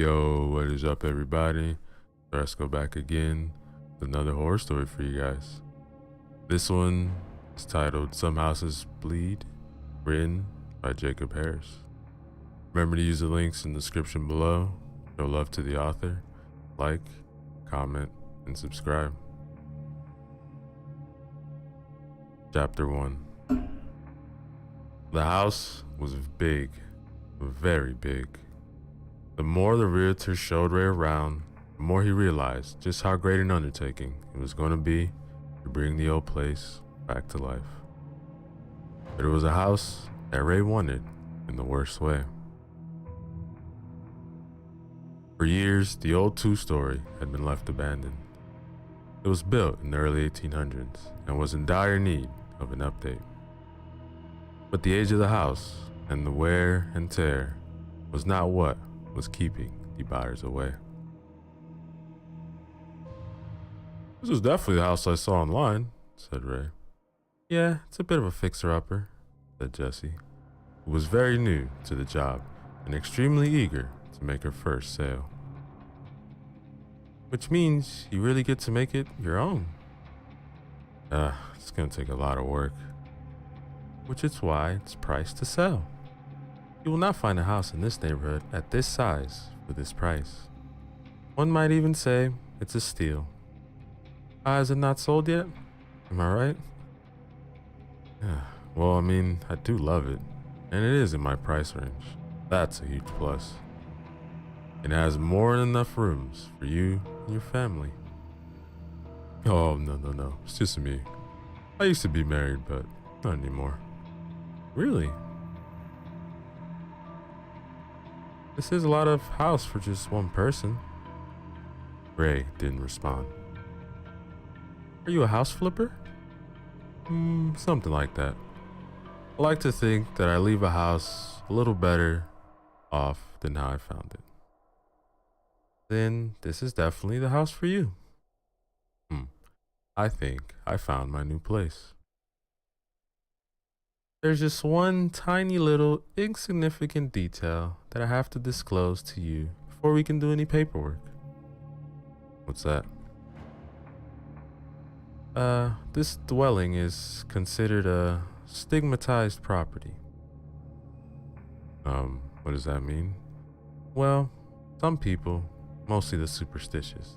Yo, what is up, everybody? Let's go back again with another horror story for you guys. This one is titled Some Houses Bleed, written by Jacob Harris. Remember to use the links in the description below. Show love to the author, like, comment, and subscribe. Chapter 1. The house was big, very big. The more the realtor showed Ray around, the more he realized just how great an undertaking it was going to be to bring the old place back to life. But it was a house that Ray wanted in the worst way. For years, the old two-story had been left abandoned. It was built in the early 1800s and was in dire need of an update. But the age of the house and the wear and tear was not what was keeping the buyers away. "This is definitely the house I saw online," said Ray. "Yeah, it's a bit of a fixer-upper," said Jessie, who was very new to the job and extremely eager to make her first sale. "Which means you really get to make it your own." It's gonna take a lot of work. "Which is why it's priced to sell. You will not find a house in this neighborhood at this size for this price. One might even say it's a steal. Is it not sold yet? Am I right?" Well, I mean, I do love it, and it is in my price range. That's a huge plus. It has more than enough rooms for you and your family." "Oh, no. It's just me. I used to be married, but not anymore." "Really? This is a lot of house for just one person." Ray didn't respond. "Are you a house flipper?" Something like that. I like to think that I leave a house a little better off than how I found it." "Then this is definitely the house for you." I think I found my new place. There's just one tiny little insignificant detail that I have to disclose to you before we can do any paperwork." "What's that?" This dwelling is considered a stigmatized property." What does that mean?" "Well, some people, mostly the superstitious,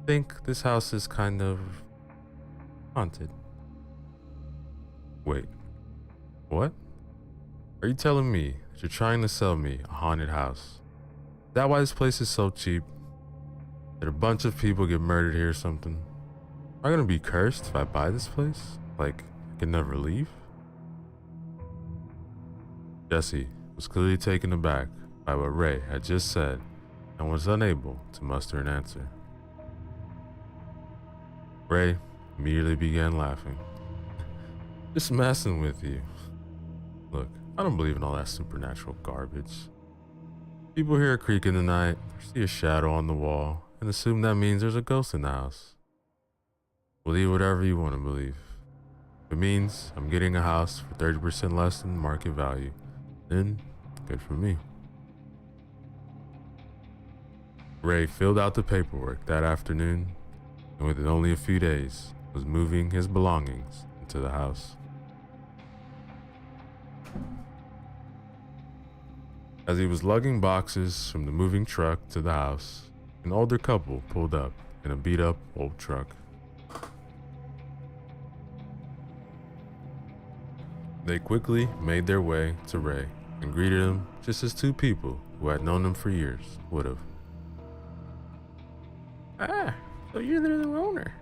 think this house is kind of haunted." "Wait, what? Are you telling me that you're trying to sell me a haunted house? Is that why this place is so cheap? Did a bunch of people get murdered here or something? Am I gonna be cursed if I buy this place? Like, I can never leave?" Jessie was clearly taken aback by what Ray had just said and was unable to muster an answer. Ray immediately began laughing. "Just messing with you. Look, I don't believe in all that supernatural garbage. People hear a creak in the night, or see a shadow on the wall, and assume that means there's a ghost in the house. Believe whatever you want to believe. If it means I'm getting a house for 30% less than market value, then good for me." Ray filled out the paperwork that afternoon, and within only a few days was moving his belongings into the house. As he was lugging boxes from the moving truck to the house, an older couple pulled up in a beat-up old truck. They quickly made their way to Ray and greeted him just as two people who had known him for years would have. So you're the new owner?"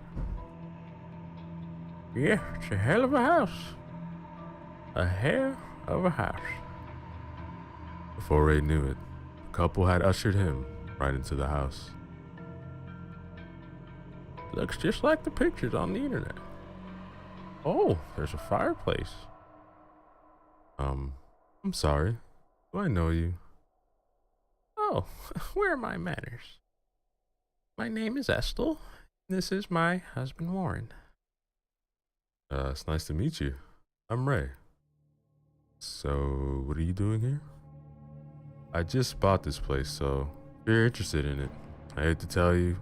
"Yeah, it's a hell of a house. A hell of a house." Before Ray knew it, the couple had ushered him right into the house. "Looks just like the pictures on the internet. Oh, there's a fireplace." I'm sorry. Do I know you?" "Oh, where are my manners? My name is Estel. This is my husband, Warren." It's nice to meet you. I'm Ray. So, what are you doing here?" "I just bought this place, so If you're interested in it, I hate to tell you,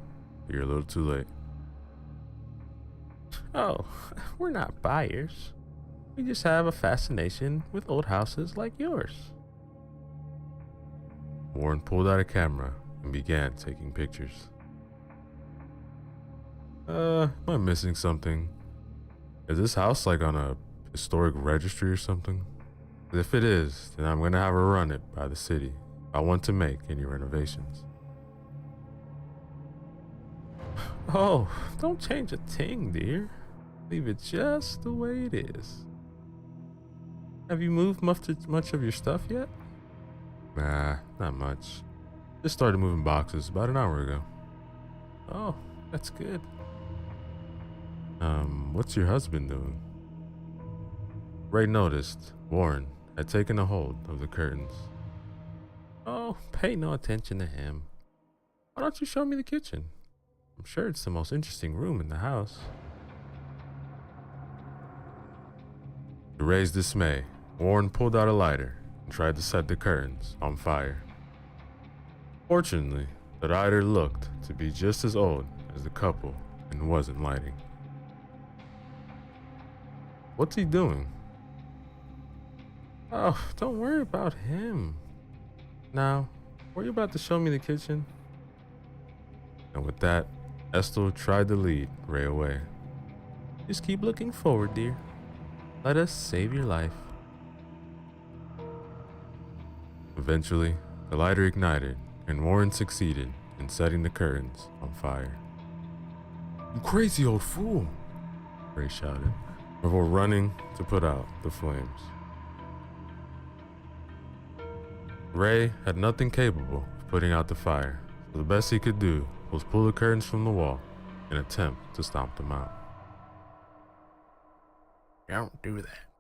but you're a little too late. Oh, we're not buyers. We just have a fascination with old houses like yours. Warren pulled out a camera and began taking pictures. Am I missing something? Is this house like on a historic registry or something? If it is, then I'm gonna have her run it by the city. I want to make any renovations. Oh, don't change a thing, dear. Leave it just the way it is. Have you moved much of your stuff yet? Nah, not much. Just started moving boxes about an hour ago. Oh, that's good. What's your husband doing? Ray noticed Warren had taken a hold of the curtains. Oh, pay no attention to him. Why don't you show me the kitchen? I'm sure it's the most interesting room in the house. To Ray's dismay, Warren pulled out a lighter and tried to set the curtains on fire. Fortunately, the lighter looked to be just as old as the couple and wasn't lighting. What's he doing? Oh, don't worry about him. Now, were you about to show me the kitchen? And with that, Estel tried to lead Ray away. Just keep looking forward, dear. Let us save your life. Eventually, the lighter ignited and Warren succeeded in setting the curtains on fire. "You crazy old fool!" Ray shouted, before running to put out the flames. Ray had nothing capable of putting out the fire, so the best he could do was pull the curtains from the wall and attempt to stomp them out. Don't do that,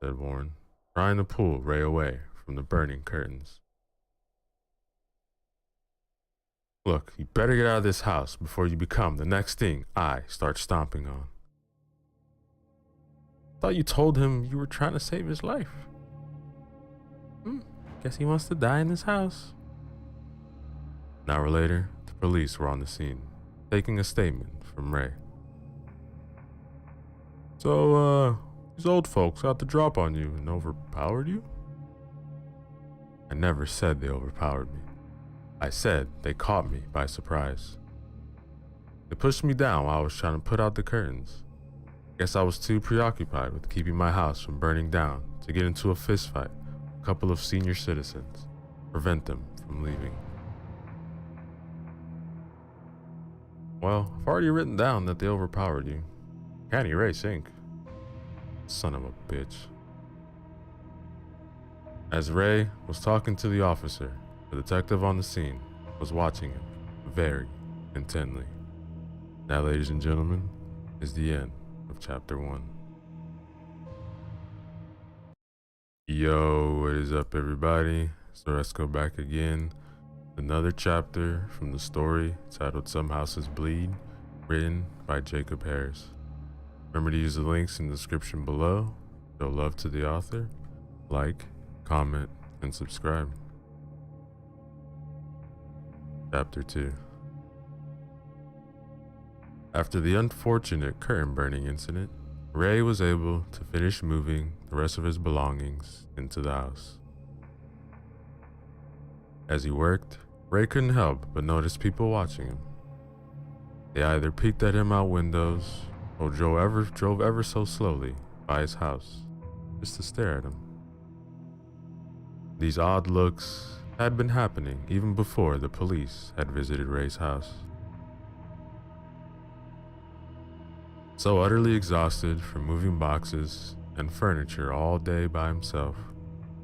said Warren, trying to pull Ray away from the burning curtains. "Look, you better get out of this house before you become the next thing I start stomping on." Thought you told him you were trying to save his life. Guess he wants to die in this house. An hour later, the police were on the scene, taking a statement from Ray. "So, these old folks got the drop on you and overpowered you?" "I never said they overpowered me. I said they caught me by surprise. They pushed me down while I was trying to put out the curtains. Guess I was too preoccupied with keeping my house from burning down to get into a fist fight with a couple of senior citizens, prevent them from leaving." "Well, I've already written down that they overpowered you. Can't erase ink. Son of a bitch." As Ray was talking to the officer, the detective on the scene was watching him very intently. That, ladies and gentlemen, is the end of chapter 1. Yo, what is up, everybody? So let's go back again. Another chapter from the story titled Some Houses Bleed, written by Jacob Harris. Remember to use the links in the description below. Show love to the author. Like, comment, and subscribe. Chapter 2. After the unfortunate curtain burning incident, Ray was able to finish moving the rest of his belongings into the house. As he worked, Ray couldn't help but notice people watching him. They either peeked at him out windows or drove ever so slowly by his house just to stare at him. These odd looks had been happening even before the police had visited Ray's house. So utterly exhausted from moving boxes and furniture all day by himself,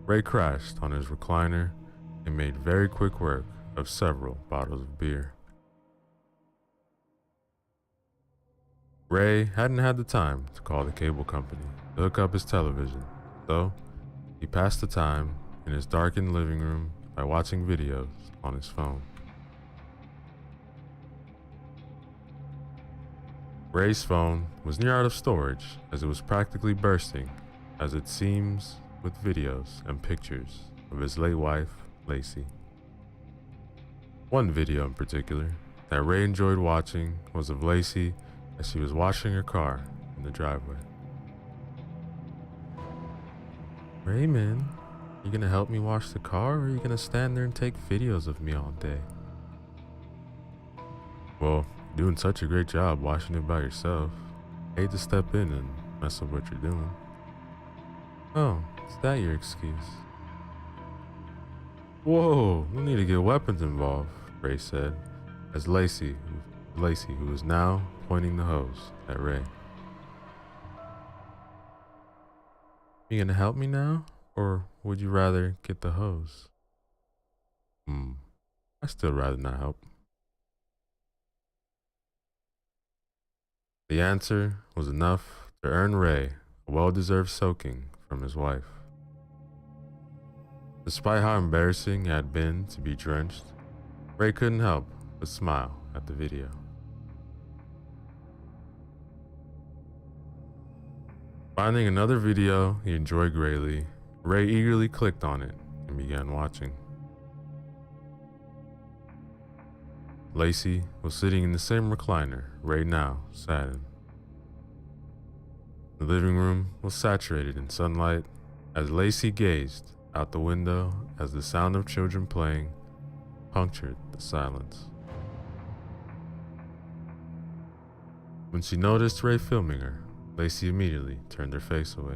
Ray crashed on his recliner and made very quick work of several bottles of beer. Ray hadn't had the time to call the cable company to hook up his television, so he passed the time in his darkened living room by watching videos on his phone. Ray's phone was near out of storage as it was practically bursting, as it seems, with videos and pictures of his late wife, Lacey. One video in particular that Ray enjoyed watching was of Lacey as she was washing her car in the driveway. Raymond, you gonna help me wash the car, or are you gonna stand there and take videos of me all day? Well, you're doing such a great job washing it by yourself. Hate to step in and mess up what you're doing. Oh, is that your excuse? Whoa, no need to get weapons involved, Ray said, as Lacey, who was now pointing the hose at Ray. You gonna help me now, or would you rather get the hose? I'd still rather not help. The answer was enough to earn Ray a well-deserved soaking from his wife. Despite how embarrassing it had been to be drenched, Ray couldn't help but smile at the video. Finding another video he enjoyed greatly, Ray eagerly clicked on it and began watching. Lacey was sitting in the same recliner Ray now sat in. The living room was saturated in sunlight as Lacey gazed out the window as the sound of children playing punctured the silence. When she noticed Ray filming her, Lacey immediately turned her face away.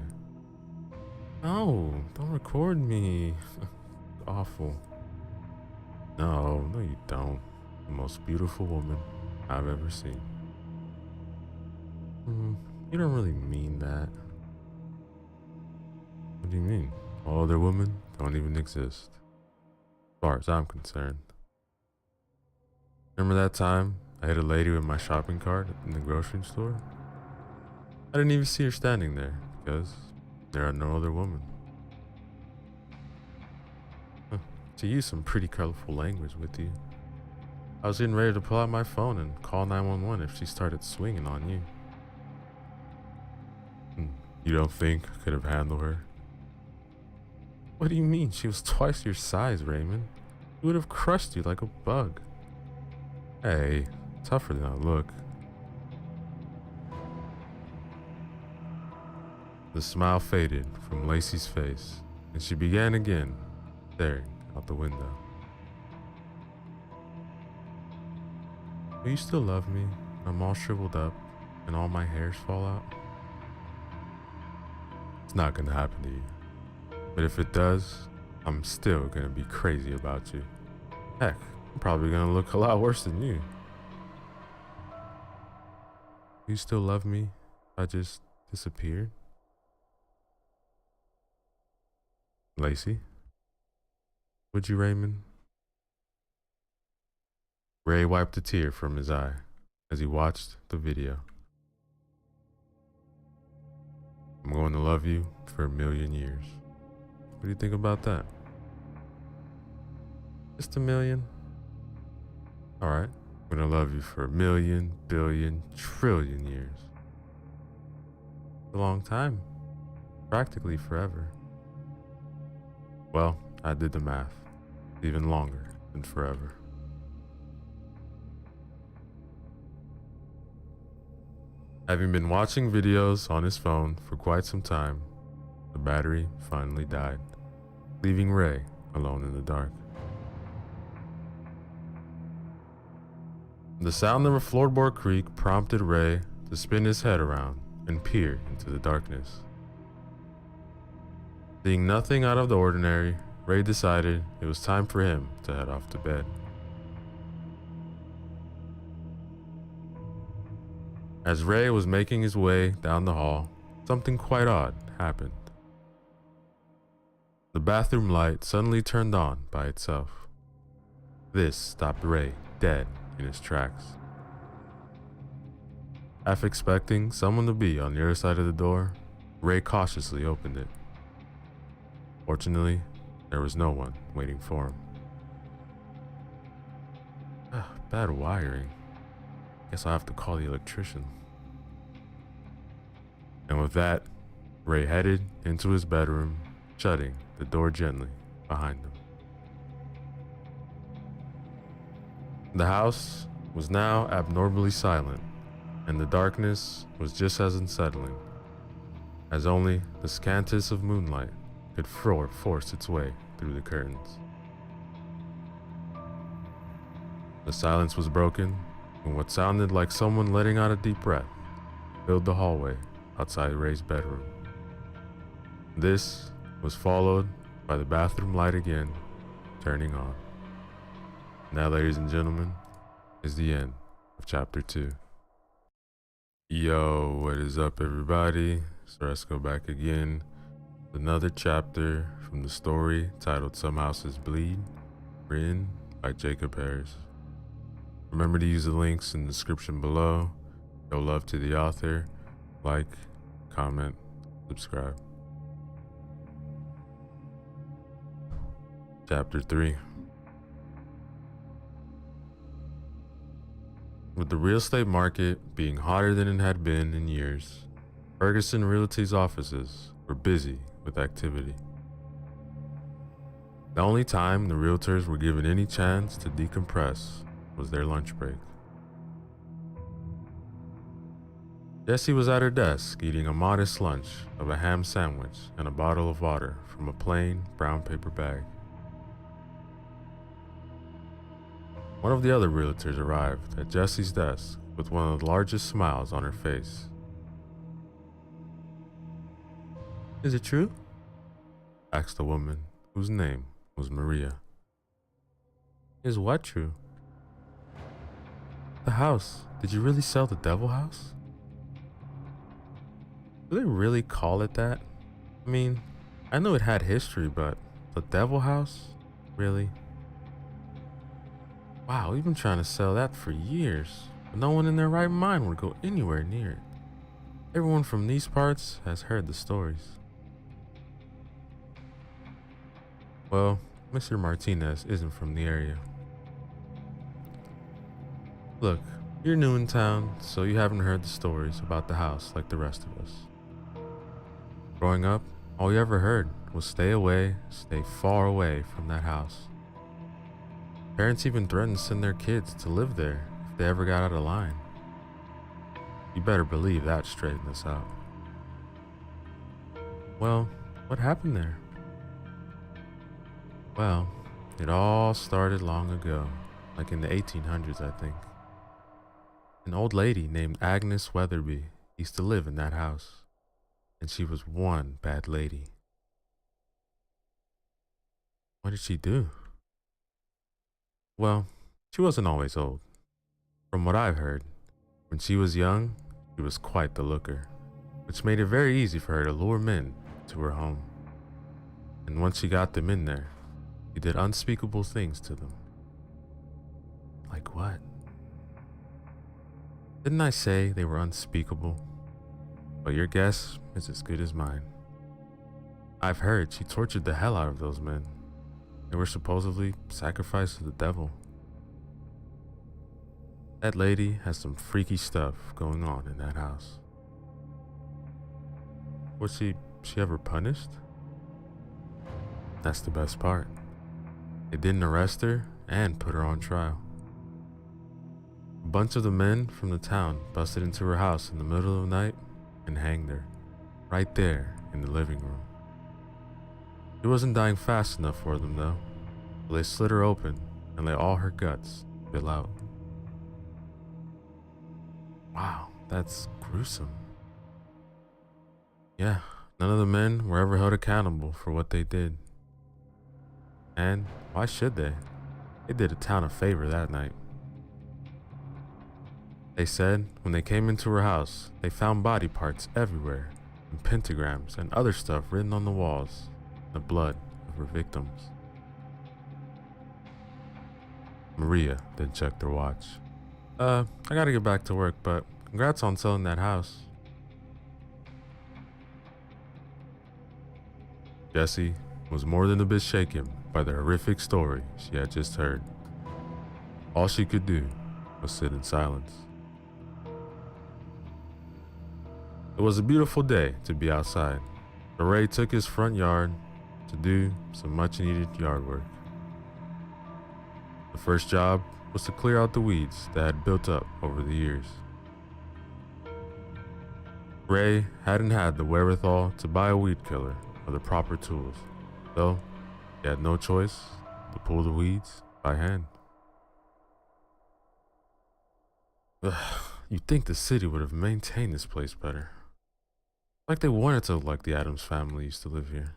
No, don't record me. Awful. No, you don't. The most beautiful woman I've ever seen. You don't really mean that. What do you mean? All other women don't even exist, as far as I'm concerned. Remember that time I hit a lady with my shopping cart in the grocery store? I didn't even see her standing there because there are no other women. To use some pretty colorful language with you. I was getting ready to pull out my phone and call 911 if she started swinging on you. You don't think I could have handled her? What do you mean? She was twice your size, Raymond. She would have crushed you like a bug. Hey, tougher than I look. The smile faded from Lacey's face, and she began again, staring out the window. Will you still love me? I'm all shriveled up, and all my hairs fall out. It's not gonna happen to you. But if it does, I'm still gonna be crazy about you. Heck, I'm probably gonna look a lot worse than you. You still love me if I just disappeared? Lacey? Would you, Raymond? Ray wiped a tear from his eye as he watched the video. I'm going to love you for 1,000,000 years. What do you think about that? Just 1,000,000? Alright, I'm gonna love you for 1,000,000, billion, trillion years. A long time. Practically forever. Well, I did the math. Even longer than forever. Having been watching videos on his phone for quite some time, the battery finally died, leaving Ray alone in the dark. The sound of a floorboard creak prompted Ray to spin his head around and peer into the darkness. Seeing nothing out of the ordinary, Ray decided it was time for him to head off to bed. As Ray was making his way down the hall, something quite odd happened. The bathroom light suddenly turned on by itself. This stopped Ray dead in his tracks. Half expecting someone to be on the other side of the door, Ray cautiously opened it. Fortunately, there was no one waiting for him. Bad wiring. Guess I'll have to call the electrician. And with that, Ray headed into his bedroom, shutting the door gently behind him. The house was now abnormally silent, and the darkness was just as unsettling, as only the scantest of moonlight could force its way through the curtains. The silence was broken when what sounded like someone letting out a deep breath filled the hallway outside Ray's bedroom. This was followed by the bathroom light again turning on. Now, ladies and gentlemen, is the end of chapter 2. Yo, what is up, everybody? So let's go back again with another chapter from the story titled Some Houses Bleed, written by Jacob Harris. Remember to use the links in the description below. Show love to the author. Like, comment, subscribe. Chapter 3. With the real estate market being hotter than it had been in years, Ferguson Realty's offices were busy with activity. The only time the realtors were given any chance to decompress was their lunch break. Jessie was at her desk eating a modest lunch of a ham sandwich and a bottle of water from a plain brown paper bag. One of the other realtors arrived at Jessie's desk with one of the largest smiles on her face. "Is it true?" asked the woman, whose name was Maria. "Is what true?" "The house. Did you really sell the Devil House?" "Do they really call it that? I mean, I know it had history, but the Devil House? Really? Wow, we've been trying to sell that for years, but no one in their right mind would go anywhere near it. Everyone from these parts has heard the stories." "Well, Mr. Martinez isn't from the area. Look, you're new in town, so you haven't heard the stories about the house like the rest of us. Growing up, all you ever heard was stay far away from that house. Parents even threatened to send their kids to live there if they ever got out of line. You better believe that straightened us out." "Well, what happened there?" "Well, it all started long ago, like in the 1800s, I think. An old lady named Agnes Weatherby used to live in that house, and she was one bad lady." "What did she do?" "Well, she wasn't always old. From what I've heard, when she was young, she was quite the looker, which made it very easy for her to lure men to her home. And once she got them in there, she did unspeakable things to them." "Like what?" "Didn't I say they were unspeakable? But your guess is as good as mine. I've heard she tortured the hell out of those men. They were supposedly sacrificed to the devil. That lady has some freaky stuff going on in that house." "Was she ever punished?" "That's the best part. They didn't arrest her and put her on trial. A bunch of the men from the town busted into her house in the middle of the night and hanged her, right there in the living room. She wasn't dying fast enough for them though, so they slit her open and let all her guts spill out." "Wow, that's gruesome." "Yeah, none of the men were ever held accountable for what they did. And why should they? They did a town a favor that night. They said when they came into her house, they found body parts everywhere, and pentagrams and other stuff written on the walls, the blood of her victims." Maria then checked her watch. I gotta get back to work, but congrats on selling that house." Jessie was more than a bit shaken by the horrific story she had just heard. All she could do was sit in silence. It was a beautiful day to be outside, so Ray took his front yard to do some much needed yard work. The first job was to clear out the weeds that had built up over the years. Ray hadn't had the wherewithal to buy a weed killer or the proper tools, so he had no choice to pull the weeds by hand. You'd think the city would have maintained this place better. Like they wanted to look like the Adams family used to live here.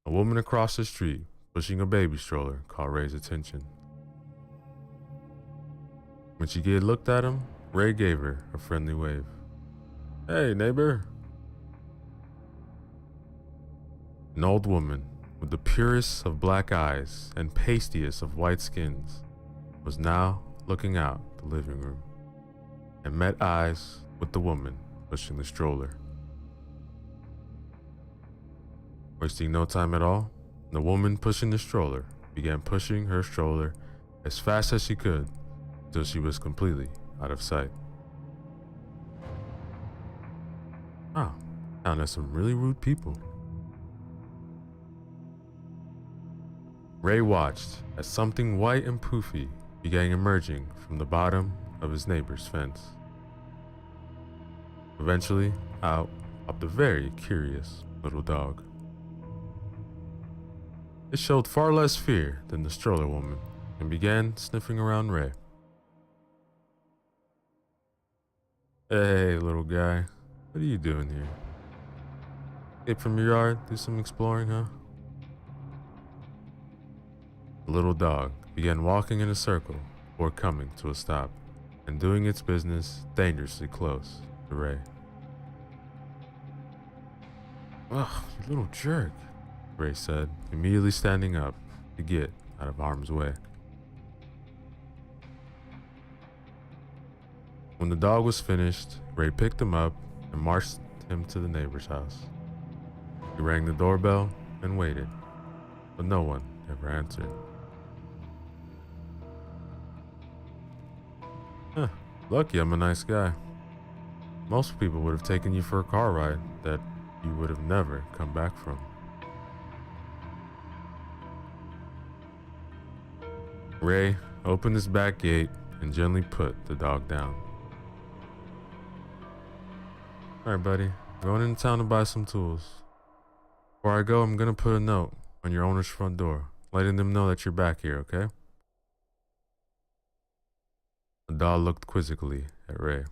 A woman across the street, pushing a baby stroller, caught Ray's attention. When she looked at him, Ray gave her a friendly wave. "Hey, neighbor." An old woman with the purest of black eyes and pastiest of white skins was now looking out the living room and met eyes with the woman pushing the stroller. Wasting no time at all, the woman pushing the stroller began pushing her stroller as fast as she could until she was completely out of sight. Wow, found us some really rude people. Ray watched as something white and poofy began emerging from the bottom of his neighbor's fence. Eventually, out popped a very curious little dog. It showed far less fear than the stroller woman and began sniffing around Ray. "Hey, little guy, what are you doing here? Escape from your yard, do some exploring, huh?" The little dog began walking in a circle before coming to a stop and doing its business dangerously close to Ray. "Ugh, you little jerk," Ray said, immediately standing up to get out of harm's way. When the dog was finished, Ray picked him up and marched him to the neighbor's house. He rang the doorbell and waited, but no one ever answered. Lucky I'm a nice guy. Most people would have taken you for a car ride that you would have never come back from. Ray opened his back gate and gently put the dog down. "Alright, buddy, going into town to buy some tools. Before I go, I'm gonna put a note on your owner's front door, letting them know that you're back here, okay?" The dog looked quizzically at Ray.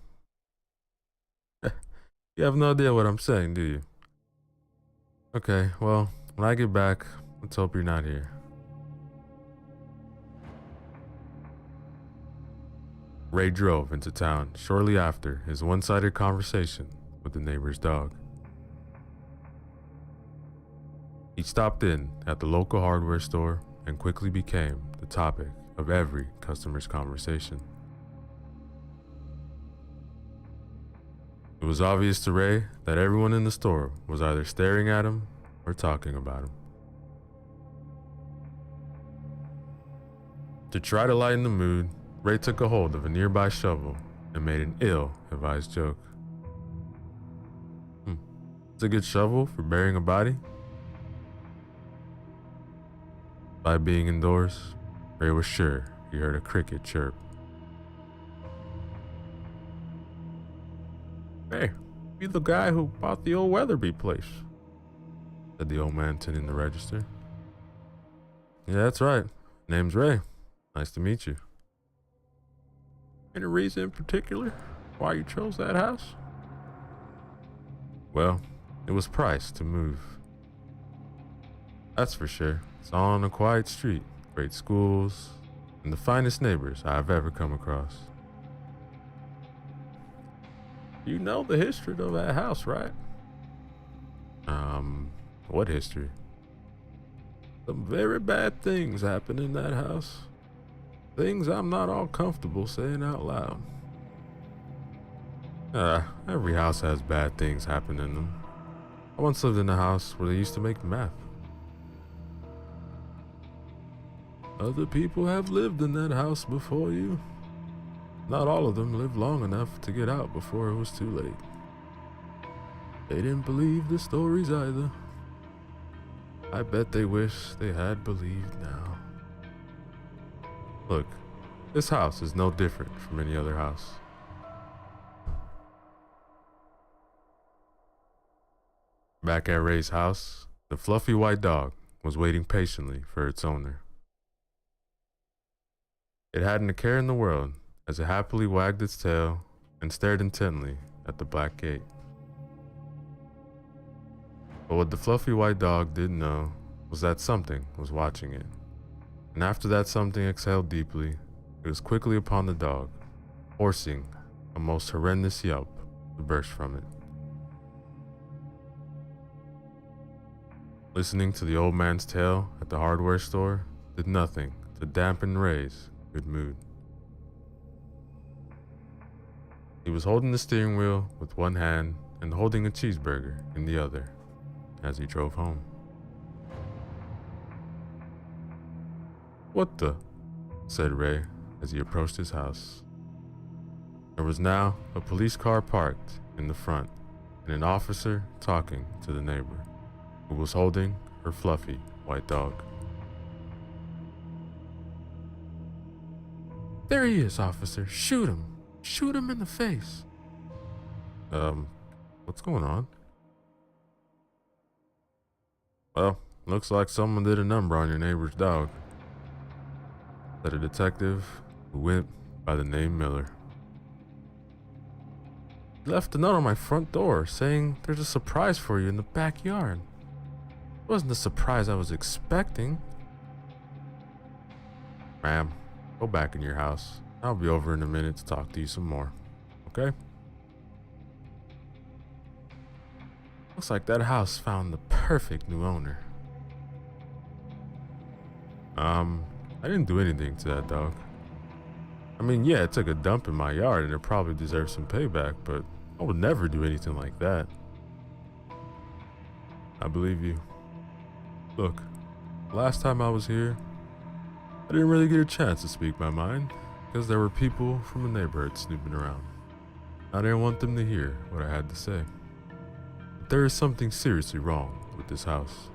"You have no idea what I'm saying, do you? Okay, well, when I get back, let's hope you're not here." Ray drove into town shortly after his one-sided conversation with the neighbor's dog. He stopped in at the local hardware store and quickly became the topic of every customer's conversation. It was obvious to Ray that everyone in the store was either staring at him or talking about him. To try to lighten the mood, Ray took a hold of a nearby shovel and made an ill-advised joke. It's a good shovel for burying a body?" By being indoors, Ray was sure he heard a cricket chirp. "Hey, you the guy who bought the old Weatherby place?" said the old man tending the register. "Yeah, that's right. Name's Ray. Nice to meet you." "Any reason in particular why you chose that house?" "Well, it was priced to move. That's for sure. It's all on a quiet street, great schools, and the finest neighbors I've ever come across." "You know the history of that house, right?" What history?" "Some very bad things happened in that house. Things I'm not all comfortable saying out loud." Every house has bad things happen in them. I once lived in a house where they used to make meth. "Other people have lived in that house before you. Not all of them lived long enough to get out before it was too late. They didn't believe the stories either. I bet they wish they had believed now. Look, this house is no different from any other house. Back at Ray's house, the fluffy white dog was waiting patiently for its owner. It hadn't a care in the world as it happily wagged its tail and stared intently at the black gate. But what the fluffy white dog didn't know was that something was watching it. And after that something exhaled deeply, it was quickly upon the dog, forcing a most horrendous yelp to burst from it. Listening to the old man's tale at the hardware store did nothing to dampen Ray's good mood. He was holding the steering wheel with one hand and holding a cheeseburger in the other as he drove home. "What the?" said Ray as he approached his house. There was now a police car parked in the front and an officer talking to the neighbor, who was holding her fluffy white dog. There he is, officer. Shoot him. Shoot him in the face. What's going on? Well, looks like someone did a number on your neighbor's dog, said a detective who went by the name Miller. He left a note on my front door saying there's a surprise for you in the backyard. It wasn't the surprise I was expecting. Ma'am, go back in your house. I'll be over in a minute to talk to you some more. Okay? Looks like that house found the perfect new owner. I didn't do anything to that dog. I mean, yeah, it took a dump in my yard and it probably deserves some payback, but I would never do anything like that. I believe you. Look, last time I was here, I didn't really get a chance to speak my mind because there were people from the neighborhood snooping around. I didn't want them to hear what I had to say. But there is something seriously wrong with this house.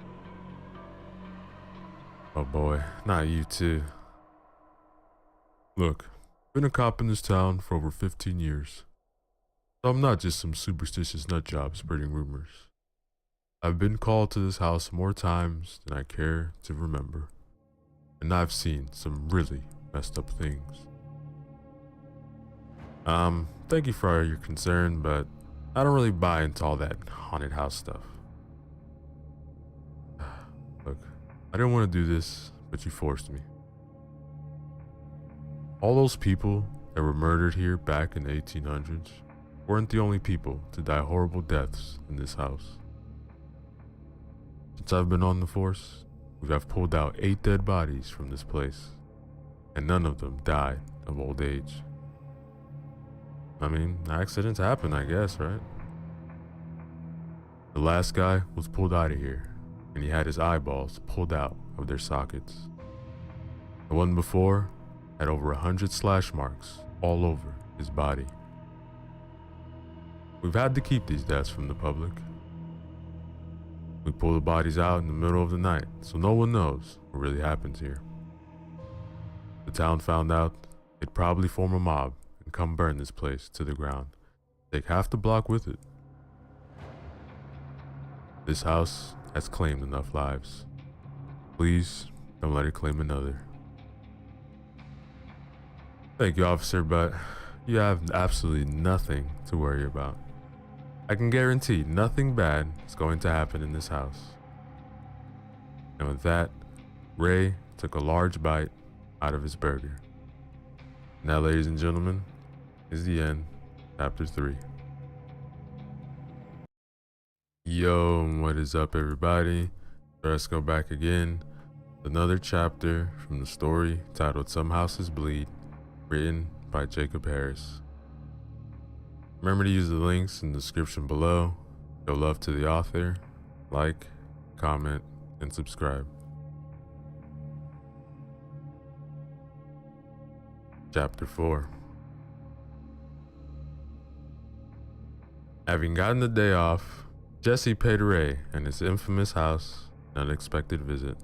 Oh boy, not you too. Look, I've been a cop in this town for over 15 years. So I'm not just some superstitious nutjob spreading rumors. I've been called to this house more times than I care to remember. And I've seen some really messed up things. Thank you for your concern, but I don't really buy into all that haunted house stuff. Look, I didn't want to do this, but you forced me. All those people that were murdered here back in the 1800s weren't the only people to die horrible deaths in this house. Since I've been on the force, we have pulled out 8 dead bodies from this place, and none of them died of old age. I mean, accidents happen, I guess, right? The last guy was pulled out of here, and he had his eyeballs pulled out of their sockets. The one before had over 100 slash marks all over his body. We've had to keep these deaths from the public. We pull the bodies out in the middle of the night, so no one knows what really happens here. The town found out, they'd probably form a mob and come burn this place to the ground. Take half the block with it. This house has claimed enough lives. Please don't let it claim another. Thank you, officer, but you have absolutely nothing to worry about. I can guarantee nothing bad is going to happen in this house. And with that, Ray took a large bite out of his burger. Now, ladies and gentlemen, is the end, chapter 3. Yo, what is up, everybody? So let's go back again. Another chapter from the story titled Some Houses Bleed, written by Jacob Harris. Remember to use the links in the description below. Show love to the author, like, comment, and subscribe. Chapter 4. Having gotten the day off, Jesse paid Ray and his infamous house an unexpected visit.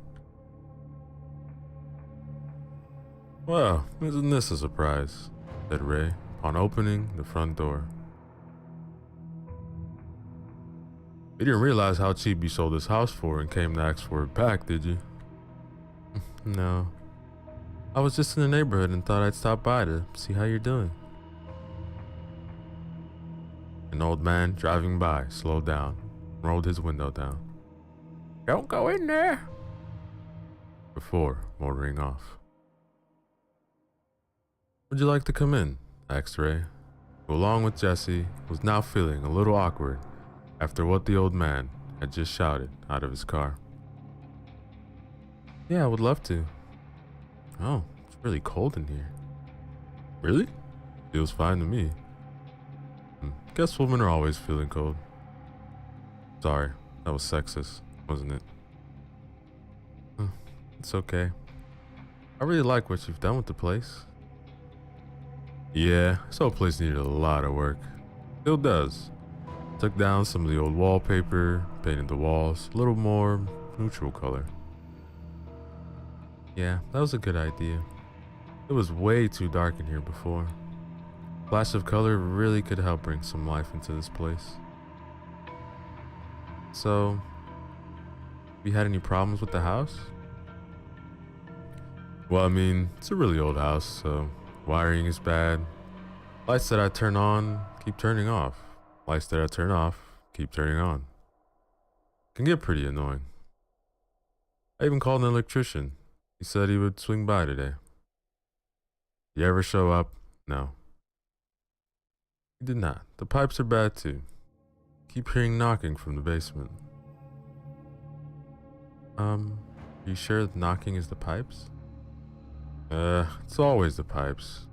Well, isn't this a surprise? Said Ray upon opening the front door. You didn't realize how cheap you sold this house for and came to ask for it back, did you? No. I was just in the neighborhood and thought I'd stop by to see how you're doing. An old man driving by slowed down, rolled his window down. Don't go in there! Before motoring off. Would you like to come in? Asked Ray, who along with Jesse was now feeling a little awkward after what the old man had just shouted out of his car. Yeah, I would love to. Oh, it's really cold in here. Really? Feels fine to me. Guess women are always feeling cold. Sorry, that was sexist, wasn't it? It's okay. I really like what you've done with the place. Yeah, this whole place needed a lot of work. Still does. Took down some of the old wallpaper, painted the walls a little more neutral color. Yeah, that was a good idea. It was way too dark in here before. Flash of color really could help bring some life into this place. So, have you had any problems with the house? Well, I mean, it's a really old house, so wiring is bad. Lights that I turn on keep turning off. Lights that I turn off keep turning on. Can get pretty annoying. I even called an electrician. He said he would swing by today. You ever show up? No. He did not. The pipes are bad too. Keep hearing knocking from the basement. Are you sure the knocking is the pipes? It's always the pipes.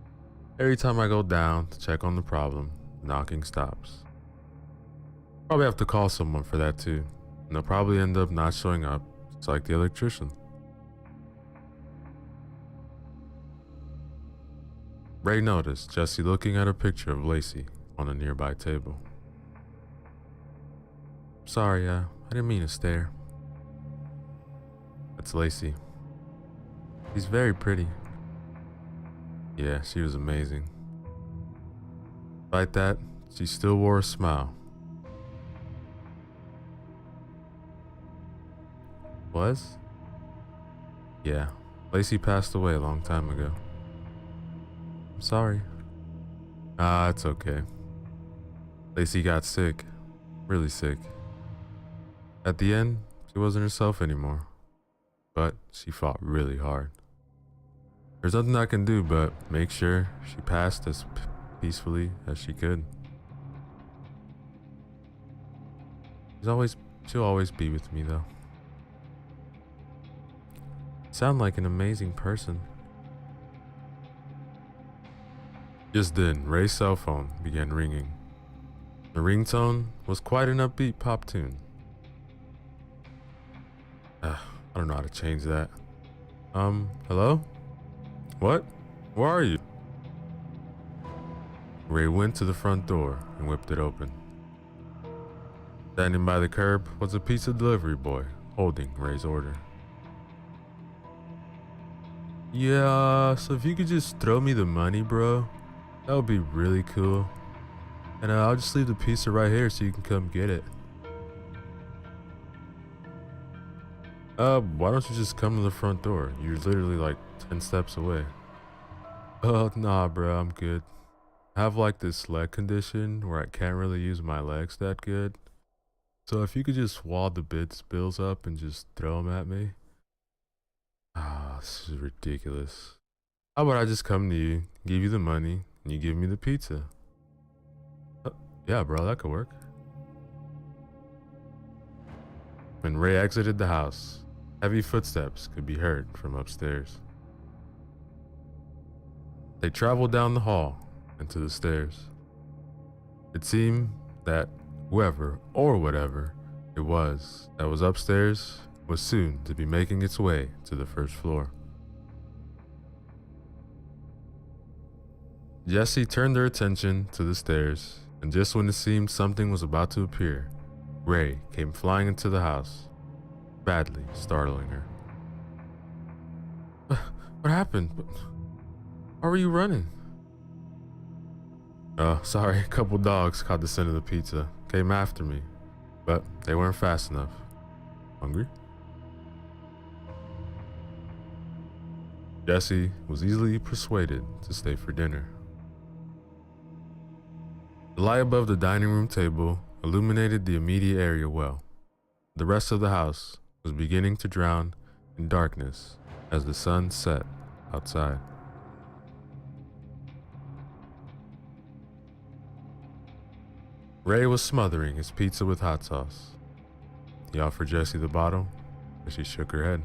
Every time I go down to check on the problem, knocking stops. Probably have to call someone for that too. And they'll probably end up not showing up, just like the electrician. Ray noticed Jesse looking at a picture of Lacey on a nearby table. Sorry, I didn't mean to stare. That's Lacey. She's very pretty. Yeah, she was amazing. Despite that, she still wore a smile. Was? Yeah, Lacey passed away a long time ago. I'm sorry. It's okay. Lacey got sick. Really sick. At the end, she wasn't herself anymore. But she fought really hard. There's nothing I can do but make sure she passed as peacefully as she could. She'll always be with me though. Sound like an amazing person. Just then, Ray's cell phone began ringing. The ringtone was quite an upbeat pop tune. I don't know how to change that. Hello? What? Where are you? Ray went to the front door and whipped it open. Standing by the curb was a pizza delivery boy holding Ray's order. Yeah, so if you could just throw me the money, bro, that would be really cool. And I'll just leave the pizza right here so you can come get it. Why don't you just come to the front door? You're literally like 10 steps away. Oh, nah, bro, I'm good. I have like this leg condition where I can't really use my legs that good. So if you could just wad the bills up and just throw them at me. This is ridiculous. How about I just come to you, give you the money, and you give me the pizza? Yeah, bro, that could work. When Ray exited the house, heavy footsteps could be heard from upstairs. They traveled down the hall and to the stairs. It seemed that whoever or whatever it was that was upstairs was soon to be making its way to the first floor. Jesse turned their attention to the stairs, and just when it seemed something was about to appear, Ray came flying into the house. badly startling her. What happened? Why were you running? Oh, sorry, a couple dogs caught the scent of the pizza, came after me, but they weren't fast enough. Hungry? Jesse was easily persuaded to stay for dinner. The light above the dining room table illuminated the immediate area well. The rest of the house was beginning to drown in darkness as the sun set outside. Ray was smothering his pizza with hot sauce. He offered Jessie the bottle, but she shook her head.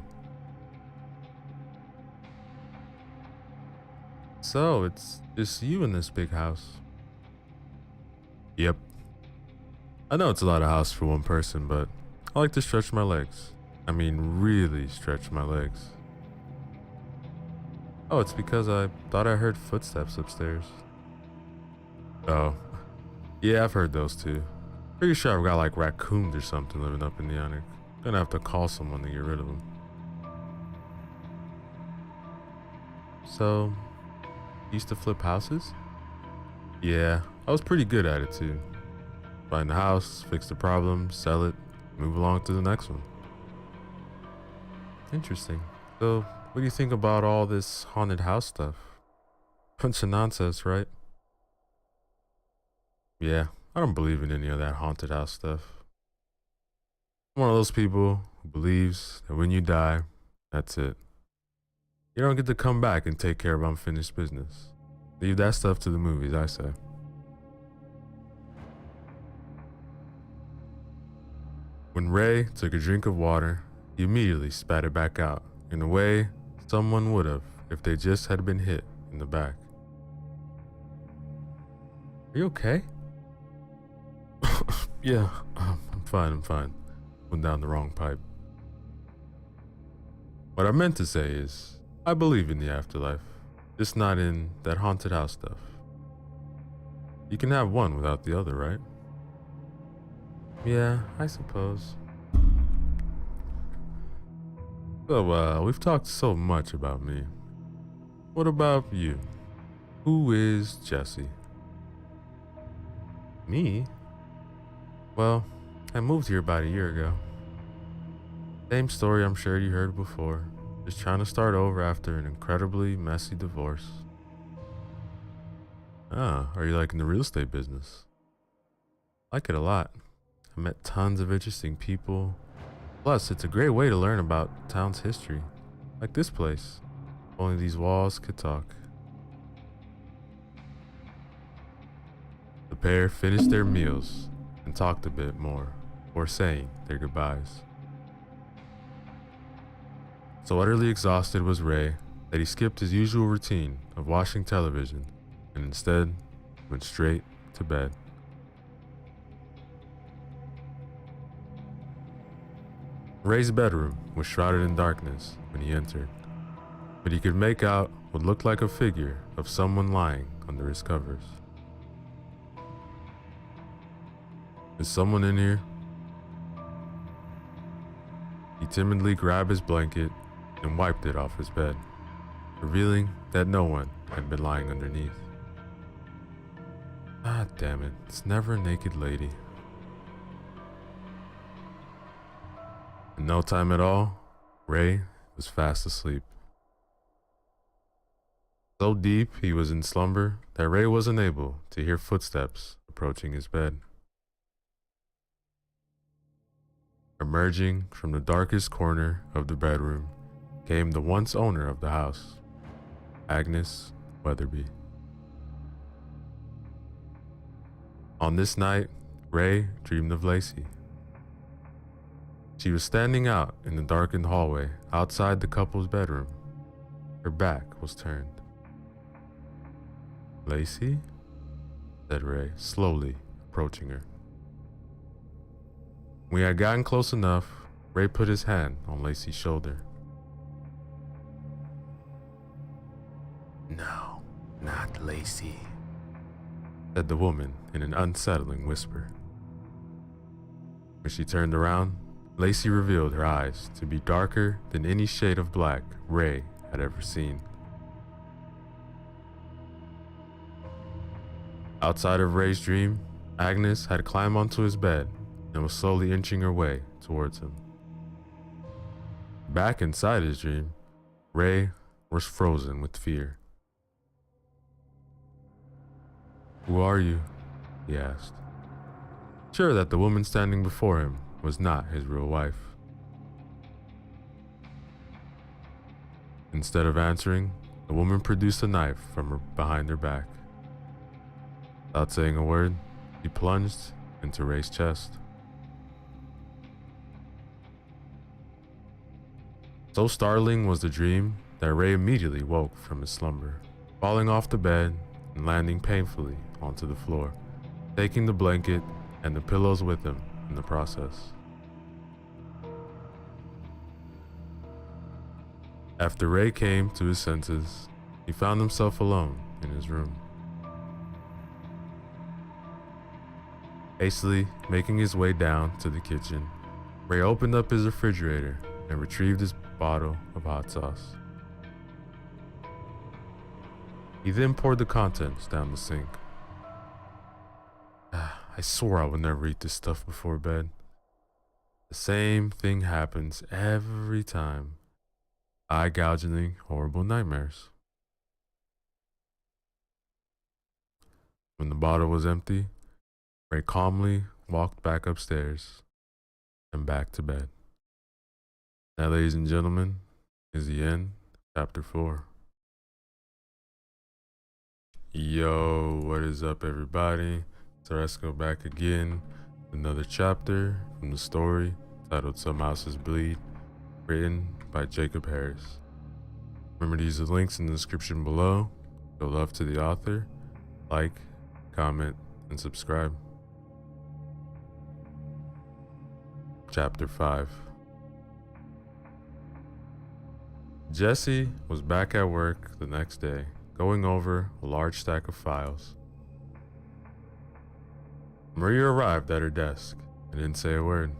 So, it's just you in this big house? Yep. I know it's a lot of house for one person, but I like to stretch my legs. I mean, really stretch my legs. Oh, it's because I thought I heard footsteps upstairs. Oh. Yeah, I've heard those too. Pretty sure I've got like raccoons or something living up in the attic. Gonna have to call someone to get rid of them. So, you used to flip houses? Yeah, I was pretty good at it too. Find the house, fix the problem, sell it, move along to the next one. Interesting. So, what do you think about all this haunted house stuff? Bunch of nonsense, right? Yeah, I don't believe in any of that haunted house stuff. I'm one of those people who believes that when you die, that's it. You don't get to come back and take care of unfinished business. Leave that stuff to the movies, I say. When Ray took a drink of water, he immediately spat it back out in a way someone would have if they just had been hit in the back. Are you okay? Yeah, I'm fine. Went down the wrong pipe. What I meant to say is, I believe in the afterlife, just not in that haunted house stuff. You can have one without the other, right? Yeah, I suppose. So, we've talked so much about me. What about you? Who is Jesse? Me? Well, I moved here about a year ago. Same story I'm sure you heard before. Just trying to start over after an incredibly messy divorce. Ah, are you liking the real estate business? I like it a lot. I met tons of interesting people. Plus, it's a great way to learn about town's history. Like this place. If only these walls could talk. The pair finished their meals and talked a bit more before saying their goodbyes. So utterly exhausted was Ray that he skipped his usual routine of watching television and instead went straight to bed. Ray's bedroom was shrouded in darkness when he entered, but he could make out what looked like a figure of someone lying under his covers. Is someone in here? He timidly grabbed his blanket and wiped it off his bed, revealing that no one had been lying underneath. Ah, damn it, it's never a naked lady. In no time at all, Ray was fast asleep. So deep he was in slumber that Ray wasn't able to hear footsteps approaching his bed. Emerging from the darkest corner of the bedroom came the once owner of the house, Agnes Weatherby. On this night, Ray dreamed of Lacey. She was standing out in the darkened hallway outside the couple's bedroom. Her back was turned. Lacey? Said Ray, slowly approaching her. When he had gotten close enough, Ray put his hand on Lacey's shoulder. No, not Lacey, said the woman in an unsettling whisper. When she turned around, Lacey revealed her eyes to be darker than any shade of black Ray had ever seen. Outside of Ray's dream, Agnes had climbed onto his bed and was slowly inching her way towards him. Back inside his dream, Ray was frozen with fear. "Who are you?" he asked, sure that the woman standing before him was not his real wife. Instead of answering, the woman produced a knife from behind her back. Without saying a word, he plunged into Ray's chest. So startling was the dream that Ray immediately woke from his slumber, falling off the bed and landing painfully onto the floor, taking the blanket and the pillows with him in the process. After Ray came to his senses, he found himself alone in his room. Hastily making his way down to the kitchen, Ray opened up his refrigerator and retrieved his bottle of hot sauce. He then poured the contents down the sink. I swore I would never eat this stuff before bed. The same thing happens every time. Eye-gouging, horrible nightmares. When the bottle was empty, Ray calmly walked back upstairs and back to bed. That, ladies and gentlemen, is the end of chapter 4. Yo, what is up, everybody? So let's go back again. Another chapter from the story titled Some Houses Bleed, written by Jacob Harris. Remember to use the links in the description below. Show love to the author. Like, comment, and subscribe. Chapter 5. Jesse was back at work the next day, going over a large stack of files. Maria arrived at her desk and didn't say a word.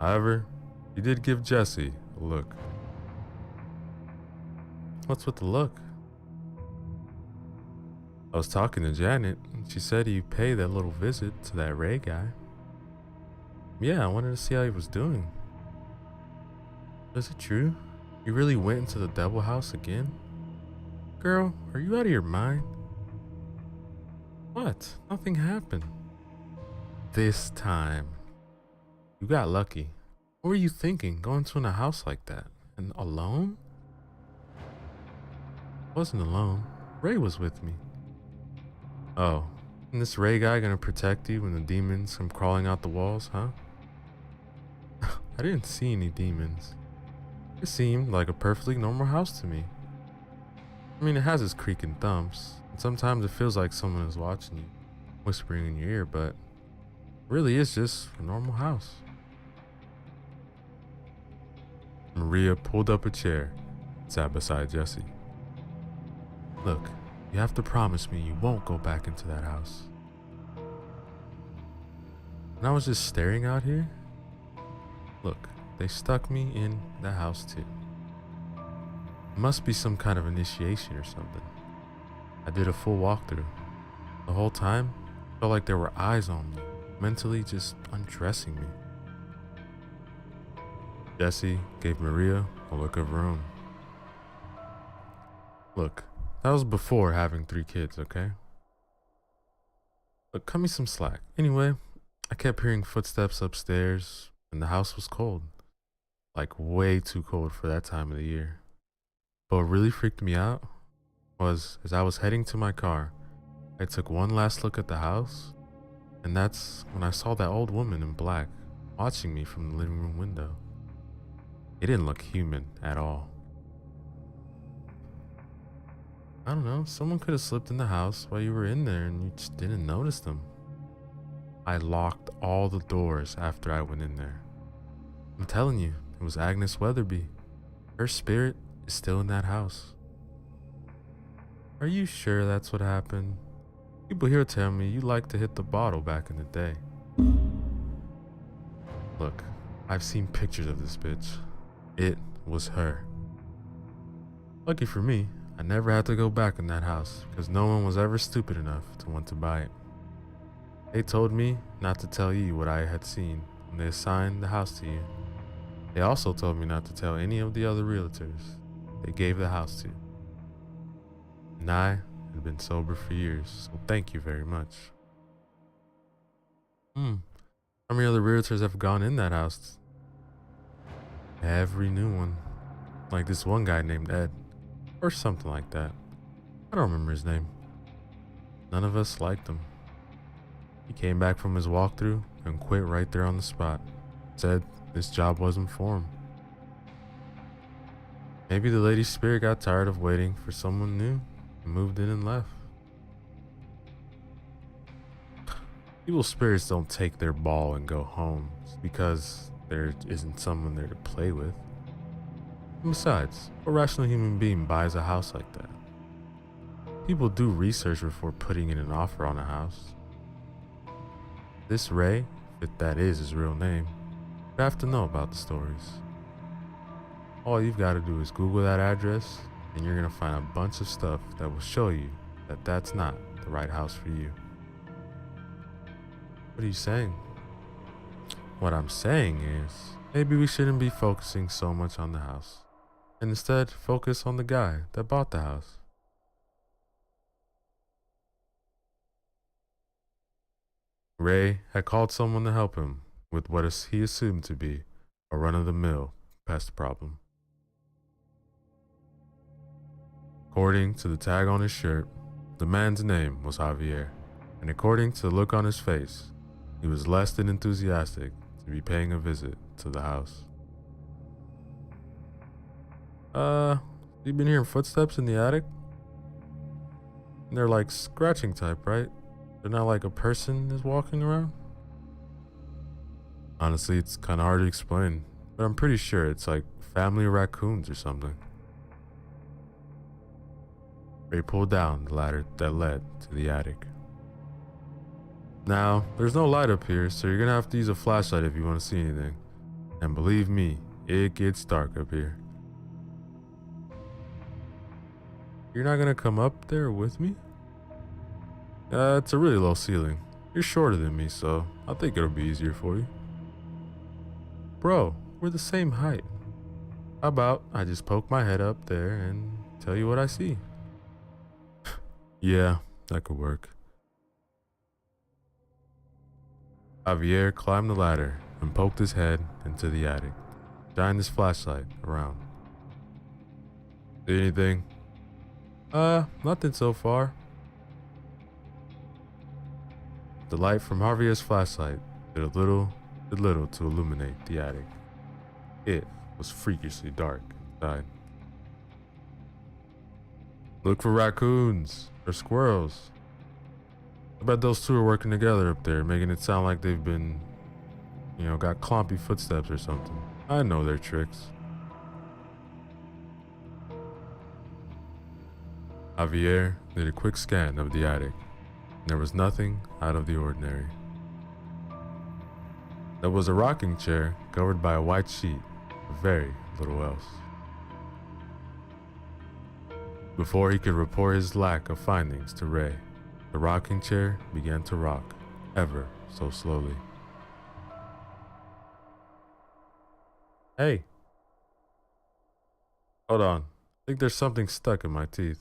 However, she did give Jesse a look. What's with the look? I was talking to Janet, and she said you paid that little visit to that Ray guy. Yeah, I wanted to see how he was doing. Is it true? You really went into the devil house again? Girl, are you out of your mind? What? Nothing happened. This time. You got lucky. What were you thinking, going to a house like that? And alone? I wasn't alone. Ray was with me. Oh, and this Ray guy gonna protect you when the demons come crawling out the walls, huh? I didn't see any demons. It seemed like a perfectly normal house to me. I mean, it has its creaking thumps, and sometimes it feels like someone is watching you, whispering in your ear, but it really is just a normal house. Maria pulled up a chair and sat beside Jesse. Look, you have to promise me you won't go back into that house. And I was just staring out here. Look, they stuck me in the house too. It must be some kind of initiation or something. I did a full walkthrough. The whole time, I felt like there were eyes on me, mentally just undressing me. Jesse gave Maria a look of her own. Look, that was before having 3 kids, okay? Look, cut me some slack. Anyway, I kept hearing footsteps upstairs, and the house was cold. Like way too cold for that time of the year. But what really freaked me out was, as I was heading to my car, I took one last look at the house, and that's when I saw that old woman in black watching me from the living room window. It didn't look human at all. I don't know, someone could have slipped in the house while you were in there and you just didn't notice them. I locked all the doors after I went in there. I'm telling you, it was Agnes Weatherby. Her spirit is still in that house. Are you sure that's what happened? People here tell me you liked to hit the bottle back in the day. Look, I've seen pictures of this bitch. It was her. Lucky for me, I never had to go back in that house because no one was ever stupid enough to want to buy it. They told me not to tell you what I had seen when they assigned the house to you. They also told me not to tell any of the other realtors they gave the house to. And I had been sober for years, so thank you very much. How many other realtors have gone in that house? Every new one. Like this one guy named Ed. Or something like that. I don't remember his name. None of us liked him. He came back from his walkthrough and quit right there on the spot. Said this job wasn't for him. Maybe the lady's spirit got tired of waiting for someone new and moved in and left. Evil spirits don't take their ball and go home because there isn't someone there to play with. And besides, what rational human being buys a house like that? People do research before putting in an offer on a house. This Ray, if that is his real name, would have to know about the stories. All you've got to do is Google that address and you're going to find a bunch of stuff that will show you that that's not the right house for you. What are you saying? What I'm saying is, maybe we shouldn't be focusing so much on the house, and instead focus on the guy that bought the house. Ray had called someone to help him with what he assumed to be a run-of-the-mill pest problem. According to the tag on his shirt, the man's name was Javier, and according to the look on his face, he was less than enthusiastic to be paying a visit to the house. You been hearing footsteps in the attic? And they're like scratching type, right? They're not like a person is walking around? Honestly, it's kind of hard to explain, but I'm pretty sure it's like family raccoons or something. Ray pulled down the ladder that led to the attic. Now, there's no light up here, so you're gonna have to use a flashlight if you want to see anything. And believe me, it gets dark up here. You're not gonna come up there with me? It's a really low ceiling. You're shorter than me, so I think it'll be easier for you. Bro, we're the same height. How about I just poke my head up there and tell you what I see? Yeah, that could work. Javier climbed the ladder and poked his head into the attic, shined his flashlight around. See anything? Nothing so far. The light from Javier's flashlight did little to illuminate the attic. It was freakishly dark inside. Look for raccoons or squirrels. I bet those two are working together up there, making it sound like they've been, got clumpy footsteps or something. I know their tricks. Javier did a quick scan of the attic. There was nothing out of the ordinary. There was a rocking chair covered by a white sheet, very little else. Before he could report his lack of findings to Ray, the rocking chair began to rock, ever so slowly. Hey. Hold on. I think there's something stuck in my teeth.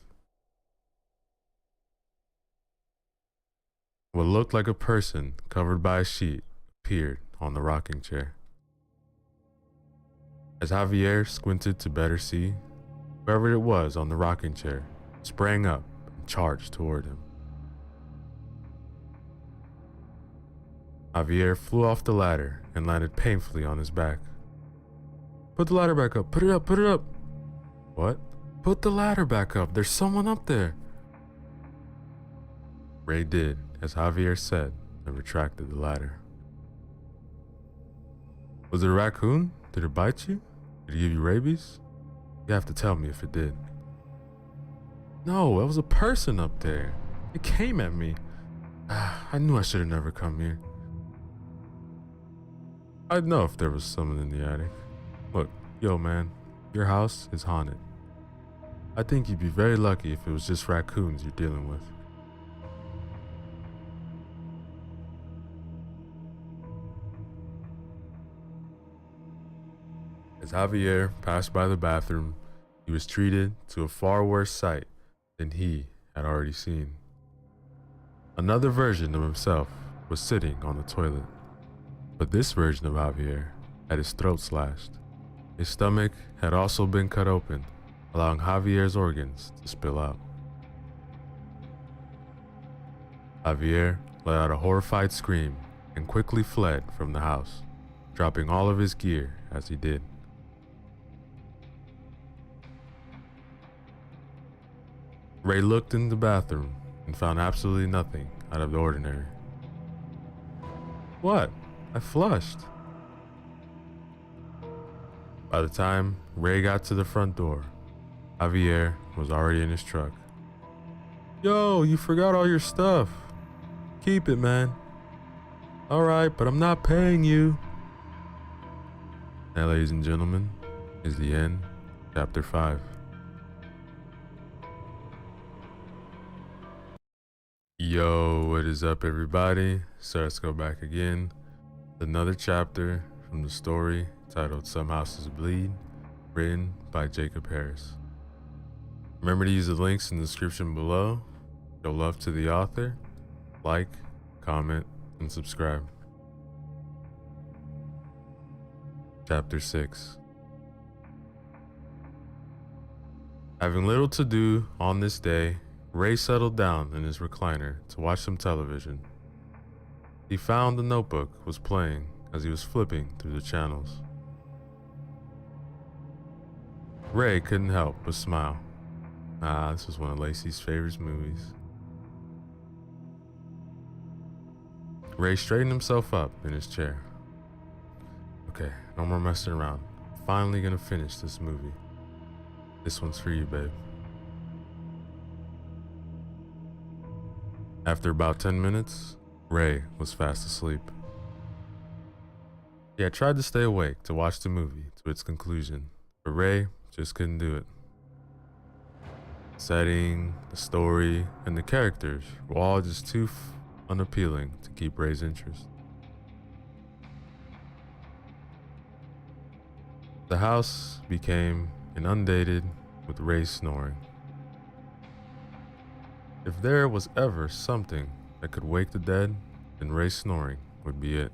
What looked like a person covered by a sheet appeared on the rocking chair. As Javier squinted to better see, whoever it was on the rocking chair sprang up and charged toward him. Javier flew off the ladder and landed painfully on his back. Put the ladder back up. Put it up. Put it up. What? Put the ladder back up. There's someone up there. Ray did as Javier said and retracted the ladder. Was it a raccoon? Did it bite you? Did it give you rabies? You have to tell me if it did. No, it was a person up there. It came at me. I knew I should have never come here. I'd know if there was someone in the attic. Look, yo man, your house is haunted. I think you'd be very lucky if it was just raccoons you're dealing with. As Javier passed by the bathroom, he was treated to a far worse sight than he had already seen. Another version of himself was sitting on the toilet, but this version of Javier had his throat slashed. His stomach had also been cut open, allowing Javier's organs to spill out. Javier let out a horrified scream and quickly fled from the house, dropping all of his gear as he did. Ray looked in the bathroom and found absolutely nothing out of the ordinary. What? I flushed. By the time Ray got to the front door, Javier was already in his truck. Yo, you forgot all your stuff. Keep it, man. Alright, but I'm not paying you. Now, ladies and gentlemen, is the end, chapter 5. Yo, what is up, everybody? So let's go back again. Another chapter from the story titled Some Houses Bleed, written by Jacob Harris. Remember to use the links in the description below. Show love to the author. Like, comment, and subscribe. Chapter 6. Having little to do on this day, Ray settled down in his recliner to watch some television. He found the notebook was playing as he was flipping through the channels. Ray couldn't help but smile. This was one of Lacey's favorite movies. Ray straightened himself up in his chair. Okay, no more messing around. Finally gonna finish this movie. This one's for you, babe. After about 10 minutes, Ray was fast asleep. He had tried to stay awake to watch the movie to its conclusion, but Ray just couldn't do it. The setting, the story, and the characters were all just too unappealing to keep Ray's interest. The house became inundated with Ray snoring. If there was ever something that could wake the dead, then Ray snoring would be it.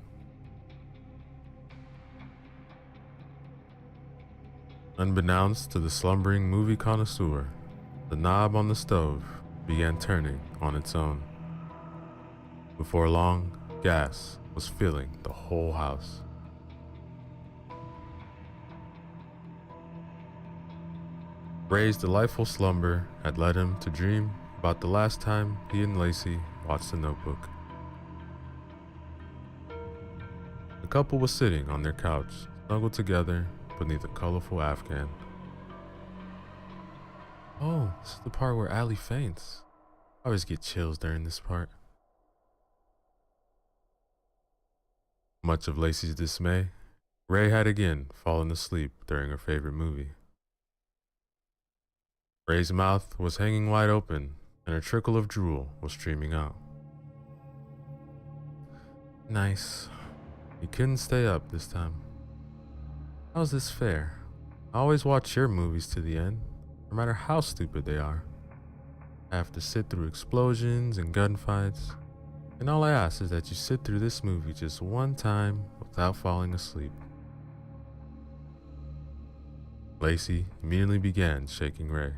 Unbeknownst to the slumbering movie connoisseur, the knob on the stove began turning on its own. Before long, gas was filling the whole house. Ray's delightful slumber had led him to dream about the last time he and Lacey watched The Notebook. The couple was sitting on their couch, snuggled together beneath a colorful Afghan. Oh, this is the part where Allie faints. I always get chills during this part. Much of Lacey's dismay, Ray had again fallen asleep during her favorite movie. Ray's mouth was hanging wide open, and a trickle of drool was streaming out. Nice. He couldn't stay up this time. How's this fair? I always watch your movies to the end, no matter how stupid they are. I have to sit through explosions and gunfights, and all I ask is that you sit through this movie just one time without falling asleep. Lacey immediately began shaking Ray.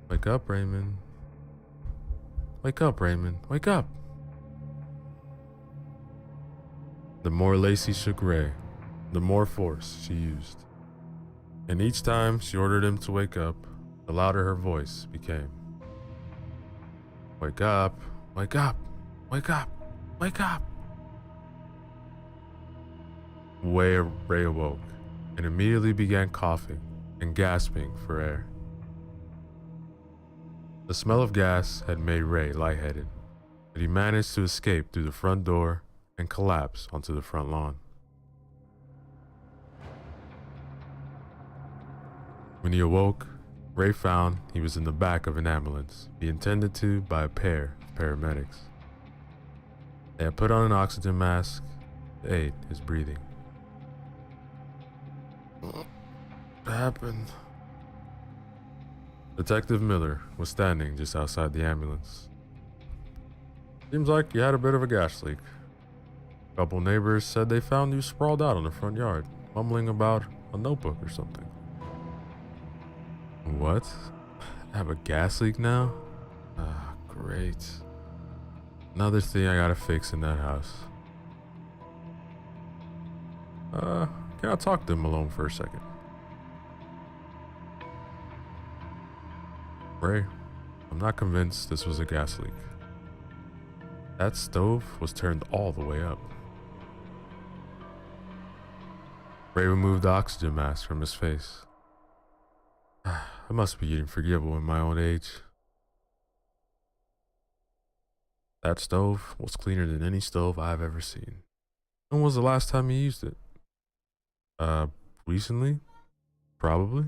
Wake up, Raymond. Wake up, Raymond. Wake up. The more Lacey shook Ray, the more force she used. And each time she ordered him to wake up, the louder her voice became. Wake up, wake up, wake up, wake up. Ray awoke and immediately began coughing and gasping for air. The smell of gas had made Ray lightheaded, but he managed to escape through the front door and collapse onto the front lawn. When he awoke, Ray found he was in the back of an ambulance being tended to by a pair of paramedics. They had put on an oxygen mask to aid his breathing. What happened? Detective Miller was standing just outside the ambulance. Seems like you had a bit of a gas leak. A couple neighbors said they found you sprawled out in the front yard, mumbling about a notebook or something. What? I have a gas leak now? Ah, great. Another thing I gotta fix in that house. Can I talk to him alone for a second? Ray, I'm not convinced this was a gas leak. That stove was turned all the way up. Ray removed the oxygen mask from his face. I must be getting forgivable in my old age. That stove was cleaner than any stove I've ever seen. When was the last time you used it? Recently? Probably.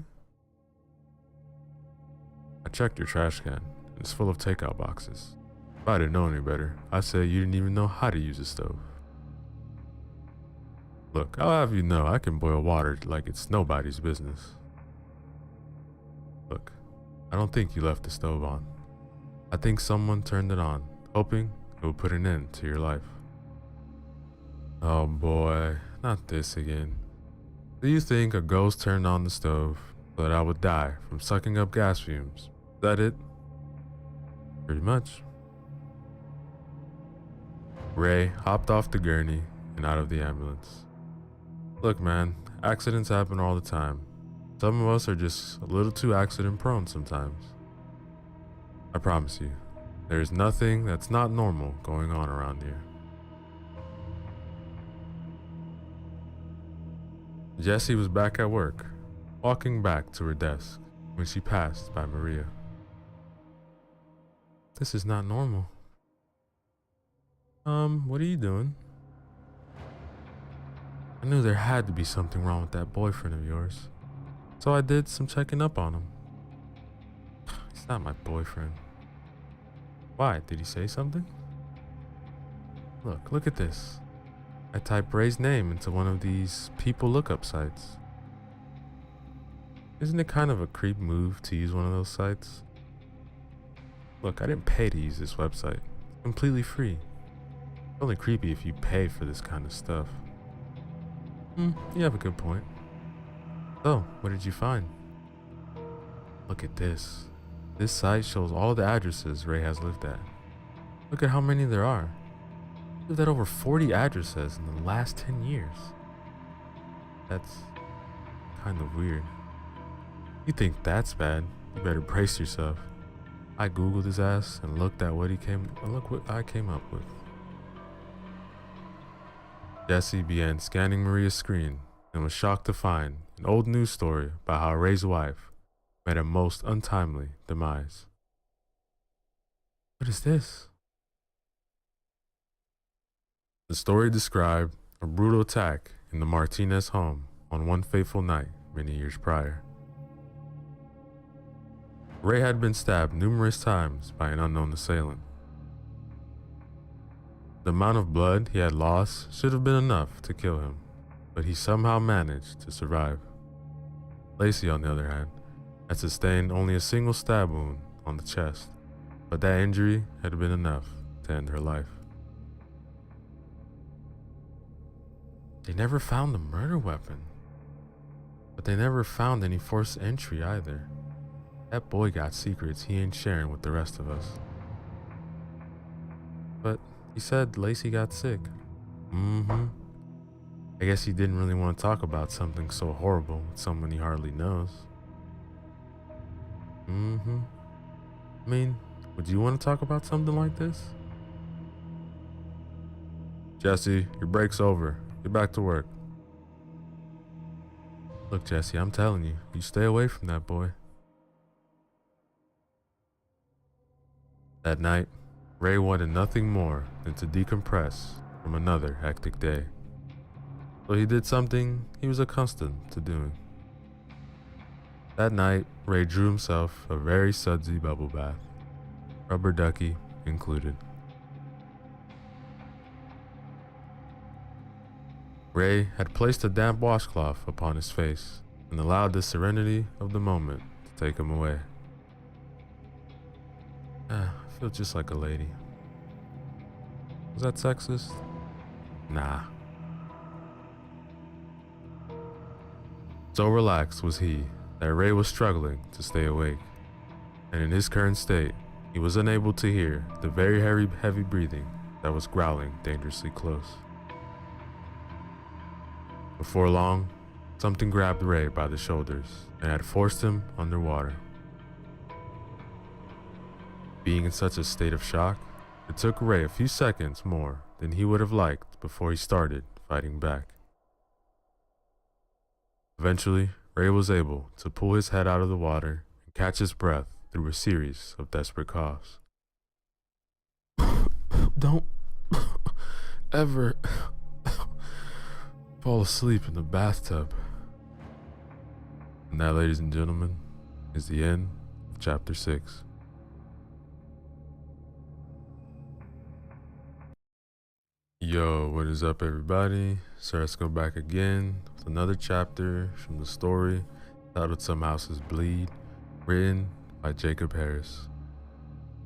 I checked your trash can. It's full of takeout boxes. If I didn't know any better, I'd say you didn't even know how to use a stove. Look, I'll have you know I can boil water like it's nobody's business. Look, I don't think you left the stove on. I think someone turned it on, hoping it would put an end to your life. Oh boy, not this again. Do you think a ghost turned on the stove so that I would die from sucking up gas fumes? Is that it? Pretty much. Ray hopped off the gurney and out of the ambulance. Look man, accidents happen all the time. Some of us are just a little too accident prone sometimes. I promise you, there is nothing that's not normal going on around here. Jessie was back at work, walking back to her desk when she passed by Maria. This is not normal. What are you doing? I knew there had to be something wrong with that boyfriend of yours. So I did some checking up on him. He's not my boyfriend. Why? Did he say something? Look at this. I typed Ray's name into one of these people lookup sites. Isn't it kind of a creep move to use one of those sites? Look, I didn't pay to use this website. It's completely free. It's only creepy if you pay for this kind of stuff. You have a good point. So, what did you find? Look at this. This site shows all the addresses Ray has lived at. Look at how many there are. He lived at over 40 addresses in the last 10 years. That's kind of weird. You think that's bad? You better brace yourself. I googled his ass and looked at look what I came up with. Jessie began scanning Maria's screen and was shocked to find an old news story about how Ray's wife met a most untimely demise. What is this? The story described a brutal attack in the Martinez home on one fateful night many years prior. Ray had been stabbed numerous times by an unknown assailant. The amount of blood he had lost should have been enough to kill him, but he somehow managed to survive. Lacey, on the other hand, had sustained only a single stab wound on the chest, but that injury had been enough to end her life. They never found the murder weapon, but they never found any forced entry either. That boy got secrets he ain't sharing with the rest of us. But he said Lacey got sick. I guess he didn't really want to talk about something so horrible with someone he hardly knows. I mean, would you want to talk about something like this? Jessie, your break's over. Get back to work. Look, Jessie, I'm telling you, you stay away from that boy. That night, Ray wanted nothing more than to decompress from another hectic day. So he did something he was accustomed to doing. That night, Ray drew himself a very sudsy bubble bath, rubber ducky included. Ray had placed a damp washcloth upon his face and allowed the serenity of the moment to take him away. I feel just like a lady. Was that sexist? Nah. So relaxed was he that Ray was struggling to stay awake, and in his current state, he was unable to hear the very heavy breathing that was growling dangerously close. Before long, something grabbed Ray by the shoulders and had forced him underwater. Being in such a state of shock, it took Ray a few seconds more than he would have liked before he started fighting back. Eventually, Ray was able to pull his head out of the water and catch his breath through a series of desperate coughs. Don't ever fall asleep in the bathtub. And that, ladies and gentlemen, is the end of chapter 6. Yo, what is up, everybody? So let's go back again with another chapter from the story titled Some Houses Bleed, written by Jacob Harris.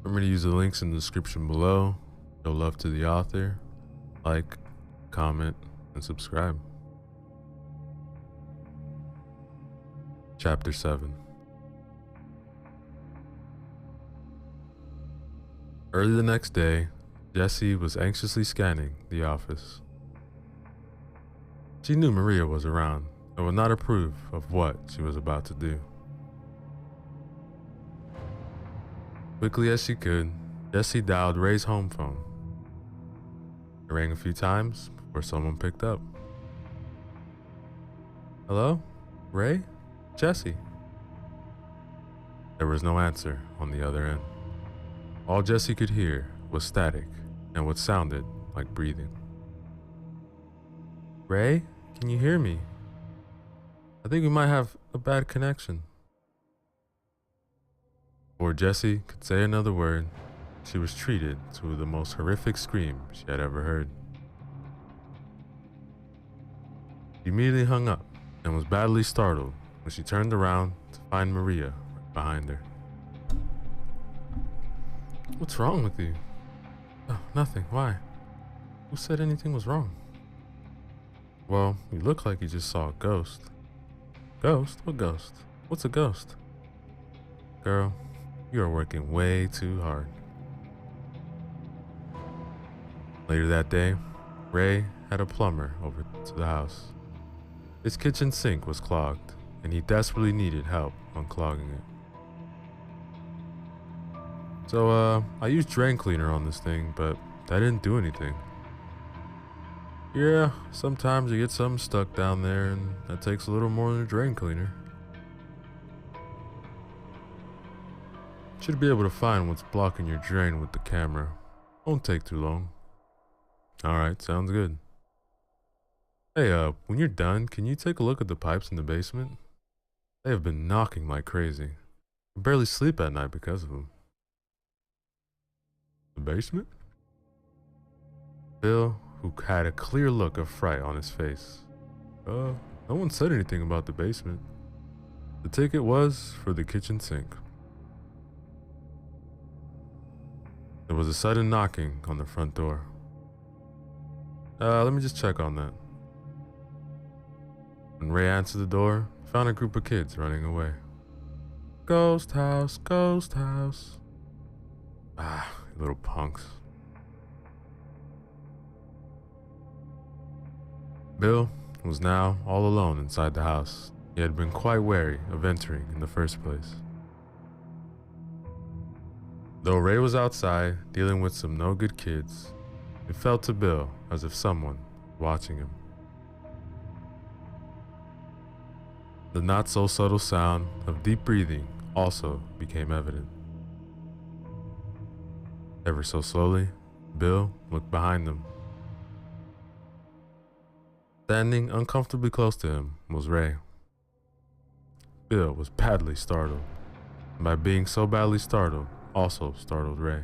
Remember to use the links in the description below. Show love to the author, like, comment, and subscribe. Chapter 7. Early the next day, Jessie was anxiously scanning the office. She knew Maria was around and would not approve of what she was about to do. Quickly as she could, Jessie dialed Ray's home phone. It rang a few times before someone picked up. Hello? Ray? Jessie? There was no answer on the other end. All Jessie could hear was static and what sounded like breathing. Ray, can you hear me? I think we might have a bad connection. Before Jessie could say another word, she was treated to the most horrific scream she had ever heard. She immediately hung up and was badly startled when she turned around to find Maria right behind her. What's wrong with you? Oh, nothing. Why? Who said anything was wrong? Well, you look like you just saw a ghost. Ghost? What ghost? What's a ghost? Girl, you are working way too hard. Later that day, Ray had a plumber over to the house. His kitchen sink was clogged, and he desperately needed help unclogging it. So, I used drain cleaner on this thing, but that didn't do anything. Yeah, sometimes you get something stuck down there, and that takes a little more than a drain cleaner. Should be able to find what's blocking your drain with the camera. Won't take too long. Alright, sounds good. Hey, when you're done, can you take a look at the pipes in the basement? They have been knocking like crazy. I barely sleep at night because of them. The basement? Bill, who had a clear look of fright on his face. No one said anything about the basement. The ticket was for the kitchen sink. There was a sudden knocking on the front door. Let me just check on that. When Ray answered the door, he found a group of kids running away. Ghost house, ghost house. Ah, you little punks. Bill was now all alone inside the house. He had been quite wary of entering in the first place. Though Ray was outside dealing with some no-good kids, it felt to Bill as if someone was watching him. The not-so-subtle sound of deep breathing also became evident. Ever so slowly, Bill looked behind him. Standing uncomfortably close to him was Ray. Bill was badly startled, and by being so badly startled, also startled Ray.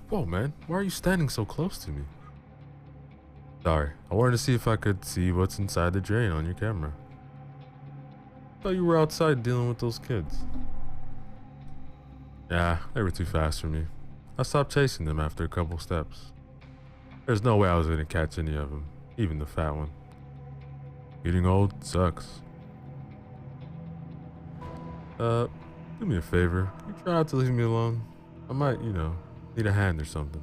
Whoa, man, why are you standing so close to me? Sorry, I wanted to see if I could see what's inside the drain on your camera. I thought you were outside dealing with those kids. Yeah, they were too fast for me. I stopped chasing them after a couple steps. There's no way I was gonna catch any of them, even the fat one. Getting old sucks. Do me a favor. You try not to leave me alone. I might, need a hand or something.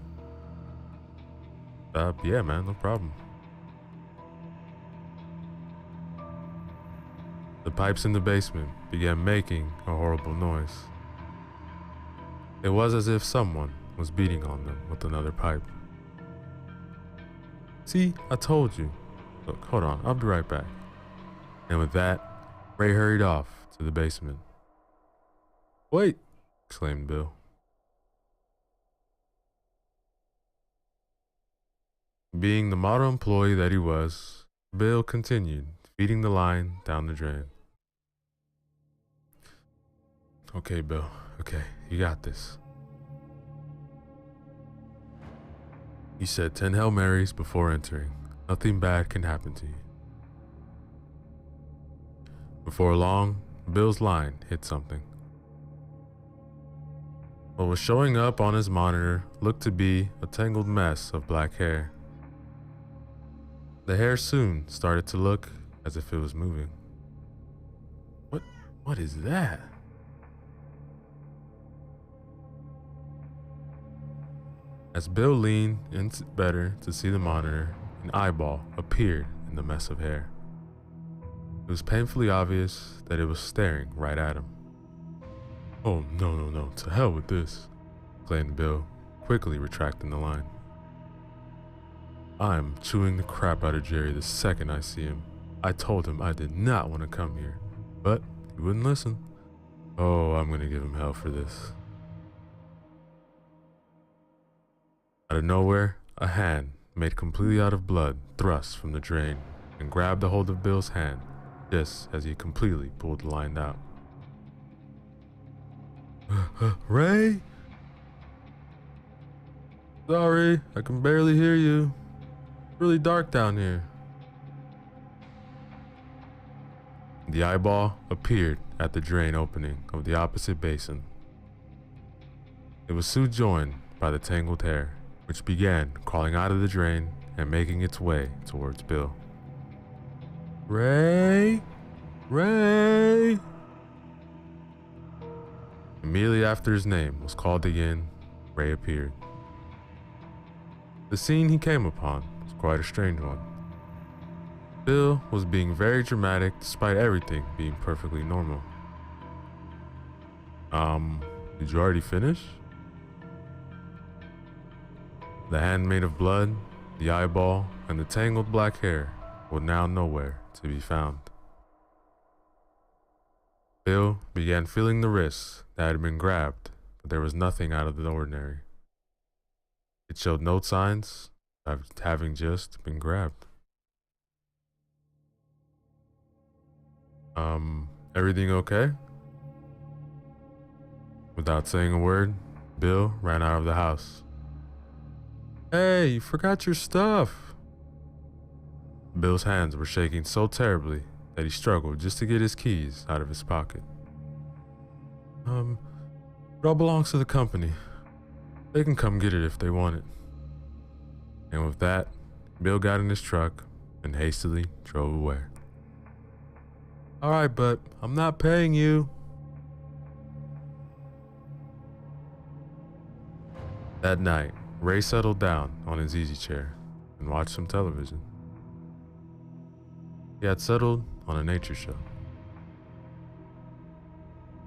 Yeah, man, no problem. The pipes in the basement began making a horrible noise. It was as if someone was beating on them with another pipe. See, I told you. Look, hold on, I'll be right back. And with that, Ray hurried off to the basement. Wait, exclaimed Bill. Being the model employee that he was, Bill continued feeding the line down the drain. Okay, Bill. Okay, you got this. He said 10 Hail Marys before entering. Nothing bad can happen to you. Before long, Bill's line hit something. What was showing up on his monitor looked to be a tangled mess of black hair. The hair soon started to look as if it was moving. What is that? As Bill leaned in better to see the monitor, an eyeball appeared in the mess of hair. It was painfully obvious that it was staring right at him. Oh, no, to hell with this, exclaimed Bill, quickly retracting the line. I'm chewing the crap out of Jerry the second I see him. I told him I did not want to come here, but he wouldn't listen. Oh, I'm gonna give him hell for this. Out of nowhere, a hand, made completely out of blood, thrust from the drain and grabbed a hold of Bill's hand just as he completely pulled the line out. Ray? Sorry, I can barely hear you. It's really dark down here. The eyeball appeared at the drain opening of the opposite basin. It was soon joined by the tangled hair, which began crawling out of the drain and making its way towards Bill. Ray? Ray? Immediately after his name was called again, Ray appeared. The scene he came upon was quite a strange one. Bill was being very dramatic despite everything being perfectly normal. Did you already finish? The hand made of blood, the eyeball, and the tangled black hair were now nowhere to be found. Bill began feeling the wrists that had been grabbed, but there was nothing out of the ordinary. It showed no signs of having just been grabbed. Everything okay? Without saying a word, Bill ran out of the house. Hey, you forgot your stuff. Bill's hands were shaking so terribly that he struggled just to get his keys out of his pocket. It all belongs to the company. They can come get it if they want it. And with that, Bill got in his truck and hastily drove away. All right, but I'm not paying you. That night, Ray settled down on his easy chair and watched some television. He had settled on a nature show.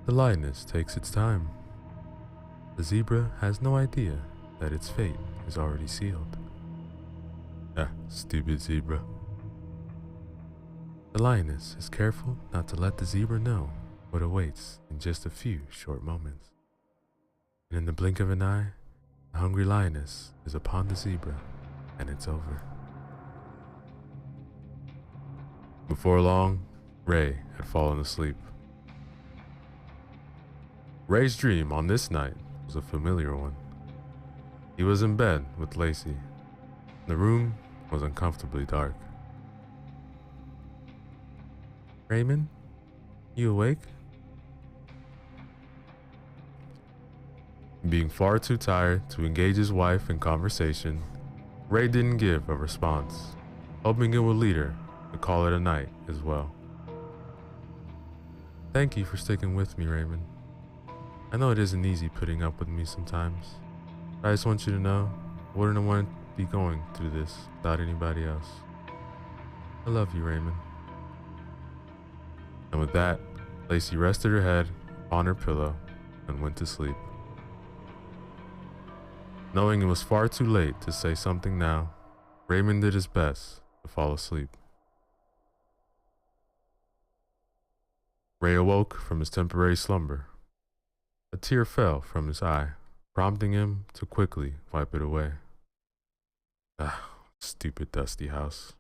The lioness takes its time. The zebra has no idea that its fate is already sealed. Ah, stupid zebra. The lioness is careful not to let the zebra know what awaits in just a few short moments. And in the blink of an eye, the hungry lioness is upon the zebra, and it's over. Before long, Ray had fallen asleep. Ray's dream on this night was a familiar one. He was in bed with Lacey. The room was uncomfortably dark. Raymond, you awake? Being far too tired to engage his wife in conversation, Ray didn't give a response, hoping it would lead her to call it a night as well. Thank you for sticking with me, Raymond. I know it isn't easy putting up with me sometimes, but I just want you to know I wouldn't want to be going through this without anybody else. I love you, Raymond. And with that, Lacey rested her head on her pillow and went to sleep. Knowing it was far too late to say something now, Raymond did his best to fall asleep. Ray awoke from his temporary slumber. A tear fell from his eye, prompting him to quickly wipe it away. Ah, stupid dusty house.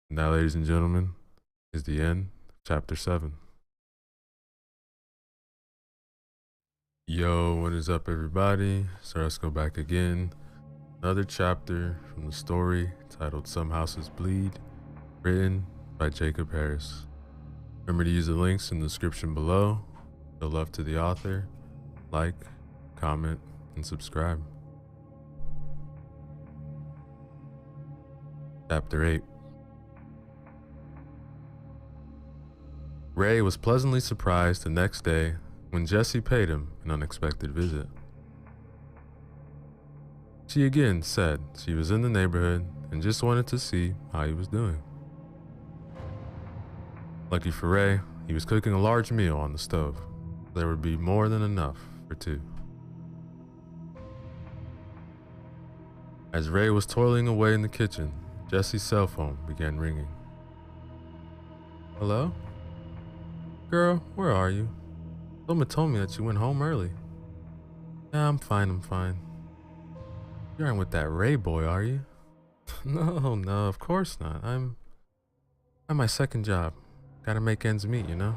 Now, ladies and gentlemen, is the end of chapter 7. Yo, what is up, everybody? So let's go back again. Another chapter from the story titled Some Houses Bleed, written by Jacob Harris. Remember to use the links in the description below. Show love to the author. Like, comment, and subscribe. Chapter 8. Ray was pleasantly surprised the next day when Jessie paid him an unexpected visit. She again said she was in the neighborhood and just wanted to see how he was doing. Lucky for Ray, he was cooking a large meal on the stove. There would be more than enough for two. As Ray was toiling away in the kitchen, Jessie's cell phone began ringing. Hello? Girl, where are you? Someone told me that you went home early. Yeah, I'm fine. You aren't with that Ray boy, are you? No, of course not. I'm at my second job. Gotta make ends meet, you know?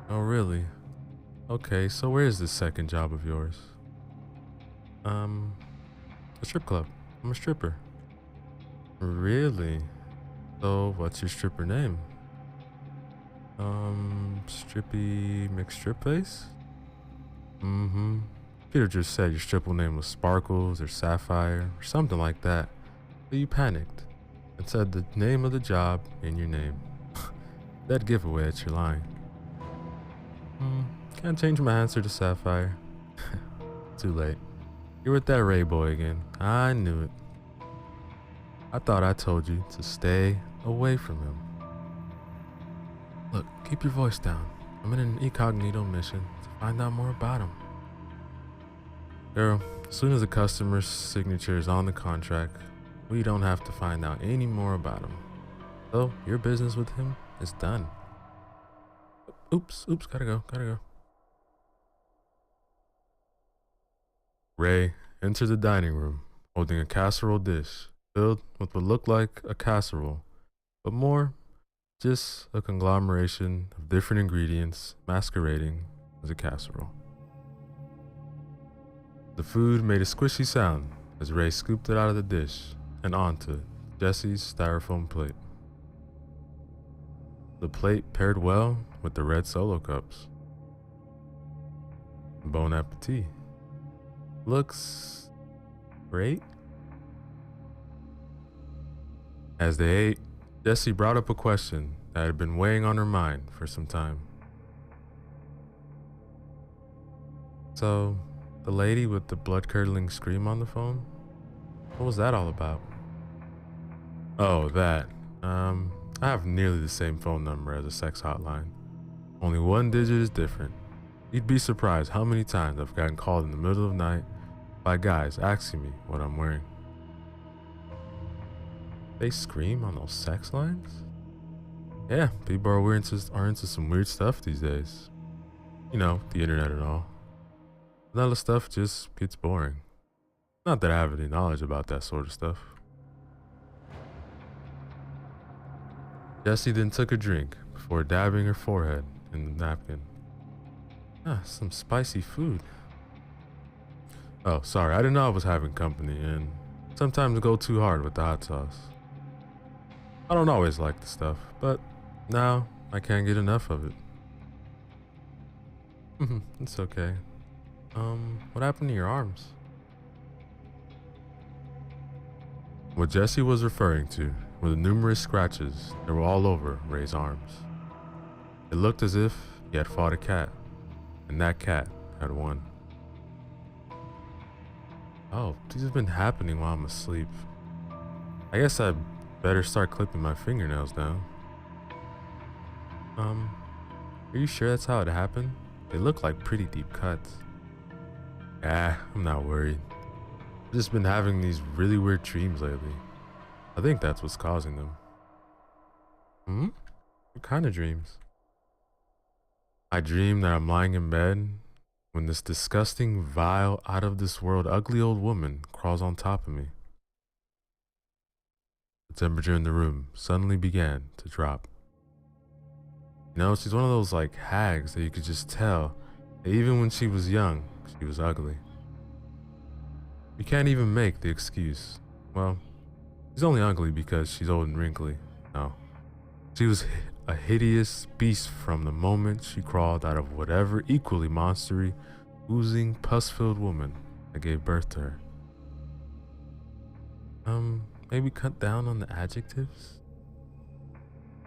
Oh really? Okay, so where is this second job of yours? A strip club. I'm a stripper. Really? So what's your stripper name? Strippy McStrip Face? Peter just said your stripper name was Sparkles or Sapphire or something like that. But you panicked and said the name of the job in your name. That giveaway that you're lying. Can't change my answer to Sapphire. Too late. You're with that Ray boy again. I knew it. I thought I told you to stay away from him. Look, keep your voice down. I'm in an incognito mission to find out more about him. Girl, as soon as the customer's signature is on the contract, we don't have to find out any more about him. So, your business with him is done. Oops, gotta go. Ray entered the dining room, holding a casserole dish filled with what looked like a casserole, but more just a conglomeration of different ingredients masquerading as a casserole. The food made a squishy sound as Ray scooped it out of the dish and onto Jessie's styrofoam plate. The plate paired well with the red Solo cups. Bon appetit. Looks great. As they ate, Jessie brought up a question that had been weighing on her mind for some time. So, the lady with the blood-curdling scream on the phone? What was that all about? Oh, that. I have nearly the same phone number as a sex hotline. Only one digit is different. You'd be surprised how many times I've gotten called in the middle of the night by guys asking me what I'm wearing. They scream on those sex lines? Yeah, people are into some weird stuff these days. You know, the internet and all. And all the stuff just gets boring. Not that I have any knowledge about that sort of stuff. Jessie then took a drink before dabbing her forehead in the napkin. Ah, some spicy food. Oh, sorry, I didn't know I was having company, and sometimes go too hard with the hot sauce. I don't always like the stuff, but now I can't get enough of it. It's okay. What happened to your arms? What Jessie was referring to were the numerous scratches that were all over Ray's arms. It looked as if he had fought a cat, and that cat had won. Oh, these have been happening while I'm asleep. I guess I'd better start clipping my fingernails down. Are you sure that's how it happened? They look like pretty deep cuts. I'm not worried. I've just been having these really weird dreams lately. I think that's what's causing them. What kind of dreams? I dream that I'm lying in bed when this disgusting, vile, out of this world, ugly old woman crawls on top of me. The temperature in the room suddenly began to drop. You know, she's one of those like hags that you could just tell that even when she was young, she was ugly. You can't even make the excuse. Well, she's only ugly because she's old and wrinkly. No. She was a hideous beast from the moment she crawled out of whatever equally monstery, oozing, pus-filled woman that gave birth to her. Maybe cut down on the adjectives?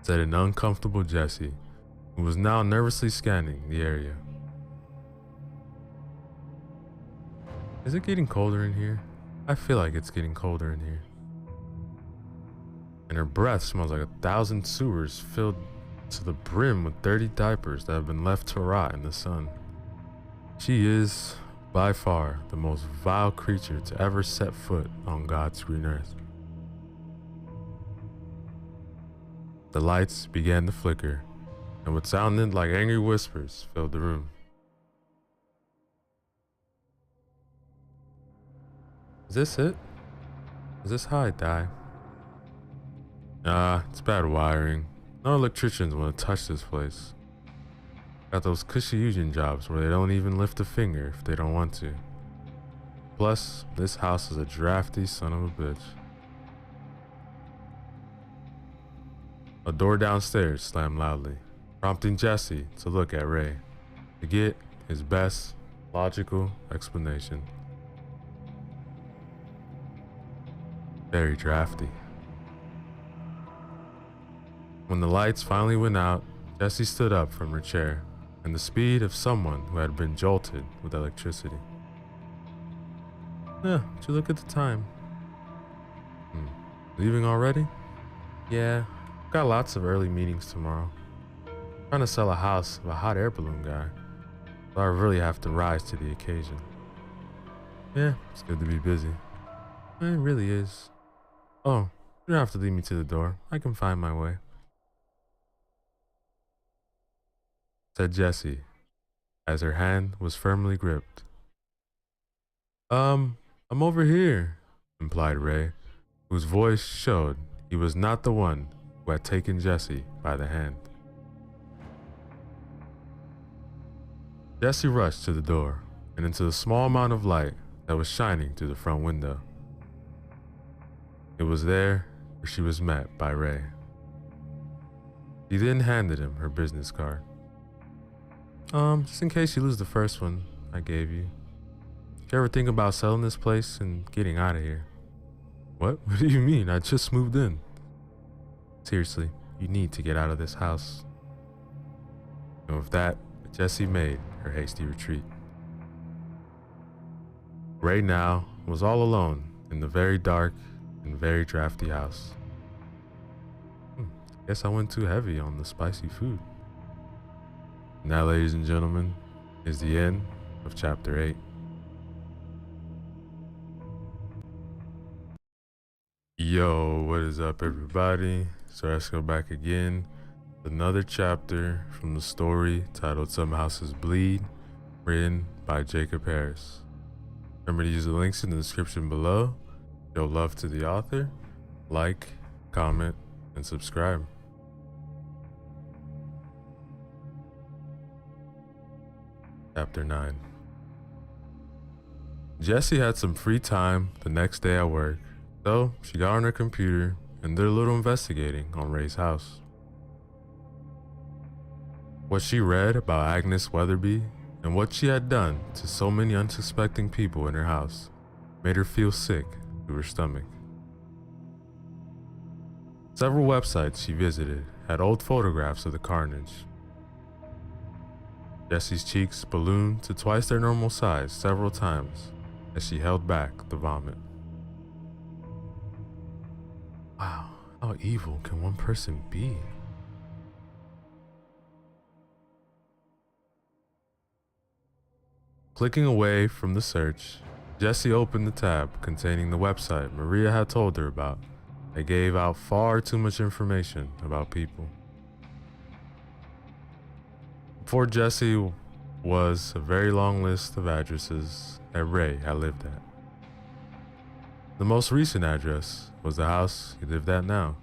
Said an uncomfortable Jessie, who was now nervously scanning the area. Is it getting colder in here? I feel like it's getting colder in here. And her breath smells like 1,000 sewers filled to the brim with dirty diapers that have been left to rot in the sun. She is, by far, the most vile creature to ever set foot on God's green earth. The lights began to flicker, and what sounded like angry whispers filled the room. Is this it? Is this how I die? Nah, it's bad wiring. No electricians want to touch this place. Got those cushy union jobs where they don't even lift a finger if they don't want to. Plus, this house is a drafty son of a bitch. A door downstairs slammed loudly, prompting Jessie to look at Ray to get his best logical explanation. Very drafty. When the lights finally went out, Jessie stood up from her chair and the speed of someone who had been jolted with electricity. Would you look at the time? Leaving already? Yeah, got lots of early meetings tomorrow. Trying to sell a house of a hot air balloon guy, so I really have to rise to the occasion. Yeah, it's good to be busy. It really is. Oh, you don't have to lead me to the door. I can find my way. Said Jessie, as her hand was firmly gripped. I'm over here, implied Ray, whose voice showed he was not the one who had taken Jessie by the hand. Jessie rushed to the door and into the small amount of light that was shining through the front window. It was there where she was met by Ray. He then handed him her business card. Just in case you lose the first one I gave you. If you ever think about selling this place and getting out of here. What? What do you mean? I just moved in. Seriously, you need to get out of this house. And with that, Jessie made her hasty retreat. Ray now was all alone in the very dark and very drafty house. Guess I went too heavy on the spicy food. And that, ladies and gentlemen, is the end of chapter 8. Yo, what is up, everybody? So let's go back again. Another chapter from the story titled Some Houses Bleed, written by Jacob Harris. Remember to use the links in the description below. Show love to the author. Like, comment, and subscribe. Chapter 9. Jessie had some free time the next day at work, so she got on her computer and did a little investigating on Ray's house. What she read about Agnes Weatherby and what she had done to so many unsuspecting people in her house made her feel sick to her stomach. Several websites she visited had old photographs of the carnage. Jessie's cheeks ballooned to twice their normal size several times as she held back the vomit. Wow, how evil can one person be? Clicking away from the search, Jessie opened the tab containing the website Maria had told her about. They gave out far too much information about people. Before Jessie was a very long list of addresses that Ray had lived at. The most recent address was the house he lived at now,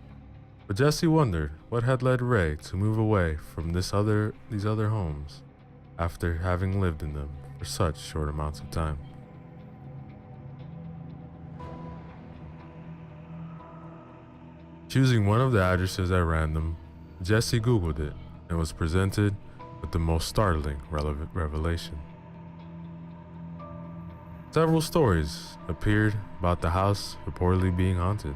but Jessie wondered what had led Ray to move away from these other homes after having lived in them for such short amounts of time. Choosing one of the addresses at random, Jessie Googled it and was presented with the most startling revelation. Several stories appeared about the house reportedly being haunted.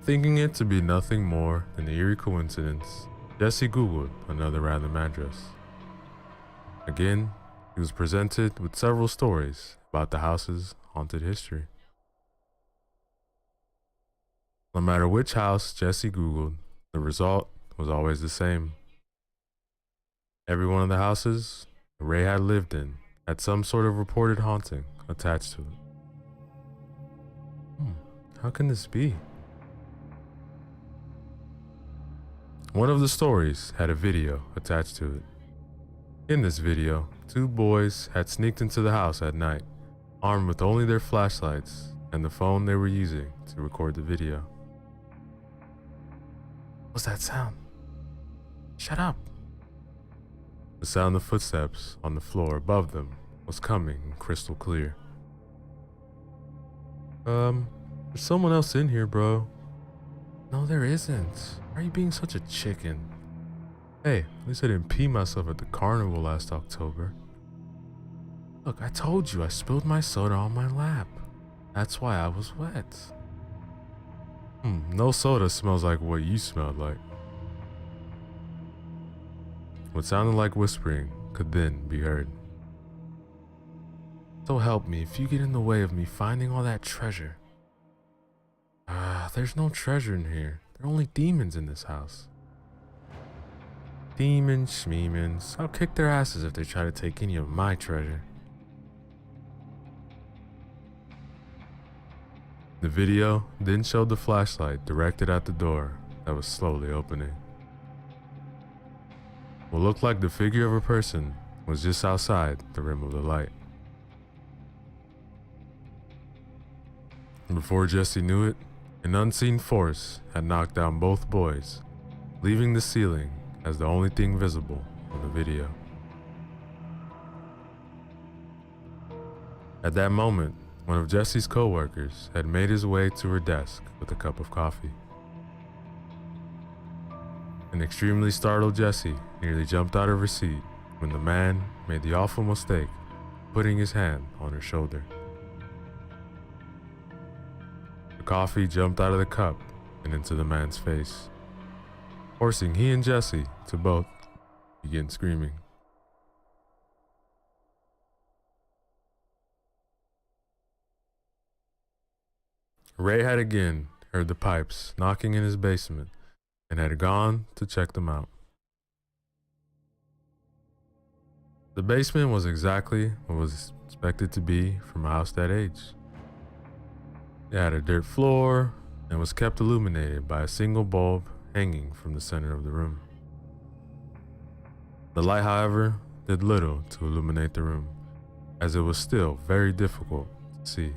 Thinking it to be nothing more than an eerie coincidence, Jessie Googled another random address. Again, he was presented with several stories about the house's haunted history. No matter which house Jessie Googled, the result was always the same. Every one of the houses Ray had lived in had some sort of reported haunting attached to it. How can this be? One of the stories had a video attached to it. In this video, two boys had sneaked into the house at night, armed with only their flashlights and the phone they were using to record the video. What's that sound? Shut up. The sound of footsteps on the floor above them was coming crystal clear. There's someone else in here, bro. No, there isn't. Why are you being such a chicken? Hey, at least I didn't pee myself at the carnival last October. Look, I told you I spilled my soda on my lap. That's why I was wet. No soda smells like what you smelled like. What sounded like whispering could then be heard. So help me if you get in the way of me finding all that treasure. There's no treasure in here. There are only demons in this house. Demons, schmeemons. I'll kick their asses if they try to take any of my treasure. The video then showed the flashlight directed at the door that was slowly opening. What looked like the figure of a person was just outside the rim of the light. Before Jessie knew it, an unseen force had knocked down both boys, leaving the ceiling as the only thing visible on the video. At that moment, one of Jessie's co-workers had made his way to her desk with a cup of coffee. An extremely startled Jessie nearly jumped out of her seat when the man made the awful mistake of putting his hand on her shoulder. The coffee jumped out of the cup and into the man's face, forcing he and Jessie to both begin screaming. Ray had again heard the pipes knocking in his basement and had gone to check them out. The basement was exactly what was expected to be from a house that age. It had a dirt floor and was kept illuminated by a single bulb hanging from the center of the room. The light, however, did little to illuminate the room, as it was still very difficult to see.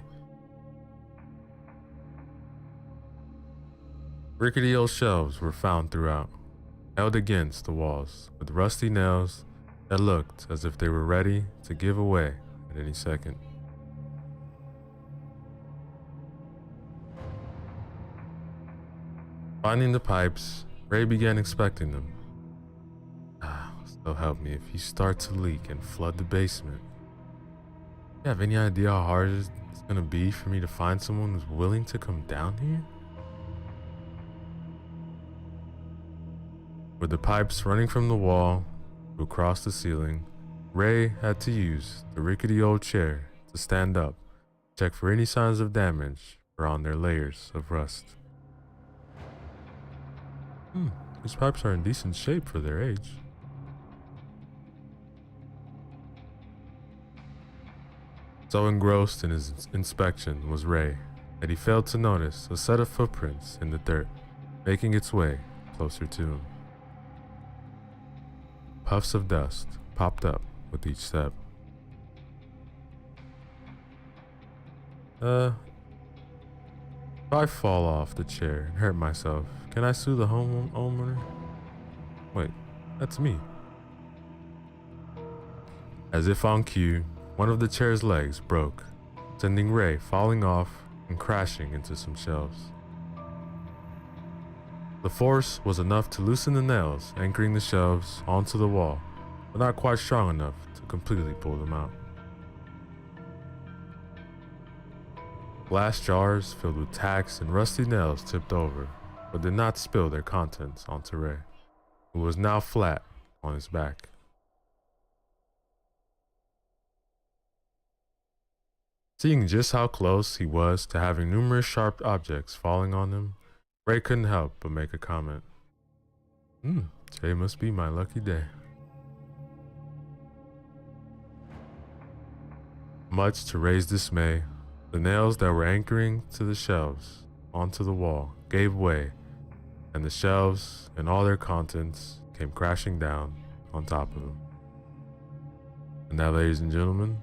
Rickety old shelves were found throughout, held against the walls with rusty nails that looked as if they were ready to give away at any second. Finding the pipes, Ray began inspecting them. So help me if you start to leak and flood the basement. You have any idea how hard it's gonna be for me to find someone who's willing to come down here? With the pipes running from the wall to across the ceiling, Ray had to use the rickety old chair to stand up, check for any signs of damage or on their layers of rust. These pipes are in decent shape for their age. So engrossed in his inspection was Ray that he failed to notice a set of footprints in the dirt, making its way closer to him. Puffs of dust popped up with each step. If I fall off the chair and hurt myself, can I sue the homeowner? Wait, that's me. As if on cue, one of the chair's legs broke, sending Ray falling off and crashing into some shelves. The force was enough to loosen the nails anchoring the shelves onto the wall, but not quite strong enough to completely pull them out. Glass jars filled with tacks and rusty nails tipped over, but did not spill their contents onto Ray, who was now flat on his back. Seeing just how close he was to having numerous sharp objects falling on him, Ray couldn't help but make a comment. Today must be my lucky day. Much to Ray's dismay, the nails that were anchoring to the shelves onto the wall gave way, and the shelves and all their contents came crashing down on top of him. And that, ladies and gentlemen,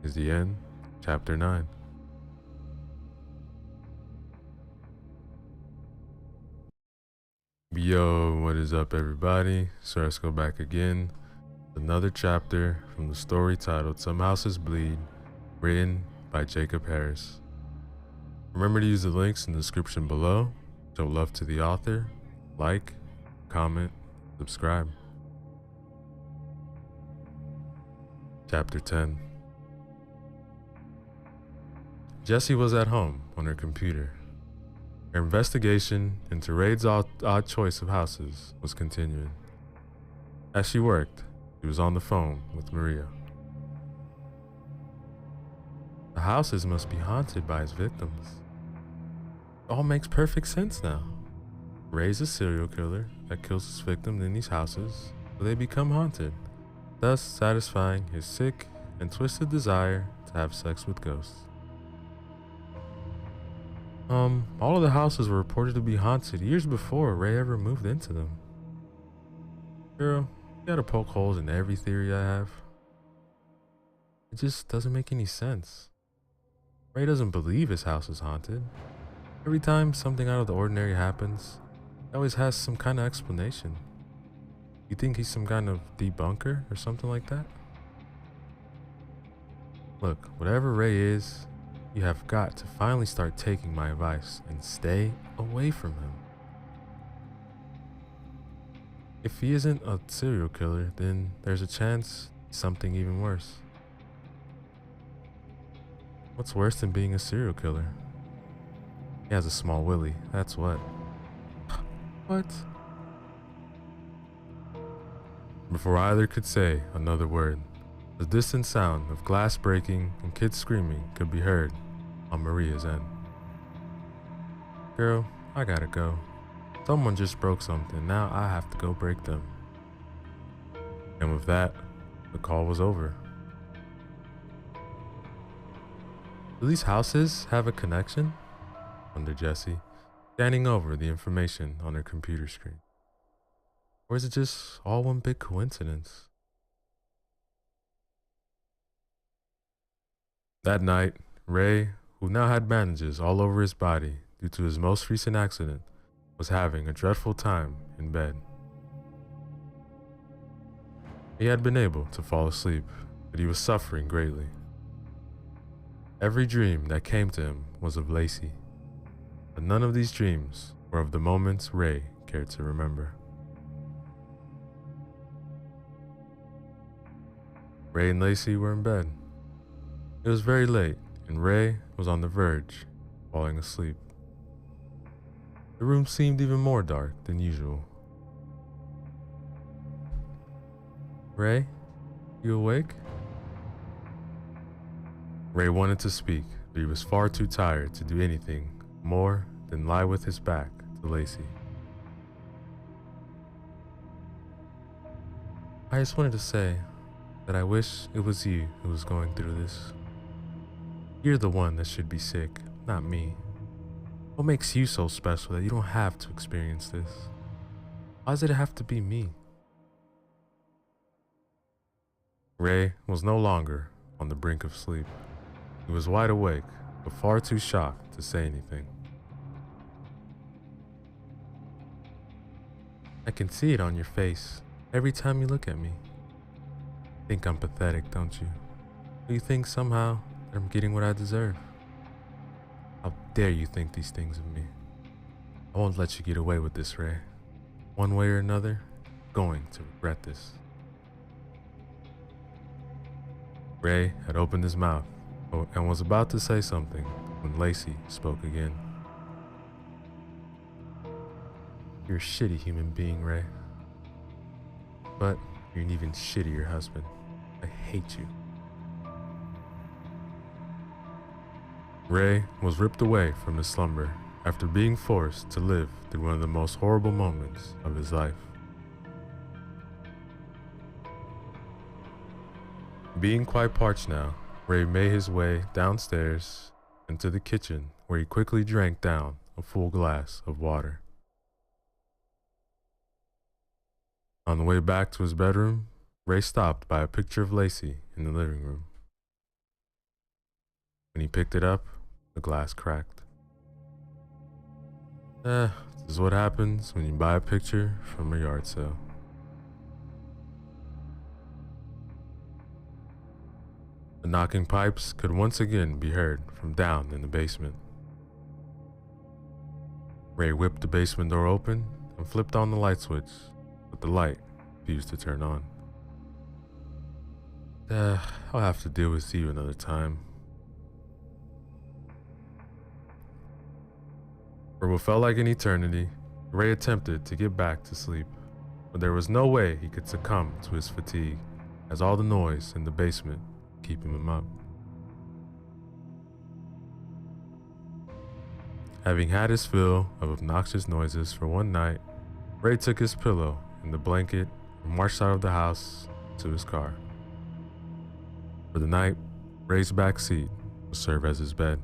is the end. Chapter 9. Yo, what is up everybody? So let's go back again. Another chapter from the story titled Some Houses Bleed, written by Jacob Harris. Remember to use the links in the description below. Show love to the author. Like, comment, subscribe. Chapter 10. Jessie was at home on her computer. Her investigation into Raid's odd choice of houses was continuing. As she worked, she was on the phone with Maria. The houses must be haunted by his victims. It all makes perfect sense now. Ray's a serial killer that kills his victims in these houses, so they become haunted, thus satisfying his sick and twisted desire to have sex with ghosts. All of the houses were reported to be haunted years before Ray ever moved into them. Girl, you gotta poke holes in every theory I have. It just doesn't make any sense. Ray doesn't believe his house is haunted. Every time something out of the ordinary happens, he always has some kind of explanation. You think he's some kind of debunker or something like that? Look, whatever Ray is, you have got to finally start taking my advice and stay away from him. If he isn't a serial killer, then there's a chance he's something even worse. What's worse than being a serial killer? He has a small willy, that's what. What? Before either could say another word, the distant sound of glass breaking and kids screaming could be heard on Maria's end. Girl, I gotta go. Someone just broke something, now I have to go break them. And with that, the call was over. Do these houses have a connection? Wondered Jessie, scanning over the information on her computer screen. Or is it just all one big coincidence? That night, Ray, who now had bandages all over his body due to his most recent accident, was having a dreadful time in bed. He had been able to fall asleep, but he was suffering greatly. Every dream that came to him was of Lacey, but none of these dreams were of the moments Ray cared to remember. Ray and Lacey were in bed. It was very late, and Ray was on the verge of falling asleep. The room seemed even more dark than usual. Ray, you awake? Ray wanted to speak, but he was far too tired to do anything more than lie with his back to Lacey. I just wanted to say that I wish it was you who was going through this. You're the one that should be sick, not me. What makes you so special that you don't have to experience this? Why does it have to be me? Ray was no longer on the brink of sleep. He was wide awake, but far too shocked to say anything. I can see it on your face every time you look at me. Think I'm pathetic, don't you? Do you think somehow that I'm getting what I deserve? How dare you think these things of me? I won't let you get away with this, Ray. One way or another, you're going to regret this. Ray had opened his mouth and was about to say something when Lacey spoke again. You're a shitty human being, Ray. But you're an even shittier husband. I hate you. Ray was ripped away from his slumber after being forced to live through one of the most horrible moments of his life. Being quite parched now, Ray made his way downstairs into the kitchen where he quickly drank down a full glass of water. On the way back to his bedroom, Ray stopped by a picture of Lacey in the living room. When he picked it up, the glass cracked. This is what happens when you buy a picture from a yard sale. The knocking pipes could once again be heard from down in the basement. Ray whipped the basement door open and flipped on the light switch, but the light refused to turn on. I'll have to deal with you another time. For what felt like an eternity, Ray attempted to get back to sleep, but there was no way he could succumb to his fatigue, as all the noise in the basement keeping him up. Having had his fill of obnoxious noises for one night, Ray took his pillow and the blanket and marched out of the house to his car. For the night, Ray's back seat would serve as his bed.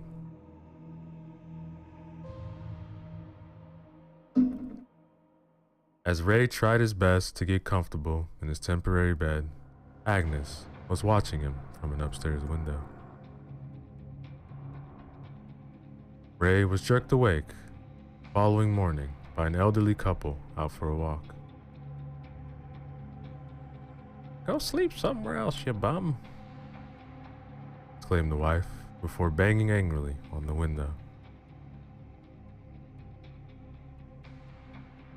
As Ray tried his best to get comfortable in his temporary bed, Agnes was watching him from an upstairs window. Ray was jerked awake the following morning by an elderly couple out for a walk. Go sleep somewhere else, you bum, exclaimed the wife before banging angrily on the window.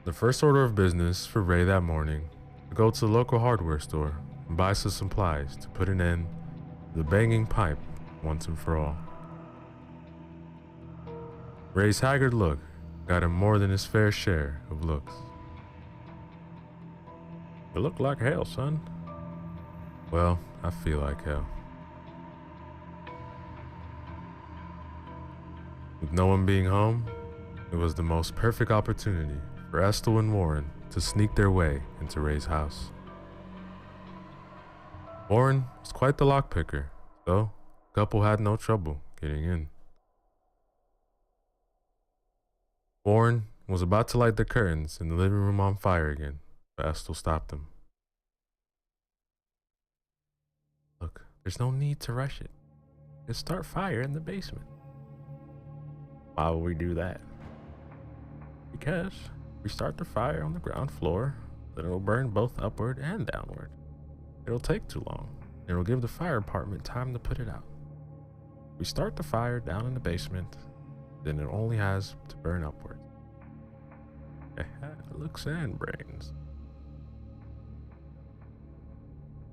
The first order of business for Ray that morning was to go to the local hardware store and buy some supplies to put an end to the banging pipe once and for all. Ray's haggard look got him more than his fair share of looks. You look like hell, son. Well, I feel like hell. With no one being home, it was the most perfect opportunity for Estill and Warren to sneak their way into Ray's house. Warren was quite the lockpicker, so the couple had no trouble getting in. Warren was about to light the curtains in the living room on fire again, but Estill stopped him. Look, there's no need to rush it. is start fire in the basement. Why would we do that? Because we start the fire on the ground floor, then it'll burn both upward and downward. It'll take too long, and it'll give the fire department time to put it out. We start the fire down in the basement, then it only has to burn upward. Looks and brains.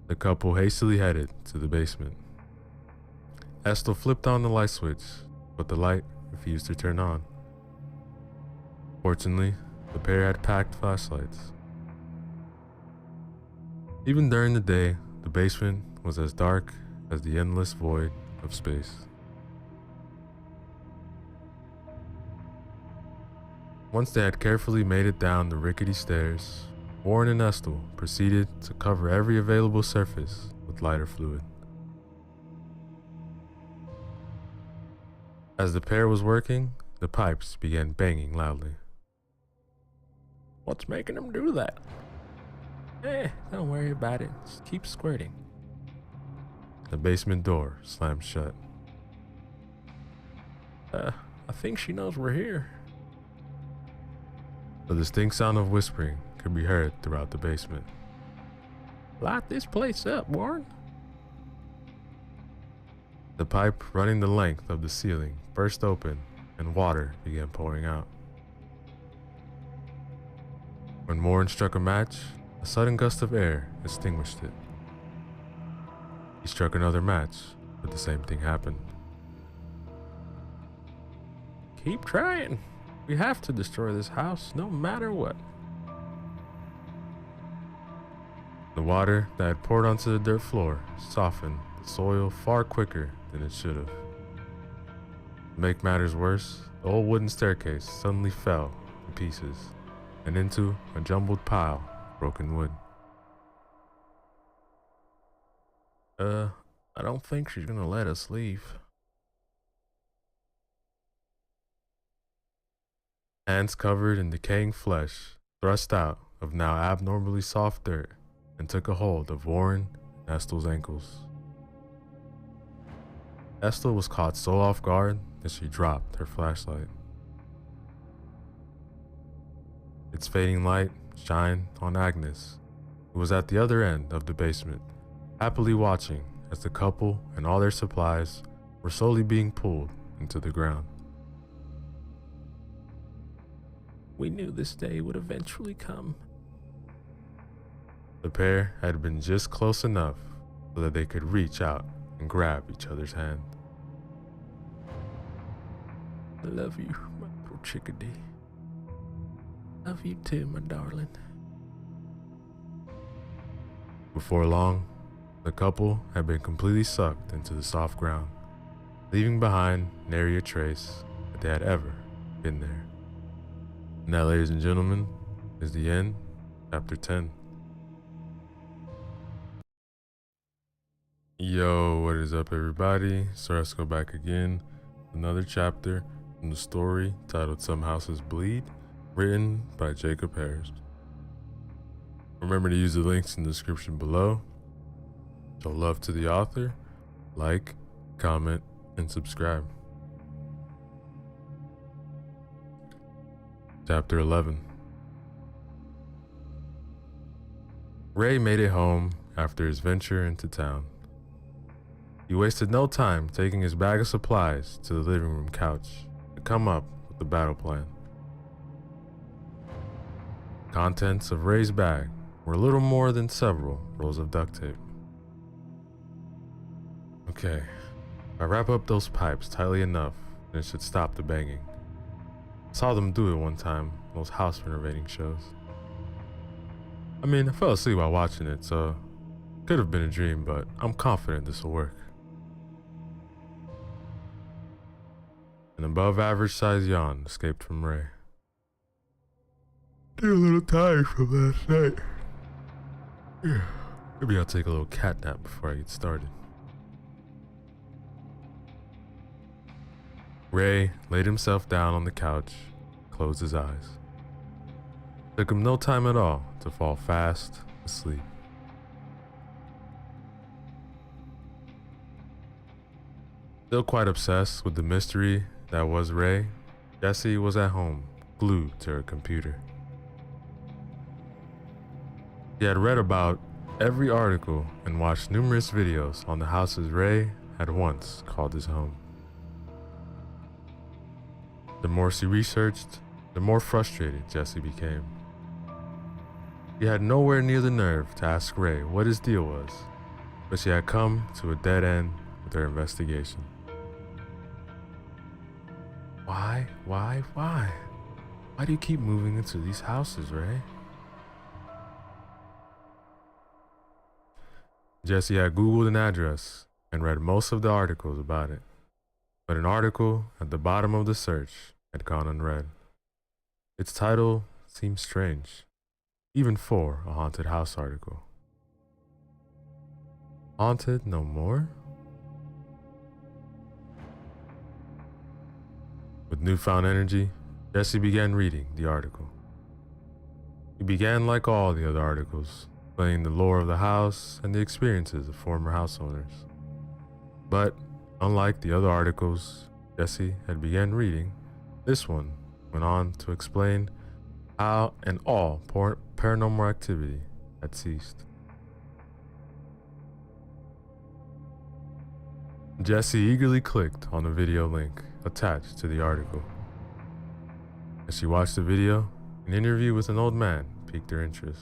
The couple hastily headed to the basement. Estel flipped on the light switch, but the light refused to turn on. Fortunately, the pair had packed flashlights. Even during the day, the basement was as dark as the endless void of space. Once they had carefully made it down the rickety stairs, Warren and Estel proceeded to cover every available surface with lighter fluid. As the pair was working, the pipes began banging loudly. What's making them do that? Don't worry about it. Just keep squirting. The basement door slammed shut. I think she knows we're here. The distinct sound of whispering could be heard throughout the basement. Light this place up, Warren. The pipe running the length of the ceiling burst open and water began pouring out. When Warren struck a match, a sudden gust of air extinguished it. He struck another match, but the same thing happened. Keep trying. We have to destroy this house, no matter what. The water that had poured onto the dirt floor softened the soil far quicker than it should have. To make matters worse, the old wooden staircase suddenly fell to pieces and into a jumbled pile of broken wood. I don't think she's gonna let us leave. Hands covered in decaying flesh thrust out of now abnormally soft dirt and took a hold of Warren and Estel's ankles. Estel was caught so off guard that she dropped her flashlight. Its fading light shined on Agnes, who was at the other end of the basement, happily watching as the couple and all their supplies were slowly being pulled into the ground. We knew this day would eventually come. The pair had been just close enough so that they could reach out and grab each other's hand. I love you, my poor chickadee. Love you too, my darling. Before long, the couple had been completely sucked into the soft ground, leaving behind nary a trace that they had ever been there. And that, ladies and gentlemen, is the end, chapter 10. Yo, what is up, everybody? So let's go back again. Another chapter from the story titled Some Houses Bleed, written by Jacob Harris. Remember to use the links in the description below. Show love to the author, like, comment, and subscribe. Chapter 11. Ray made it home after his venture into town. He wasted no time taking his bag of supplies to the living room couch to come up with the battle plan. Contents of Ray's bag were little more than several rolls of duct tape. Okay, if I wrap up those pipes tightly enough, then it should stop the banging. I saw them do it one time in those house renovating shows. I mean, I fell asleep while watching it, so it could have been a dream, but I'm confident this will work. An above average size yawn escaped from Ray. They're a little tired from last night. Yeah, maybe I'll take a little cat nap before I get started. Ray laid himself down on the couch, closed his eyes. It took him no time at all to fall fast asleep. Still quite obsessed with the mystery that was Ray, Jessie was at home, glued to her computer. She had read about every article and watched numerous videos on the houses Ray had once called his home. The more she researched, the more frustrated Jessie became. She had nowhere near the nerve to ask Ray what his deal was, but she had come to a dead end with her investigation. Why? Why do you keep moving into these houses, Ray? Jessie had Googled an address and read most of the articles about it, but an article at the bottom of the search had gone unread. Its title seemed strange, even for a haunted house article. Haunted no more? With newfound energy, Jessie began reading the article. It began like all the other articles, explaining the lore of the house and the experiences of former house owners. But, unlike the other articles Jessie had begun reading, this one went on to explain how and all paranormal activity had ceased. Jessie eagerly clicked on the video link attached to the article. As she watched the video, an interview with an old man piqued her interest.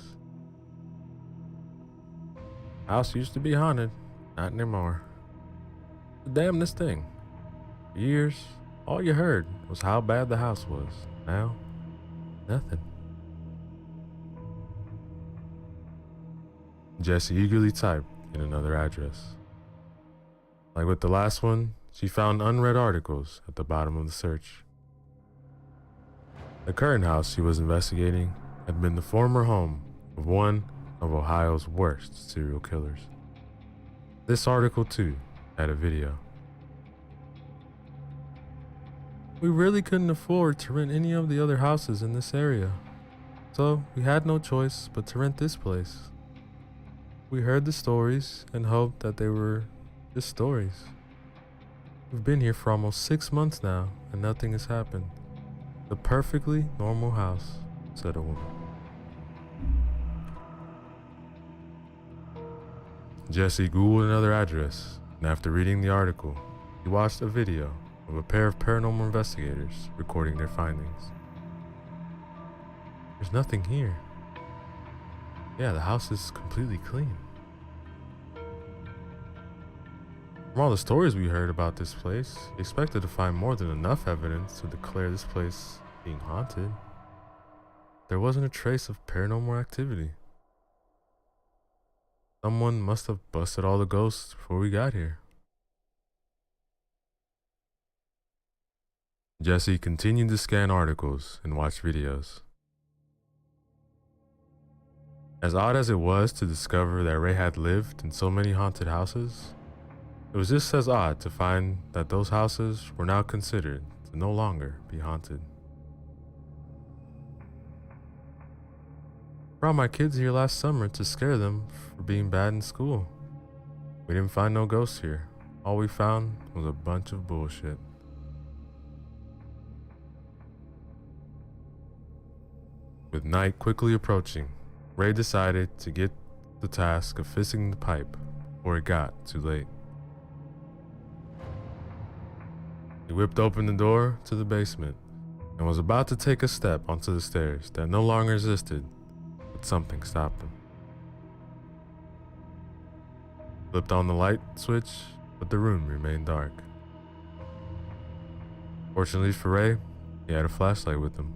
House used to be haunted, not anymore. The damnedest thing. For years, all you heard was how bad the house was. Now, nothing. Jessie eagerly typed in another address. Like with the last one, she found unread articles at the bottom of the search. The current house she was investigating had been the former home of one of Ohio's worst serial killers. This article, too, had a video. We really couldn't afford to rent any of the other houses in this area, so we had no choice but to rent this place. We heard the stories and hoped that they were just stories. We've been here for almost 6 months now, and nothing has happened. The perfectly normal house, said a woman. Jessie Googled another address, and after reading the article, he watched a video of a pair of paranormal investigators recording their findings. There's nothing here. Yeah, the house is completely clean. From all the stories we heard about this place, we expected to find more than enough evidence to declare this place being haunted. There wasn't a trace of paranormal activity. Someone must have busted all the ghosts before we got here. Jessie continued to scan articles and watch videos. As odd as it was to discover that Ray had lived in so many haunted houses, it was just as odd to find that those houses were now considered to no longer be haunted. Brought my kids here last summer to scare them for being bad in school. We didn't find no ghosts here. All we found was a bunch of bullshit. With night quickly approaching, Ray decided to get the task of fixing the pipe before it got too late. He whipped open the door to the basement and was about to take a step onto the stairs that no longer existed, but something stopped him. Flipped on the light switch, but the room remained dark. Fortunately for Ray, he had a flashlight with him.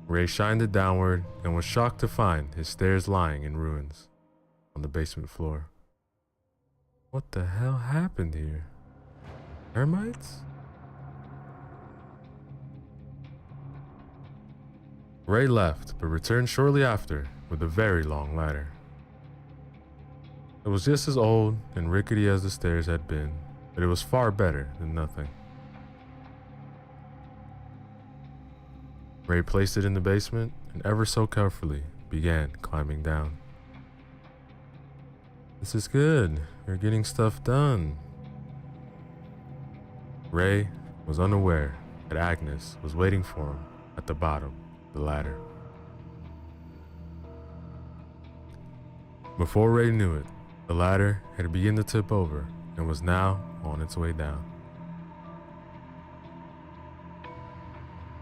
Ray shined it downward and was shocked to find his stairs lying in ruins on the basement floor. What the hell happened here? Termites? Ray left, but returned shortly after with a very long ladder. It was just as old and rickety as the stairs had been, but it was far better than nothing. Ray placed it in the basement and ever so carefully began climbing down. This is good. you're getting stuff done. Ray was unaware that Agnes was waiting for him at the bottom of the ladder. Before Ray knew it, the ladder had begun to tip over and was now on its way down.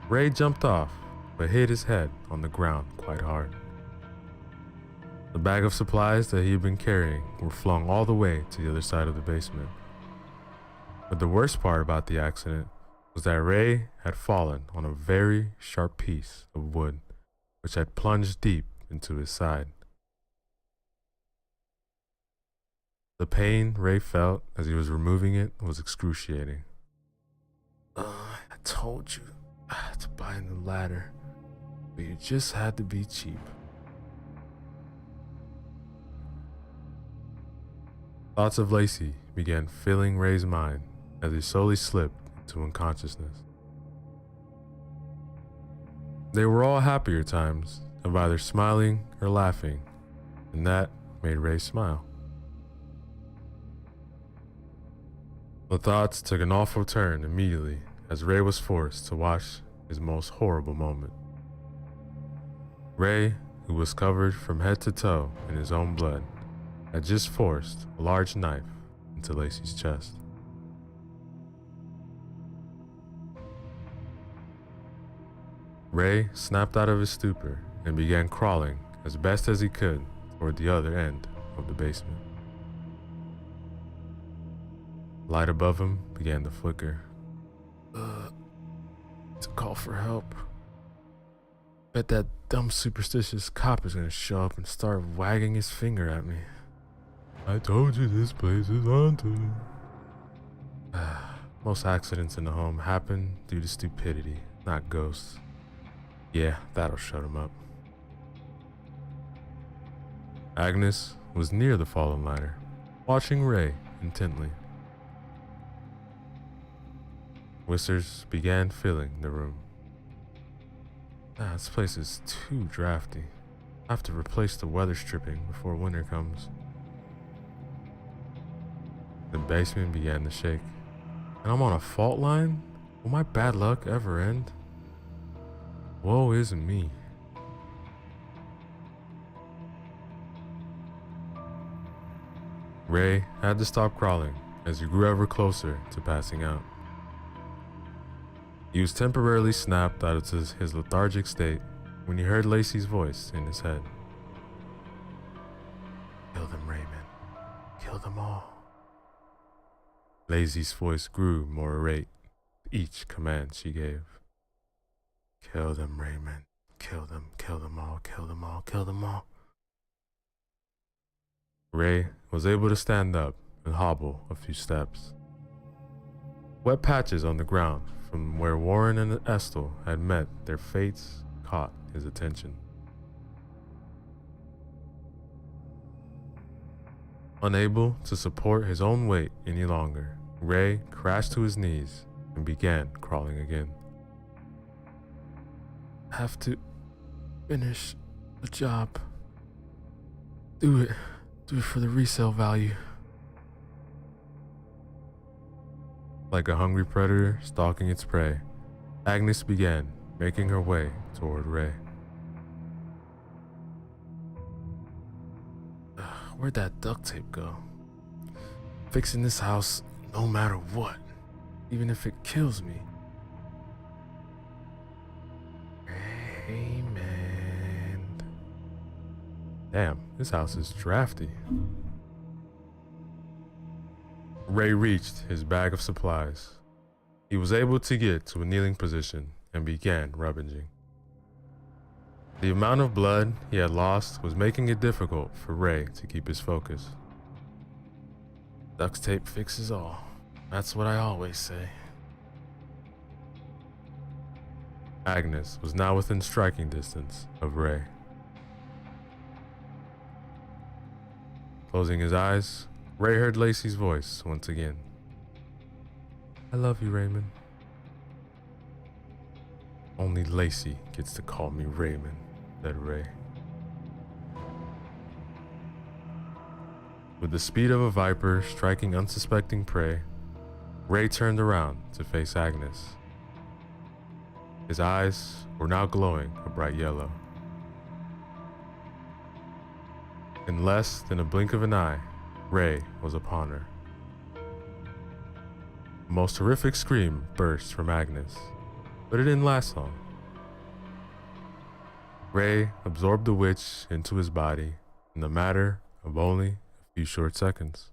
Ray jumped off, but hit his head on the ground quite hard. The bag of supplies that he had been carrying were flung all the way to the other side of the basement. But the worst part about the accident was that Ray had fallen on a very sharp piece of wood, which had plunged deep into his side. The pain Ray felt as he was removing it was excruciating. I told you to buy a new ladder, but you just had to be cheap. Thoughts of Lacey began filling Ray's mind as he slowly slipped into unconsciousness. They were all happier times of either smiling or laughing, and that made Ray smile. The thoughts took an awful turn immediately as Ray was forced to watch his most horrible moment. Ray, who was covered from head to toe in his own blood, had just forced a large knife into Lacey's chest. Ray snapped out of his stupor and began crawling as best as he could toward the other end of the basement. Light above him began to flicker. To call for help. Bet that dumb superstitious cop is gonna show up and start wagging his finger at me. I told you this place is haunted. Most accidents in the home happen due to stupidity, not ghosts. Yeah, that'll shut him up. Agnes was near the fallen ladder, watching Ray intently. Whispers began filling the room. This place is too drafty. I have to replace the weather stripping before winter comes. The basement began to shake. And I'm on a fault line? Will my bad luck ever end? Woe is me. Ray had to stop crawling as he grew ever closer to passing out. He was temporarily snapped out of his lethargic state when he heard Lacey's voice in his head. Kill them, Raymond. Kill them all. Lacey's voice grew more irate with each command she gave. Kill them, Raymond. Kill them all, kill them all, kill them all. Ray was able to stand up and hobble a few steps. Wet patches on the ground from where Warren and Estelle had met their fates caught his attention. Unable to support his own weight any longer, Ray crashed to his knees and began crawling again. Have to finish the job. Do it for the resale value. Like a hungry predator stalking its prey, Agnes began making her way toward Ray. Where'd that duct tape go? Fixing this house no matter what, even if it kills me. Raymond. Damn, this house is drafty. Ray reached his bag of supplies. He was able to get to a kneeling position and began rummaging. The amount of blood he had lost was making it difficult for Ray to keep his focus. Duct tape fixes all. That's what I always say. Agnes was now within striking distance of Ray. Closing his eyes, Ray heard Lacey's voice once again. I love you, Raymond. Only Lacey gets to call me Raymond, said Ray. With the speed of a viper striking unsuspecting prey, Ray turned around to face Agnes. His eyes were now glowing a bright yellow. In less than a blink of an eye, Ray was upon her. The most horrific scream burst from Agnes, but it didn't last long. Ray absorbed the witch into his body in the matter of only a few short seconds.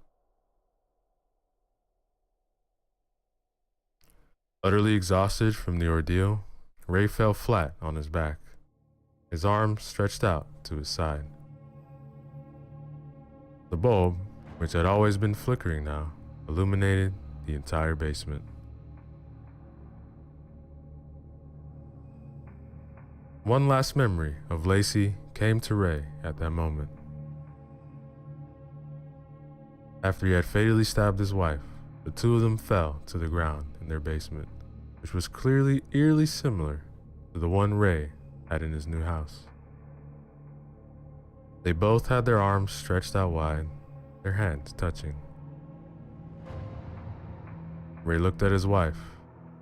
Utterly exhausted from the ordeal, Ray fell flat on his back, his arms stretched out to his side. The bulb, which had always been flickering now, illuminated the entire basement. One last memory of Lacey came to Ray at that moment. After he had fatally stabbed his wife, the two of them fell to the ground in their basement, which was clearly eerily similar to the one Ray had in his new house. They both had their arms stretched out wide, their hands touching. Ray looked at his wife,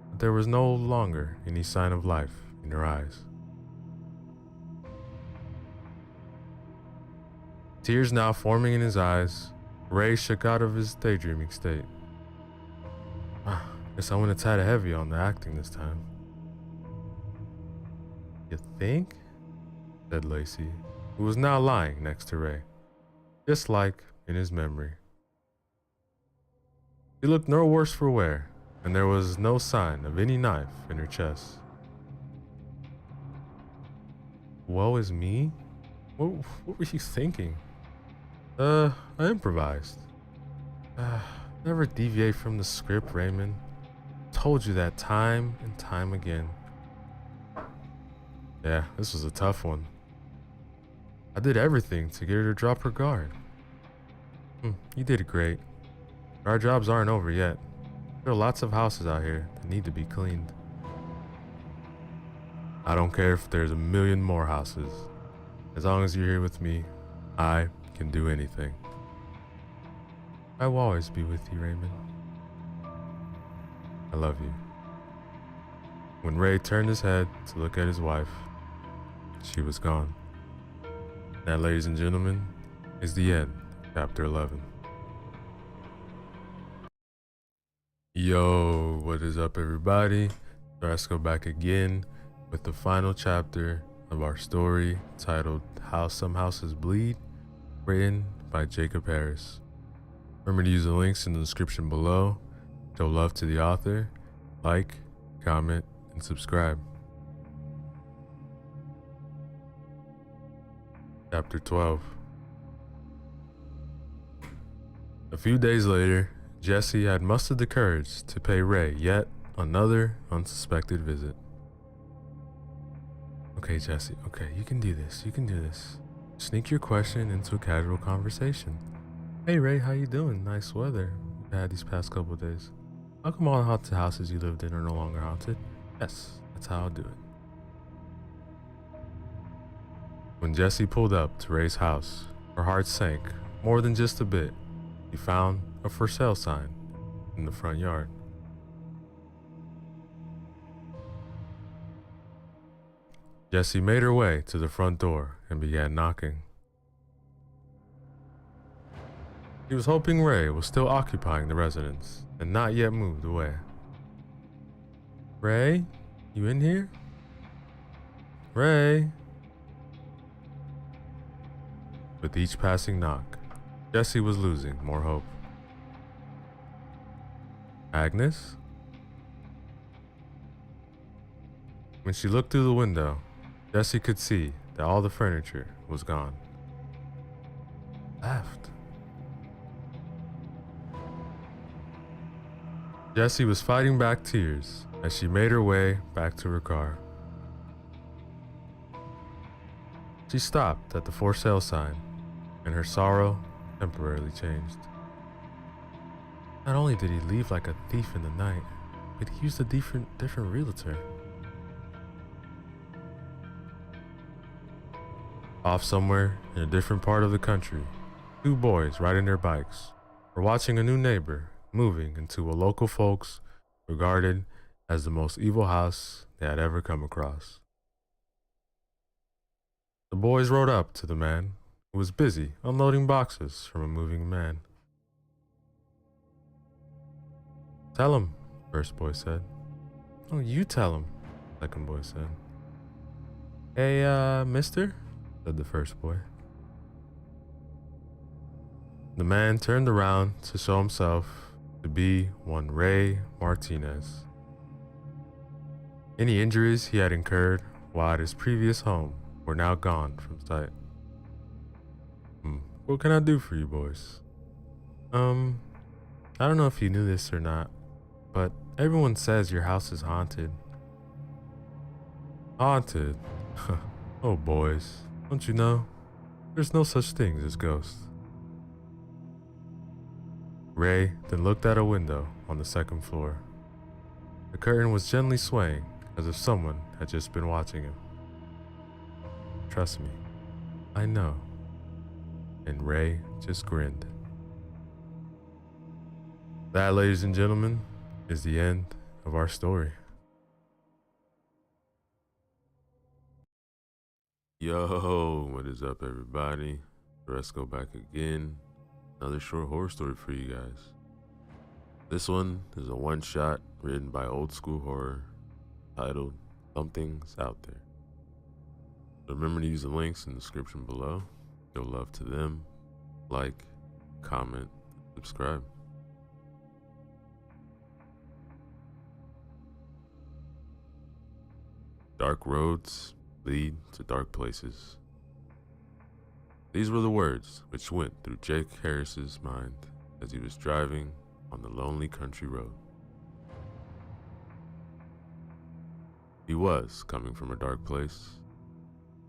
but there was no longer any sign of life in her eyes. Tears now forming in his eyes, Ray shook out of his daydreaming state. Guess I went a tad heavy on the acting this time. You think? Said Lacey, who was now lying next to Ray, just like in his memory. She looked no worse for wear, and there was no sign of any knife in her chest. Woe is me? What were you thinking? I improvised. Never deviate from the script, Raymond. Told you that time and time again. Yeah, this was a tough one. I did everything to get her to drop her guard. You did great. Our jobs aren't over yet. There are lots of houses out here that need to be cleaned. I don't care if there's a million more houses. As long as you're here with me, I can do anything. I will always be with you, Raymond. I love you. When Ray turned his head to look at his wife, she was gone. That, ladies and gentlemen, is the end of chapter 11. Yo, what is up, everybody? So let's go back again with the final chapter of our story titled How Some Houses Bleed, written by Jacob Harris. Remember to use the links in the description below. Show love to the author, like, comment, and subscribe. Chapter 12. A few days later, Jesse had mustered the courage to pay Ray yet another unsuspected visit. Okay, Jesse, okay, you can do this, Sneak your question into a casual conversation. Hey Ray, how you doing? Nice weather we've had these past couple of days. How come all the haunted houses you lived in are no longer haunted? Yes, that's how I'll do it. When Jesse pulled up to Ray's house, her heart sank more than just a bit. He found a for sale sign in the front yard. Jessie made her way to the front door and began knocking. She was hoping Ray was still occupying the residence and not yet moved away. Ray, you in here? Ray? With each passing knock, Jessie was losing more hope. Agnes? When she looked through the window, Jessie could see that all the furniture was gone. Left. Jessie was fighting back tears as she made her way back to her car. She stopped at the for sale sign, and her sorrow temporarily changed. Not only did he leave like a thief in the night, but he used a different realtor. Off somewhere in a different part of the country, Two boys riding their bikes were watching a new neighbor moving into a local folks regarded as the most evil house they had ever come across. The boys rode up to the man who was busy unloading boxes from a moving van. "Tell him," first boy said. "Oh, you tell him," second boy said. "Hey, mister," said the first boy. The man turned around to show himself to be one Ray Martinez. Any injuries he had incurred while at his previous home were now gone from sight. What can I do for you boys?" I don't know if you knew this or not, but everyone says your house is haunted." "Haunted? Oh, boys, don't you know? There's no such things as ghosts." Ray then looked at a window on the second floor. The curtain was gently swaying as if someone had just been watching him. "Trust me, I know." And Ray just grinned. That, ladies and gentlemen, is the end of our story. Yo, what is up, everybody? Let's go back again. Another short horror story for you guys. This one is a one-shot written by Old School Horror titled Something's Out There. Remember to use the links in the description below. Show love to them. Like, comment, subscribe. Dark roads lead to dark places. These were the words which went through Jake Harris's mind as he was driving on the lonely country road. He was coming from a dark place,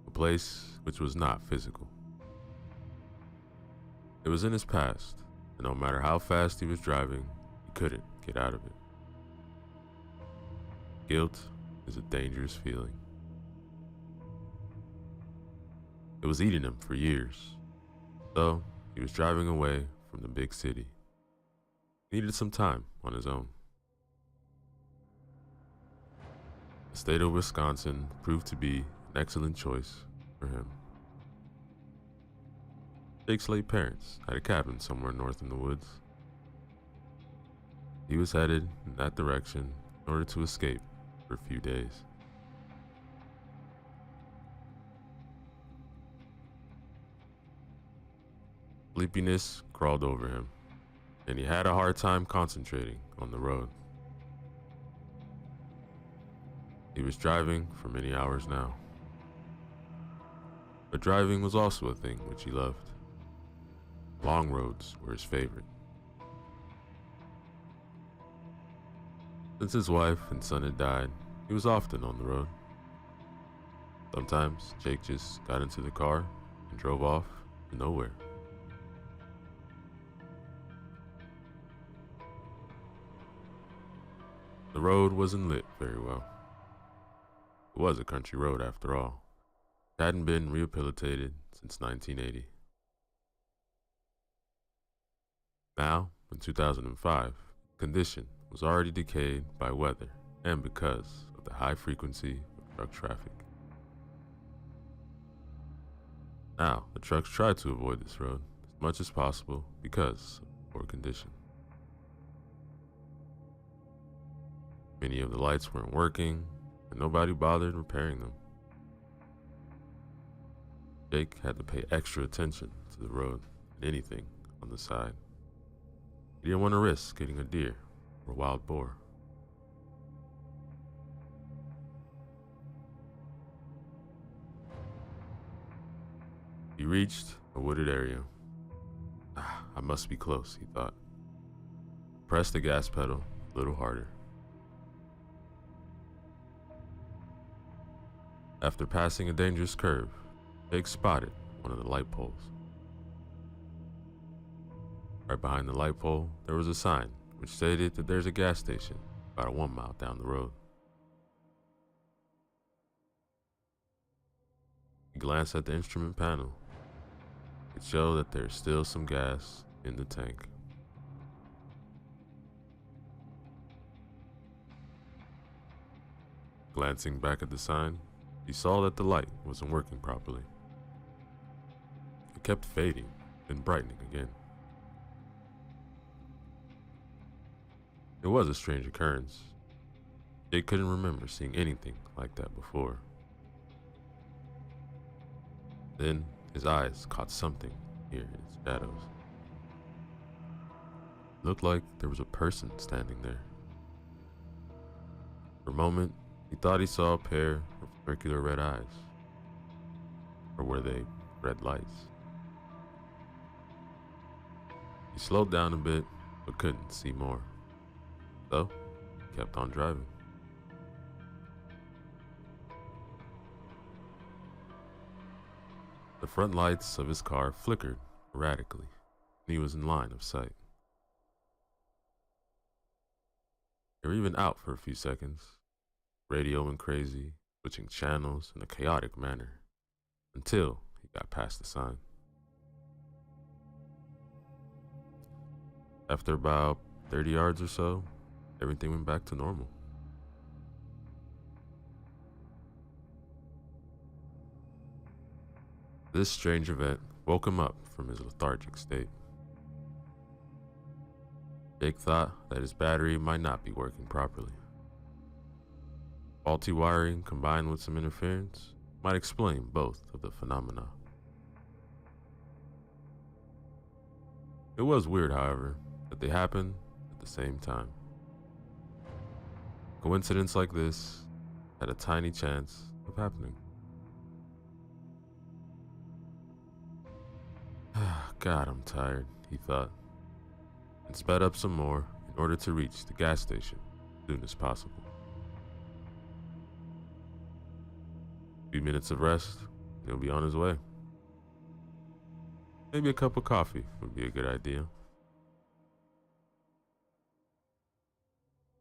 a place which was not physical. It was in his past, and no matter how fast he was driving, he couldn't get out of it. Guilt is a dangerous feeling. It was eating him for years, so he was driving away from the big city. He needed some time on his own. The state of Wisconsin proved to be an excellent choice for him. Jake's late parents had a cabin somewhere north in the woods. He was headed in that direction in order to escape for a few days. Sleepiness crawled over him, and he had a hard time concentrating on the road. He was driving for many hours now. But driving was also a thing which he loved. Long roads were his favorite. Since his wife and son had died, he was often on the road. Sometimes Jake just got into the car and drove off to nowhere. The road wasn't lit very well. It was a country road after all. It hadn't been rehabilitated since 1980. Now, in 2005, condition was already decayed by weather and because of the high frequency of truck traffic. Now, the trucks tried to avoid this road as much as possible because of poor condition. Many of the lights weren't working, and nobody bothered repairing them. Jake had to pay extra attention to the road and anything on the side. He didn't want to risk hitting a deer or a wild boar. He reached a wooded area. I must be close, he thought. Pressed the gas pedal a little harder. After passing a dangerous curve, Jake spotted one of the light poles. Right behind the light pole, there was a sign which stated that there's a gas station about 1 mile down the road. He glanced at the instrument panel. It showed that there's still some gas in the tank. Glancing back at the sign, he saw that the light wasn't working properly. It kept fading, then brightening again. It was a strange occurrence. Jake couldn't remember seeing anything like that before. Then his eyes caught something here in its shadows. It looked like there was a person standing there. For a moment, he thought he saw a pair of circular red eyes. Or were they red lights? He slowed down a bit, but couldn't see more. So, he kept on driving. The front lights of his car flickered erratically, and he was in line of sight. They were even out for a few seconds, radio went crazy, switching channels in a chaotic manner, until he got past the sign. After about 30 yards or so, everything went back to normal. This strange event woke him up from his lethargic state. Jake thought that his battery might not be working properly. Faulty wiring combined with some interference might explain both of the phenomena. It was weird, however, that they happened at the same time. Coincidence like this had a tiny chance of happening. God, I'm tired, he thought, and sped up some more in order to reach the gas station as soon as possible. A few minutes of rest, and he'll be on his way. Maybe a cup of coffee would be a good idea.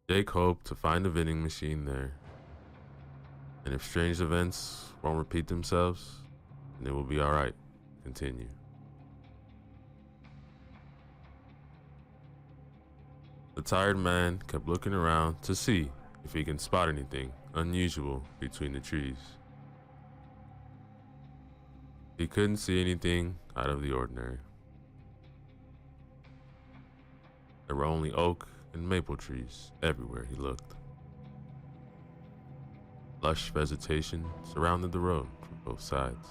Jake hoped to find a vending machine there, and if strange events won't repeat themselves, then it will be alright. Continue. The tired man kept looking around to see if he can spot anything unusual between the trees. He couldn't see anything out of the ordinary. There were only oak and maple trees everywhere he looked. Lush vegetation surrounded the road from both sides.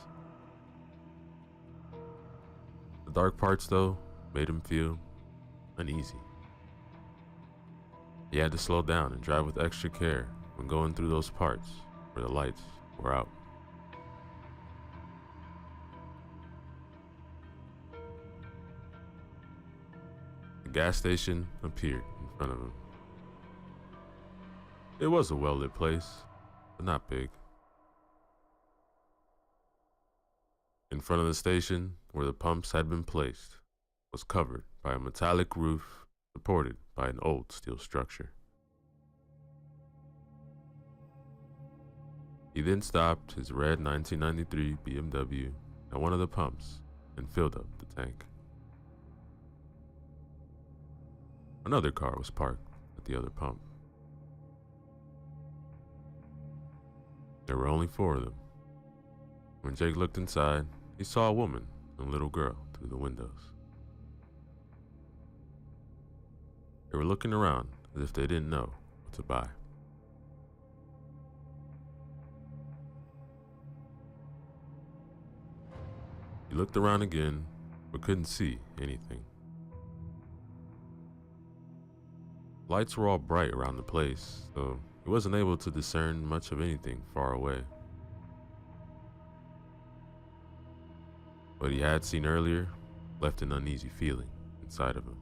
The dark parts, though, made him feel uneasy. He had to slow down and drive with extra care when going through those parts where the lights were out. The gas station appeared in front of him. It was a well-lit place, but not big. In front of the station, where the pumps had been placed, was covered by a metallic roof supported by an old steel structure. He then stopped his red 1993 BMW at one of the pumps and filled up the tank. Another car was parked at the other pump. There were only 4 of them. When Jake looked inside, he saw a woman and a little girl through the windows. They were looking around as if they didn't know what to buy. He looked around again, but couldn't see anything. Lights were all bright around the place, so he wasn't able to discern much of anything far away. What he had seen earlier left an uneasy feeling inside of him.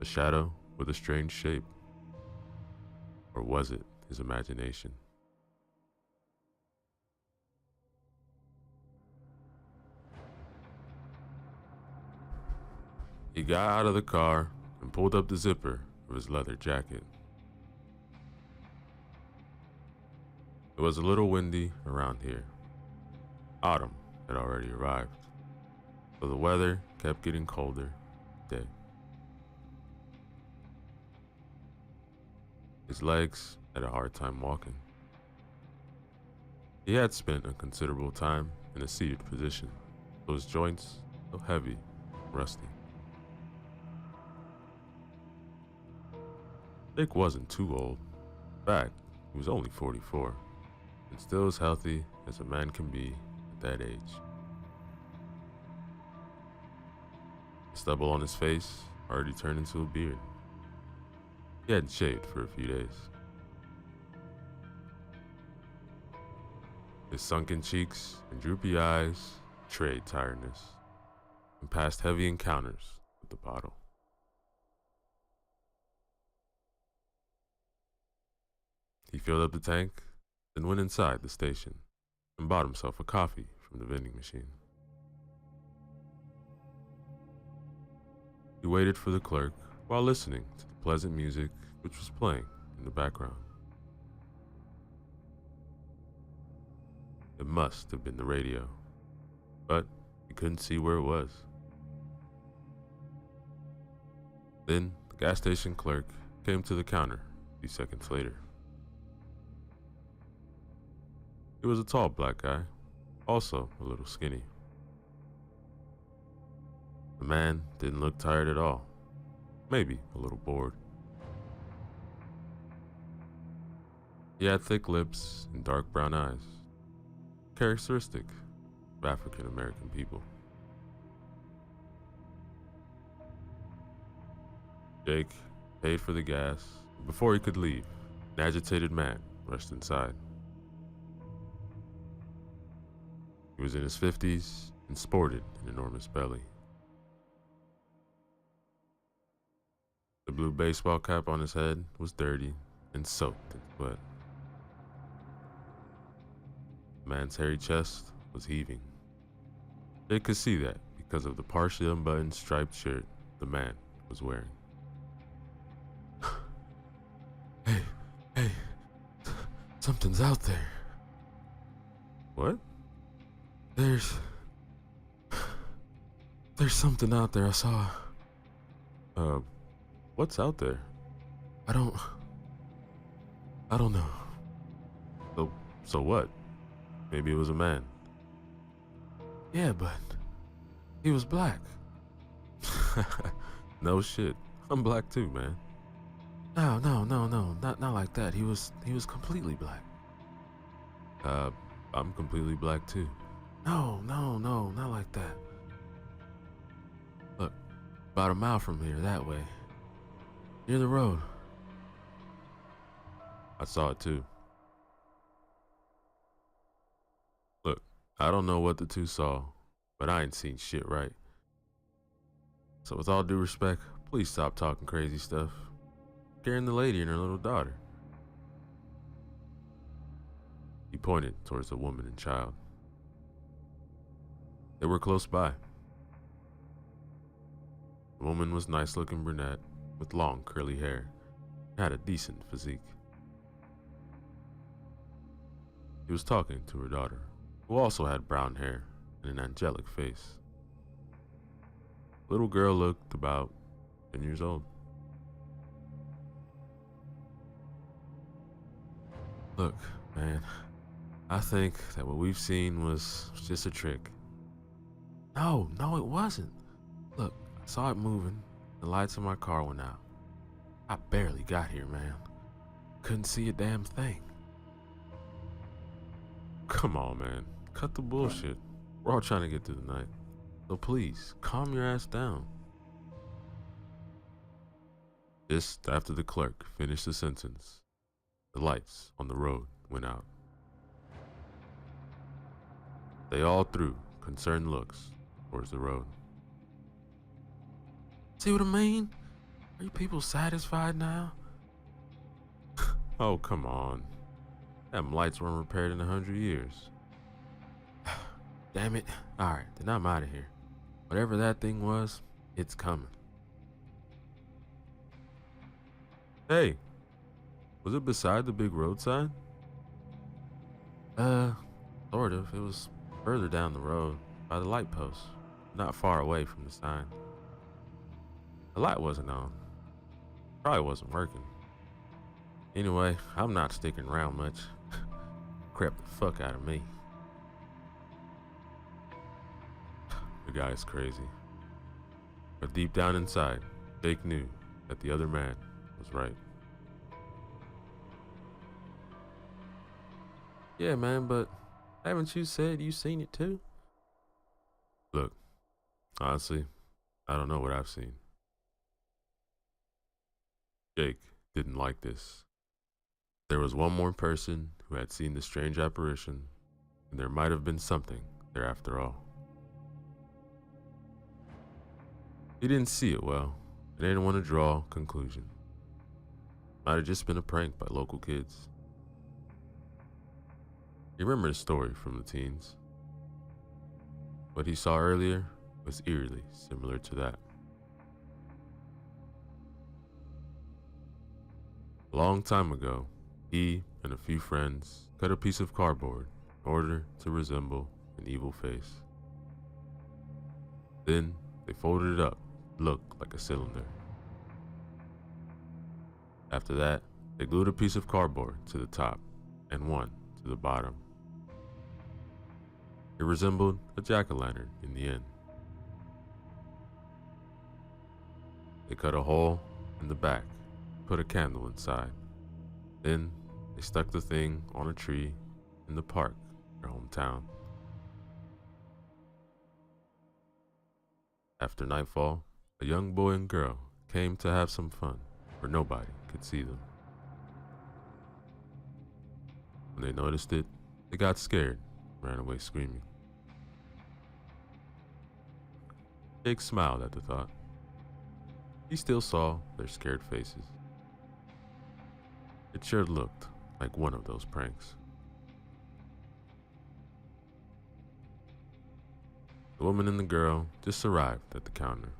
A shadow with a strange shape. Or was it his imagination? He got out of the car and pulled up the zipper of his leather jacket. It was a little windy around here. Autumn had already arrived, so the weather kept getting colder each day. His legs had a hard time walking. He had spent a considerable time in a seated position, so his joints felt heavy and rusty. Jake wasn't too old. In fact, he was only 44, and still as healthy as a man can be at that age. The stubble on his face already turned into a beard. He hadn't shaved for a few days. His sunken cheeks and droopy eyes betrayed tiredness and past heavy encounters with the bottle. He filled up the tank, then went inside the station and bought himself a coffee from the vending machine. He waited for the clerk while listening to the pleasant music which was playing in the background. It must have been the radio, but he couldn't see where it was. Then the gas station clerk came to the counter a few seconds later. He was a tall black guy, also a little skinny. The man didn't look tired at all, maybe a little bored. He had thick lips and dark brown eyes, characteristic of African American people. Jake paid for the gas. Before he could leave, an agitated man rushed inside. He was in his 50s and sported an enormous belly. The blue baseball cap on his head was dirty and soaked in sweat. The man's hairy chest was heaving. Jake could see that because of the partially unbuttoned striped shirt the man was wearing. Hey, something's out there. What? There's something out there I saw. What's out there? I don't know. So what? Maybe it was a man. Yeah, but he was black. No shit. I'm black too, man. No, not like that. He was completely black. I'm completely black too. No, not like that. Look, about a mile from here, that way. Near the road. I saw it too. Look, I don't know what the two saw, but I ain't seen shit right. So with all due respect, please stop talking crazy stuff. Scaring the lady and her little daughter. He pointed towards the woman and child. They were close by. The woman was nice-looking brunette with long curly hair and had a decent physique. He was talking to her daughter, who also had brown hair and an angelic face. The little girl looked about 10 years old. Look, man, I think that what we've seen was just a trick. No, it wasn't. Look, I saw it moving. The lights in my car went out. I barely got here, man. Couldn't see a damn thing. Come on, man. Cut the bullshit. We're all trying to get through the night. So please, calm your ass down. Just after the clerk finished the sentence, the lights on the road went out. They all threw concerned looks towards the road. See what I mean? Are you people satisfied now? Oh, come on. Them lights weren't repaired in 100 years. Damn it. Alright, then I'm out of here. Whatever that thing was, it's coming. Hey, was it beside the big road sign? Sort of. It was further down the road by the light post, not far away from the sign. The light wasn't on. Probably wasn't working. Anyway, I'm not sticking around much. Crept the fuck out of me. The guy is crazy. But deep down inside, Jake knew that the other man was right. Yeah, man, but haven't you said you seen it too? Look, honestly, I don't know what I've seen. Jake didn't like this. There was one more person who had seen the strange apparition, and there might have been something there after all. He didn't see it well, and didn't want to draw a conclusion. Might have just been a prank by local kids. He remembered a story from the teens. What he saw earlier was eerily similar to that. A long time ago, he and a few friends cut a piece of cardboard in order to resemble an evil face. Then they folded it up to look like a cylinder. After that, they glued a piece of cardboard to the top and one to the bottom. It resembled a jack-o'-lantern in the end. They cut a hole in the back, put a candle inside. Then they stuck the thing on a tree in the park in their hometown. After nightfall, a young boy and girl came to have some fun where nobody could see them. When they noticed it, they got scared and ran away screaming. Jake smiled at the thought. He still saw their scared faces. It sure looked like one of those pranks. The woman and the girl just arrived at the counter,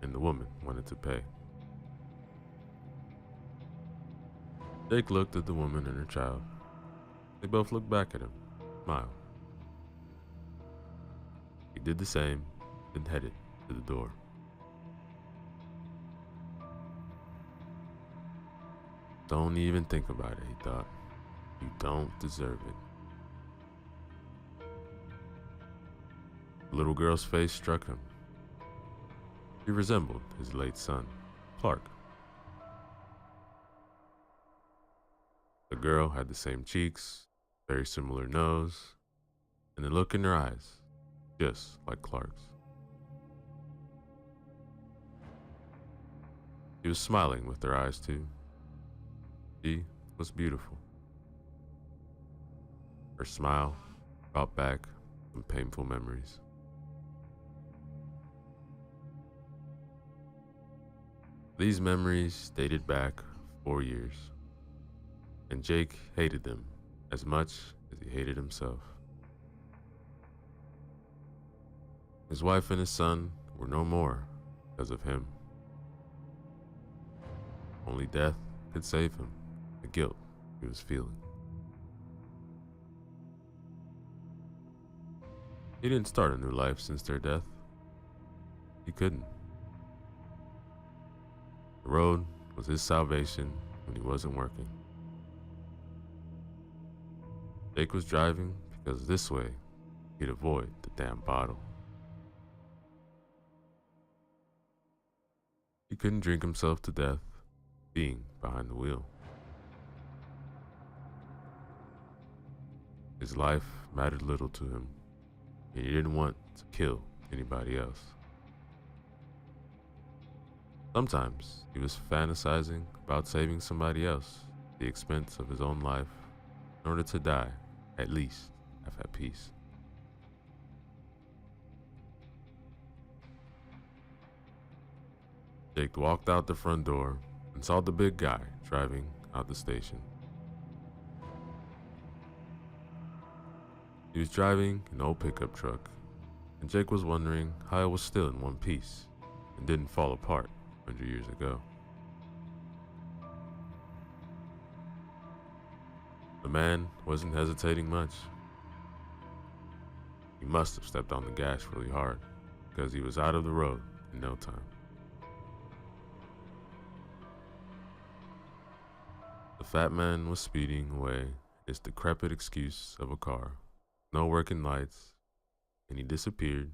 and the woman wanted to pay. Jake looked at the woman and her child. They both looked back at him, smiled. He did the same, then headed to the door. Don't even think about it, he thought. You don't deserve it. The little girl's face struck him. She resembled his late son, Clark. The girl had the same cheeks, very similar nose, and the look in her eyes, just like Clark's. She was smiling with her eyes too. She was beautiful. Her smile brought back some painful memories. These memories dated back 4 years, and Jake hated them as much as he hated himself. His wife and his son were no more because of him. Only death could save him, the guilt he was feeling. He didn't start a new life since their death. He couldn't. The road was his salvation when he wasn't working. Jake was driving because this way he'd avoid the damn bottle. He couldn't drink himself to death being behind the wheel. His life mattered little to him, and he didn't want to kill anybody else. Sometimes he was fantasizing about saving somebody else at the expense of his own life in order to die, at least, half at peace. Jake walked out the front door and saw the big guy driving out the station. He was driving an old pickup truck, and Jake was wondering how it was still in one piece and didn't fall apart 100 years ago. The man wasn't hesitating much. He must have stepped on the gas really hard because he was out of the road in no time. The fat man was speeding away, his decrepit excuse of a car, no working lights, and he disappeared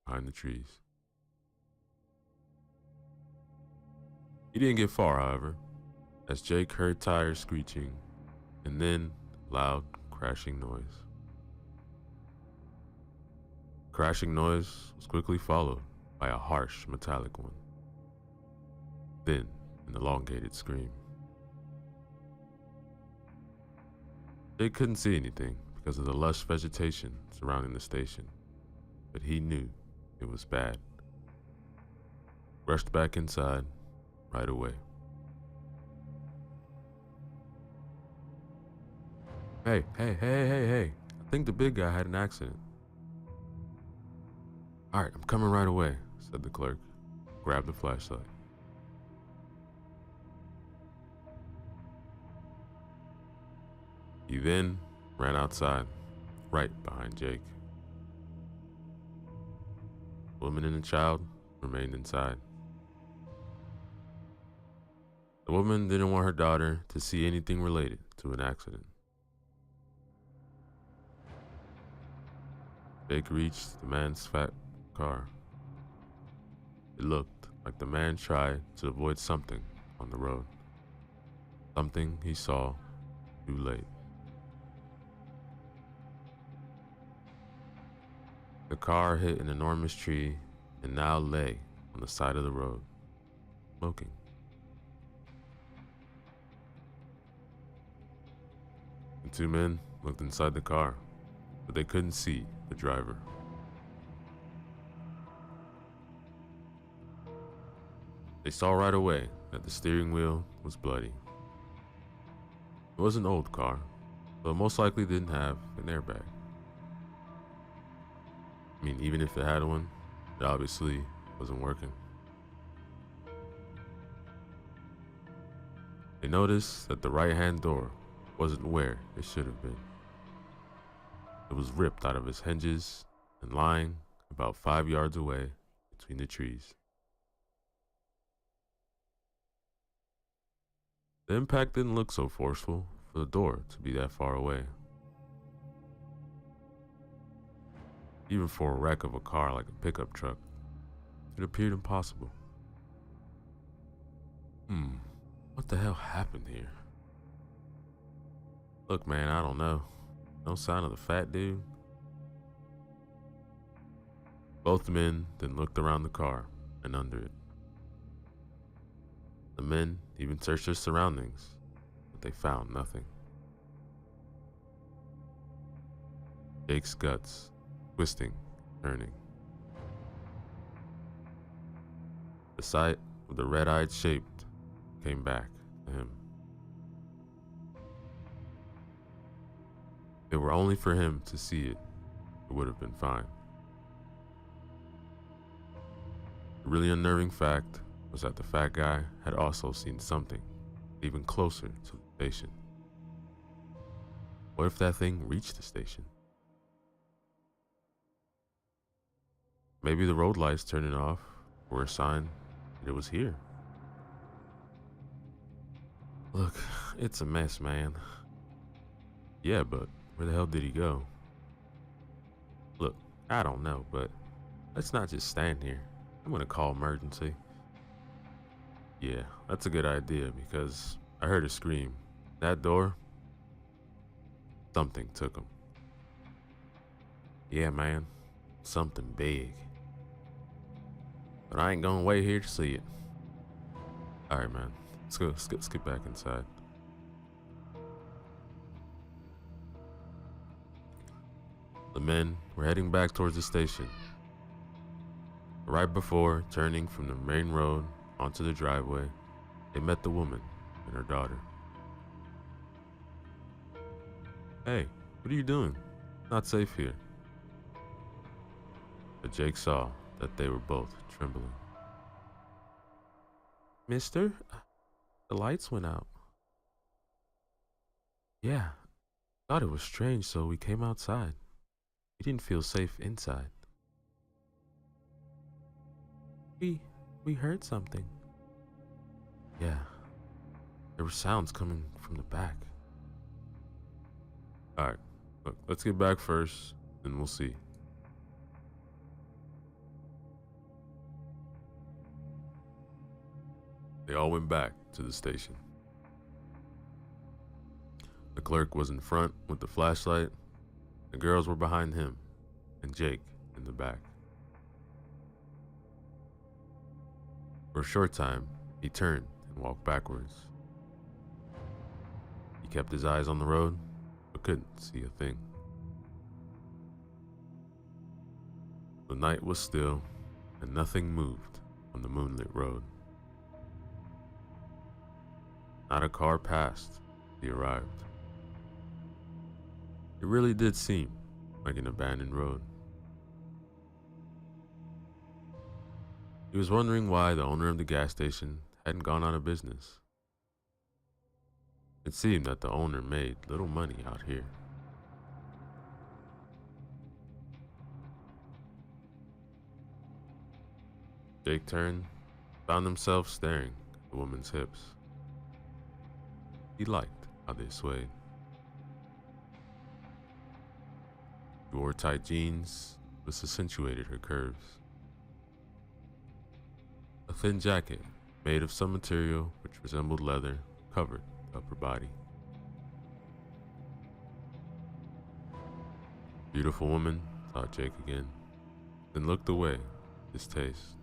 behind the trees. He didn't get far, however, as Jake heard tires screeching and then loud crashing noise. Crashing noise was quickly followed by a harsh metallic one, then an elongated scream. Jake couldn't see anything because of the lush vegetation surrounding the station, but he knew it was bad. Rushed back inside right away. Hey, I think the big guy had an accident. All right, I'm coming right away, said the clerk. Grabbed the flashlight. He then ran outside, right behind Jake. The woman and the child remained inside. The woman didn't want her daughter to see anything related to an accident. Jake reached the man's fat car. It looked like the man tried to avoid something on the road. Something he saw too late. The car hit an enormous tree and now lay on the side of the road, smoking. The two men looked inside the car, but they couldn't see the driver. They saw right away that the steering wheel was bloody. It was an old car, but it most likely didn't have an airbag. I mean, even if it had one, it obviously wasn't working. They noticed that the right-hand door wasn't where it should have been. It was ripped out of its hinges and lying about 5 yards away between the trees. The impact didn't look so forceful for the door to be that far away. Even for a wreck of a car like a pickup truck, it appeared impossible. What the hell happened here? Look, man, I don't know. No sign of the fat dude. Both men then looked around the car and under it. The men even searched their surroundings, but they found nothing. Jake's guts twisting, turning. The sight of the red-eyed shape came back to him. If it were only for him to see it, it would have been fine. The really unnerving fact was that the fat guy had also seen something even closer to the station. What if that thing reached the station? Maybe the road lights turning off were a sign that it was here. Look, it's a mess, man. Yeah, but where the hell did he go? Look, I don't know, but let's not just stand here. I'm gonna call emergency. Yeah, that's a good idea because I heard a scream. That door, something took him. Yeah, man, something big. But I ain't gonna wait here to see it. Alright, man, let's go, let's get back inside. The men were heading back towards the station. Right before turning from the main road onto the driveway, they met the woman and her daughter. Hey, what are you doing? Not safe here. But Jake saw that they were both trembling. Mister, the lights went out. Yeah, thought it was strange, so we came outside. He didn't feel safe inside. We heard something. Yeah, there were sounds coming from the back. Alright, look, let's get back first, and we'll see. They all went back to the station. The clerk was in front with the flashlight. The girls were behind him, and Jake in the back. For a short time, he turned and walked backwards. He kept his eyes on the road, but couldn't see a thing. The night was still, and nothing moved on the moonlit road. Not a car passed. He arrived. It really did seem like an abandoned road. He was wondering why the owner of the gas station hadn't gone out of business. It seemed that the owner made little money out here. Jake turned, found himself staring at the woman's hips. He liked how they swayed. She wore tight jeans, which accentuated her curves. A thin jacket, made of some material which resembled leather, covered the upper body. Beautiful woman, thought Jake again, then looked away, distaste.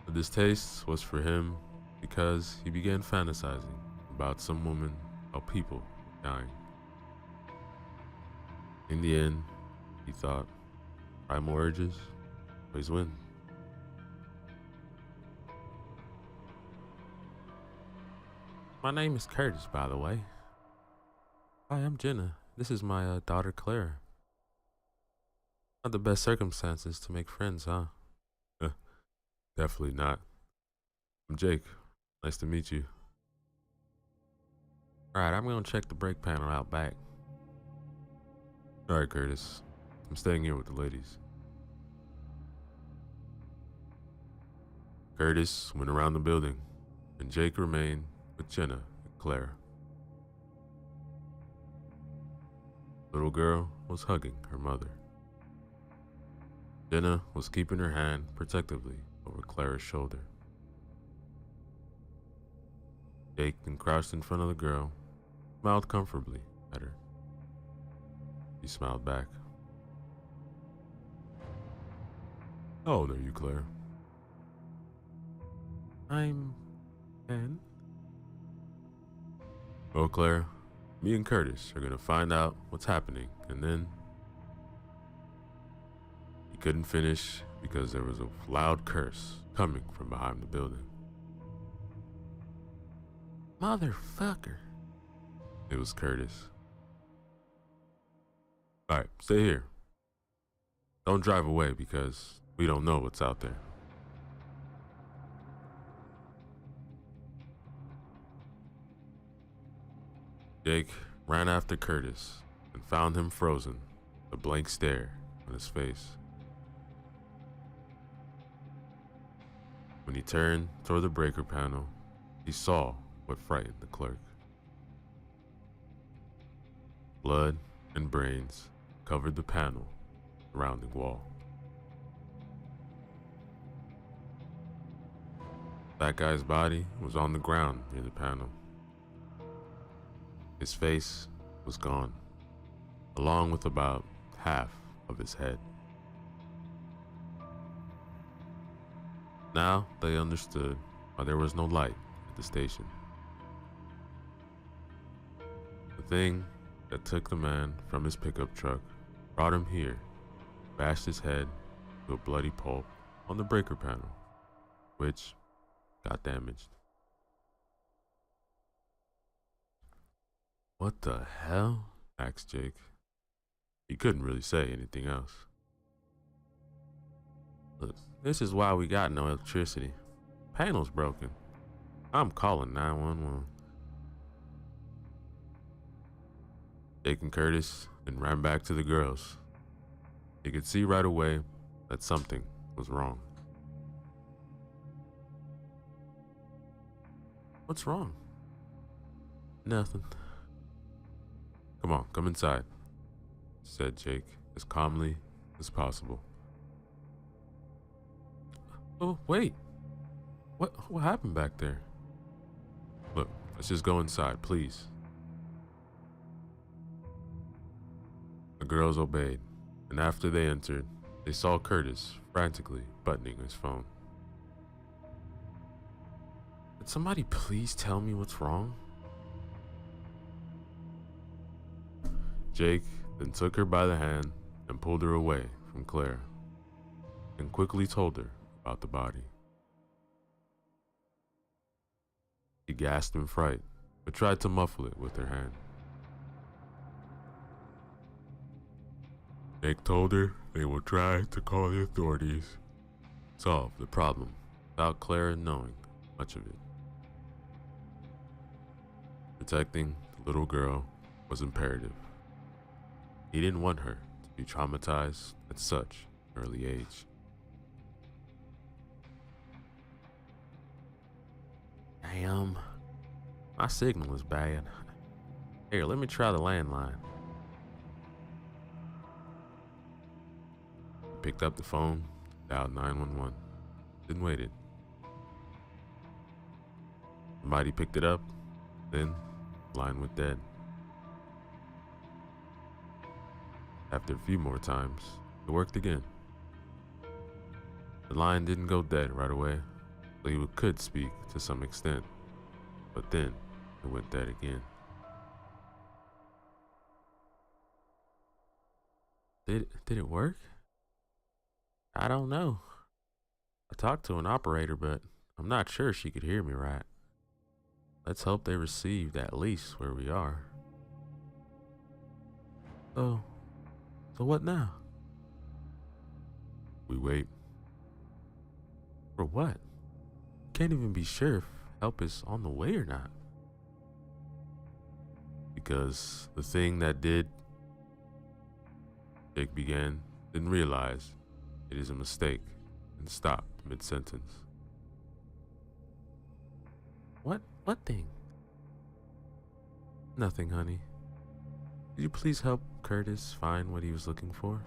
The distaste was for him because he began fantasizing about some woman or people dying. In the end, he thought, primal urges always win. My name is Curtis, by the way. Hi, I'm Jenna. This is my daughter, Clara. Not the best circumstances to make friends, huh? Definitely not. I'm Jake. Nice to meet you. Alright, I'm gonna check the brake panel out back. Alright, Curtis. I'm staying here with the ladies. Curtis went around the building, and Jake remained with Jenna and Clara. Little girl was hugging her mother. Jenna was keeping her hand protectively over Clara's shoulder. Jake then crouched in front of the girl, smiled comfortably at her. She smiled back. How old are you, Claire? I'm 10. Well, Claire, me and Curtis are gonna find out what's happening, and then... He couldn't finish because there was a loud curse coming from behind the building. Motherfucker. It was Curtis. Alright, stay here. Don't drive away because we don't know what's out there. Jake ran after Curtis and found him frozen, a blank stare on his face. When he turned toward the breaker panel, he saw what frightened the clerk. Blood and brains covered the panel surrounding wall. That guy's body was on the ground near the panel. His face was gone, along with about half of his head. Now they understood why there was no light at the station. The thing that took the man from his pickup truck brought him here, bashed his head to a bloody pulp on the breaker panel, which got damaged. What the hell? Asked Jake. He couldn't really say anything else. Look, this is why we got no electricity. Panel's broken. I'm calling 911. Jake and Curtis and ran back to the girls. He could see right away that something was wrong. What's wrong? Nothing. Come on, come inside, said Jake as calmly as possible. Oh, wait. What happened back there? Look, let's just go inside, please. The girls obeyed, and after they entered, they saw Curtis frantically buttoning his phone. Could somebody please tell me what's wrong? Jake then took her by the hand and pulled her away from Claire, and quickly told her about the body. She gasped in fright, but tried to muffle it with her hand. Jake told her they will try to call the authorities, solve the problem without Clara knowing much of it. Protecting the little girl was imperative. He didn't want her to be traumatized at such an early age. Damn, my signal is bad. Here, let me try the landline. Picked up the phone, dialed 911, then waited. Somebody picked it up, then the line went dead. After a few more times, it worked again. The line didn't go dead right away, so he could speak to some extent, but then it went dead again. Did it work? I don't know. I talked to an operator, but I'm not sure she could hear me right. Let's hope they received at least where we are. So what now? We wait. For what? Can't even be sure if help is on the way or not. Because the thing that did, Jake began, didn't realize it is a mistake and stopped mid-sentence. What thing? Nothing, honey. Could you please help Curtis find what he was looking for?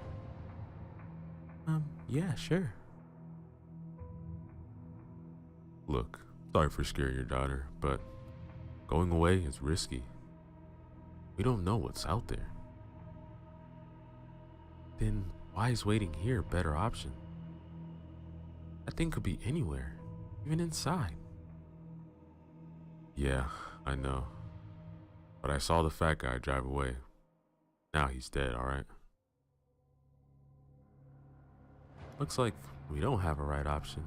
Yeah, sure. Look, sorry for scaring your daughter, but going away is risky. We don't know what's out there. Then why is waiting here a better option? That thing could be anywhere, even inside. Yeah, I know. But I saw the fat guy drive away. Now he's dead, alright? Looks like we don't have a right option.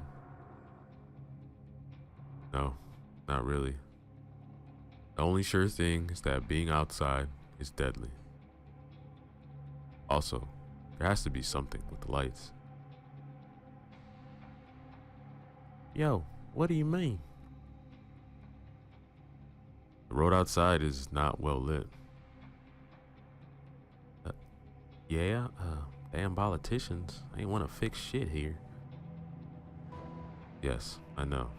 No, not really. The only sure thing is that being outside is deadly. Also, there has to be something with the lights. Yo, what do you mean? The road outside is not well lit. Damn politicians ain't want to fix shit here. Yes, I know.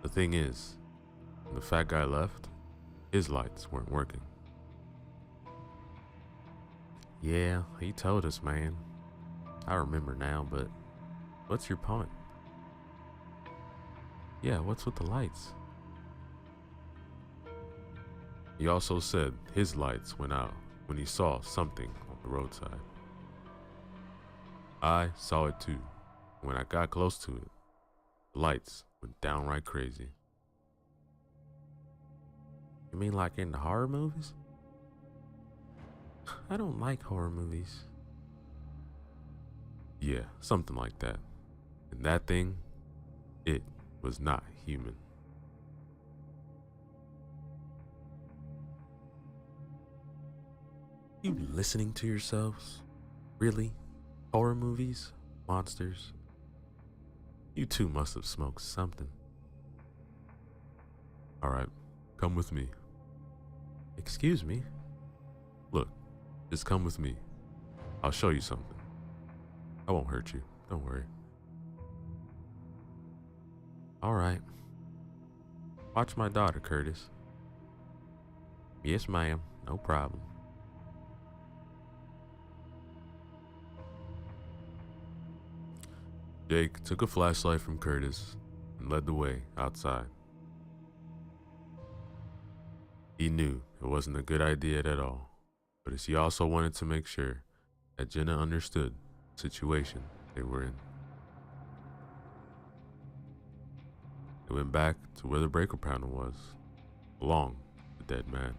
The thing is, when the fat guy left, his lights weren't working. Yeah, he told us, man. I remember now, but what's your point? Yeah, what's with the lights? He also said his lights went out when he saw something on the roadside. I saw it too. When I got close to it, the lights went downright crazy. You mean like in the horror movies? I don't like horror movies. Yeah, something like that. And that thing, it was not human. You listening to yourselves? Really? Horror movies? Monsters? You two must have smoked something. Alright, come with me. Excuse me? Look, Just come with me. I'll show you something. I won't hurt you. Don't worry. All right. Watch my daughter, Curtis. Yes, ma'am. No problem. Jake took a flashlight from Curtis and led the way outside. He knew it wasn't a good idea at all, but he also wanted to make sure that Jenna understood the situation they were in. They went back to where the breaker panel was, along the dead man.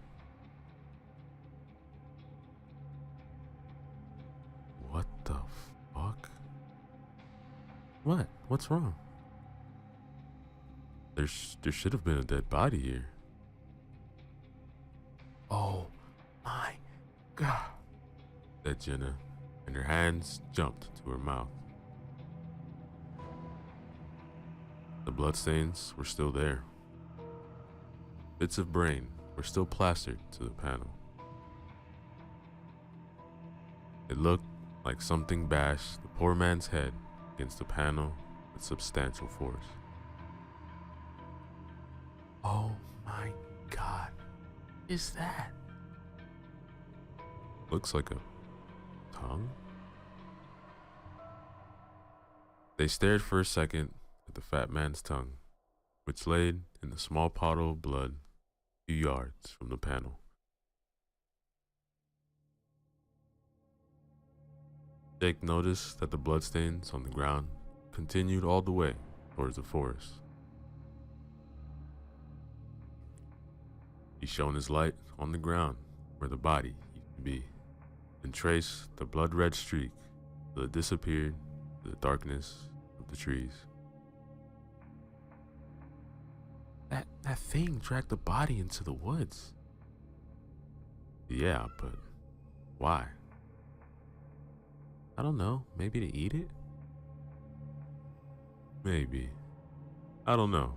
What the fuck? What? What's wrong? There should have been a dead body here. Oh my God, said Jenna, and her hands jumped to her mouth. The bloodstains were still there. Bits of brain were still plastered to the panel. It looked like something bashed the poor man's head against the panel with substantial force. Oh my God, is that? Looks like a tongue? They stared for a second at the fat man's tongue, which laid in the small puddle of blood a few yards from the panel. Jake noticed that the bloodstains on the ground continued all the way towards the forest. He shone his light on the ground where the body used to be, and traced the blood-red streak till it disappeared in the darkness of the trees. That thing dragged the body into the woods. Yeah, but why? I don't know, maybe to eat it? Maybe. I don't know.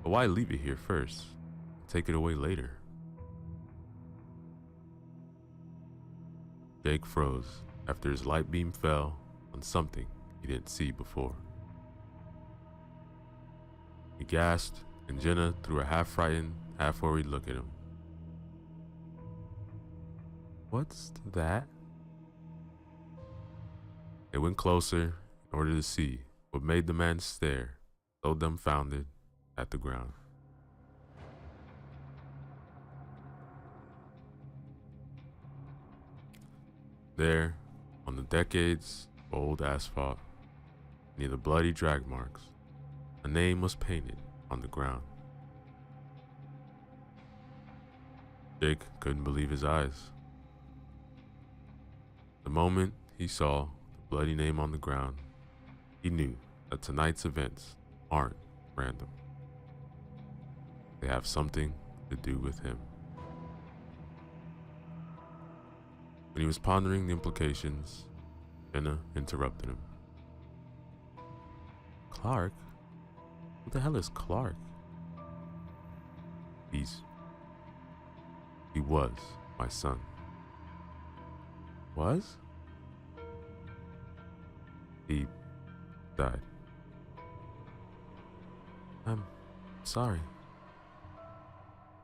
But why leave it here first? Take it away later. Jake froze after his light beam fell on something he didn't see before. He gasped, and Jenna threw a half-frightened, half-worried look at him. What's that? They went closer in order to see what made the man stare so dumbfounded at the ground. There, on the decades-old asphalt, near the bloody drag marks, a name was painted on the ground. Jake couldn't believe his eyes. The moment he saw the bloody name on the ground, he knew that tonight's events aren't random. They have something to do with him. When he was pondering the implications, Jenna interrupted him. Clark? Who the hell is Clark? He was my son. Was? He died. I'm sorry.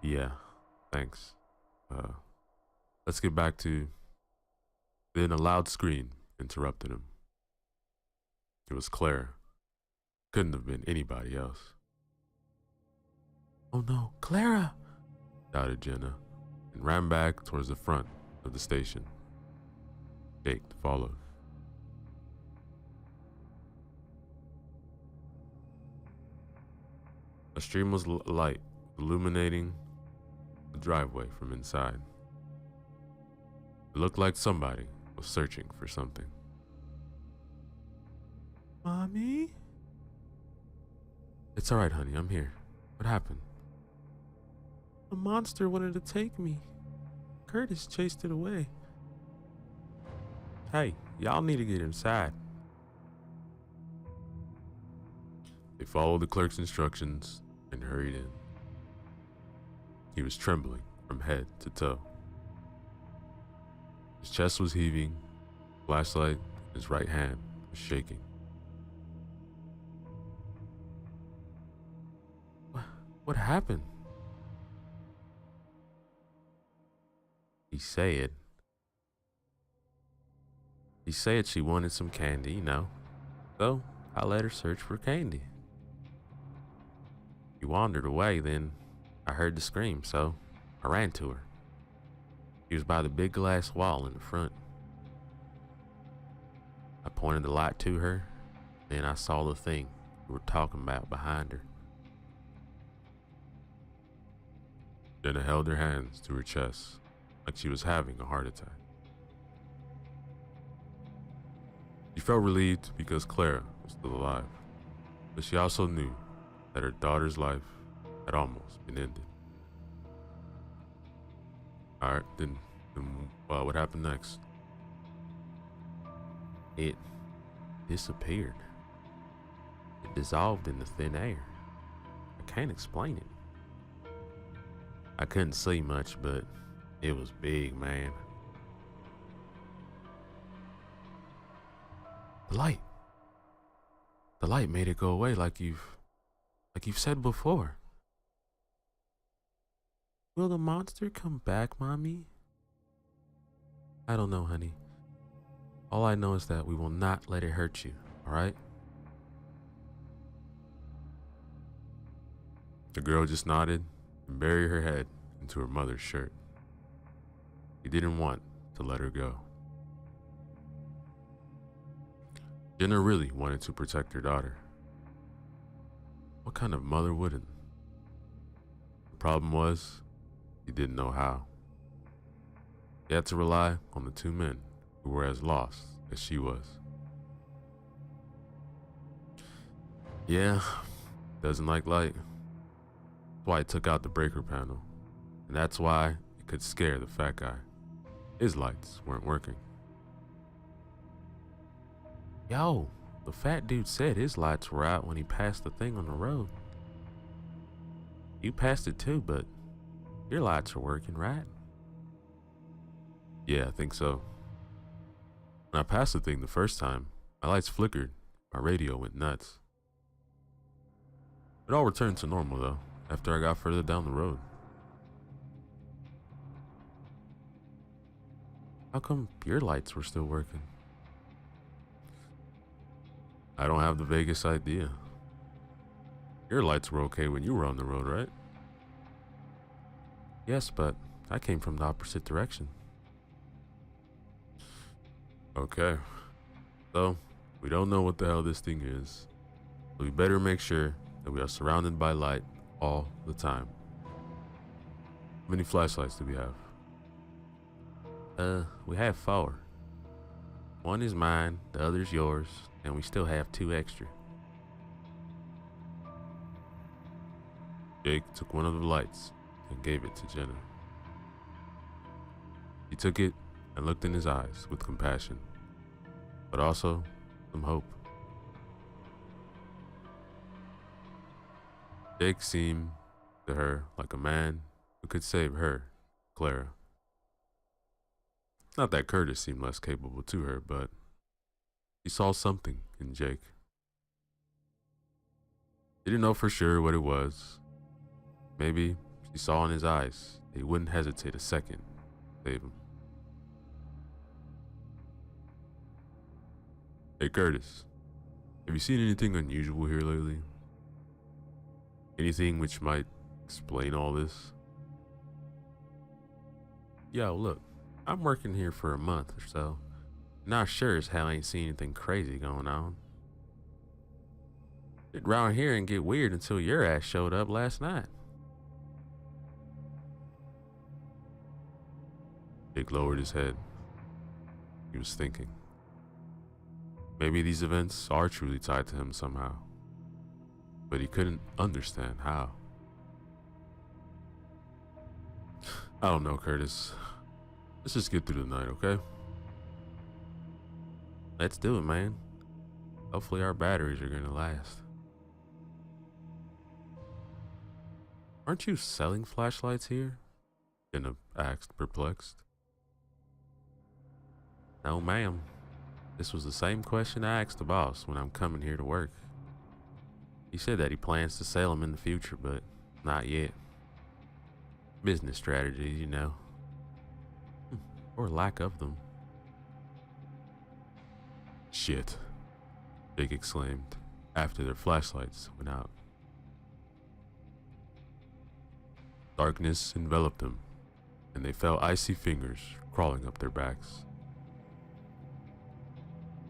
Yeah, thanks. Let's get back to... Then a loud scream interrupted him. It was Clara. Couldn't have been anybody else. Oh no, Clara! Shouted Jenna, and ran back towards the front of the station. Jake followed. A stream was light, illuminating the driveway from inside. It looked like somebody was searching for something. Mommy? It's alright, honey, I'm here. What happened? A monster wanted to take me. Curtis chased it away. Hey, y'all need to get inside. They followed the clerk's instructions and hurried in. He was trembling from head to toe. His chest was heaving, flashlight in his right hand was shaking. What happened? He said she wanted some candy, So I let her search for candy. She wandered away, then I heard the scream, so I ran to her. She was by the big glass wall in the front. I pointed the light to her, then I saw the thing we were talking about behind her. Jenna held her hands to her chest like she was having a heart attack. She felt relieved because Clara was still alive, but she also knew that her daughter's life had almost been ended. Alright, then what happened next? It disappeared. It dissolved into thin air. I can't explain it. I couldn't see much, but it was big, man. The light made it go away like you've said before. Will the monster come back, Mommy? I don't know, honey. All I know is that we will not let it hurt you, alright? The girl just nodded and buried her head into her mother's shirt. He didn't want to let her go. Jenna really wanted to protect her daughter. What kind of mother wouldn't? The problem was, he didn't know how. He had to rely on the two men who were as lost as she was. Yeah, doesn't like light. That's why he took out the breaker panel. And that's why it could scare the fat guy. His lights weren't working. Yo, the fat dude said his lights were out when he passed the thing on the road. You passed it too, but your lights are working, right? Yeah, I think so. When I passed the thing the first time, my lights flickered, my radio went nuts. It all returned to normal though, after I got further down the road. How come your lights were still working? I don't have the vaguest idea. Your lights were okay when you were on the road, right? Yes, but I came from the opposite direction. Okay. So, we don't know what the hell this thing is. So we better make sure that we are surrounded by light all the time. How many flashlights do we have? We have 4. One is mine, the other's yours, and we still have 2 extra. Jake took one of the lights and gave it to Jenna. He took it and looked in his eyes with compassion, but also some hope. Jake seemed to her like a man who could save her, Clara. Not that Curtis seemed less capable to her, but she saw something in Jake. She didn't know for sure what it was. Maybe she saw in his eyes that he wouldn't hesitate a second to save him. Hey Curtis, have you seen anything unusual here lately? Anything which might explain all this? Yo, look, I'm working here for a month or so. Not sure as hell I ain't seen anything crazy going on. Sit around here and get weird until your ass showed up last night. Jake lowered his head. He was thinking. Maybe these events are truly tied to him somehow. But he couldn't understand how. I don't know, Curtis. Let's just get through the night, okay? Let's do it, man. Hopefully our batteries are gonna last. Aren't you selling flashlights here? Jenna asked, perplexed. No, ma'am. This was the same question I asked the boss when I'm coming here to work. He said that he plans to sell them in the future, but not yet. Business strategies, you know. Or lack of them. Shit, Jake exclaimed after their flashlights went out. Darkness enveloped them, and they felt icy fingers crawling up their backs.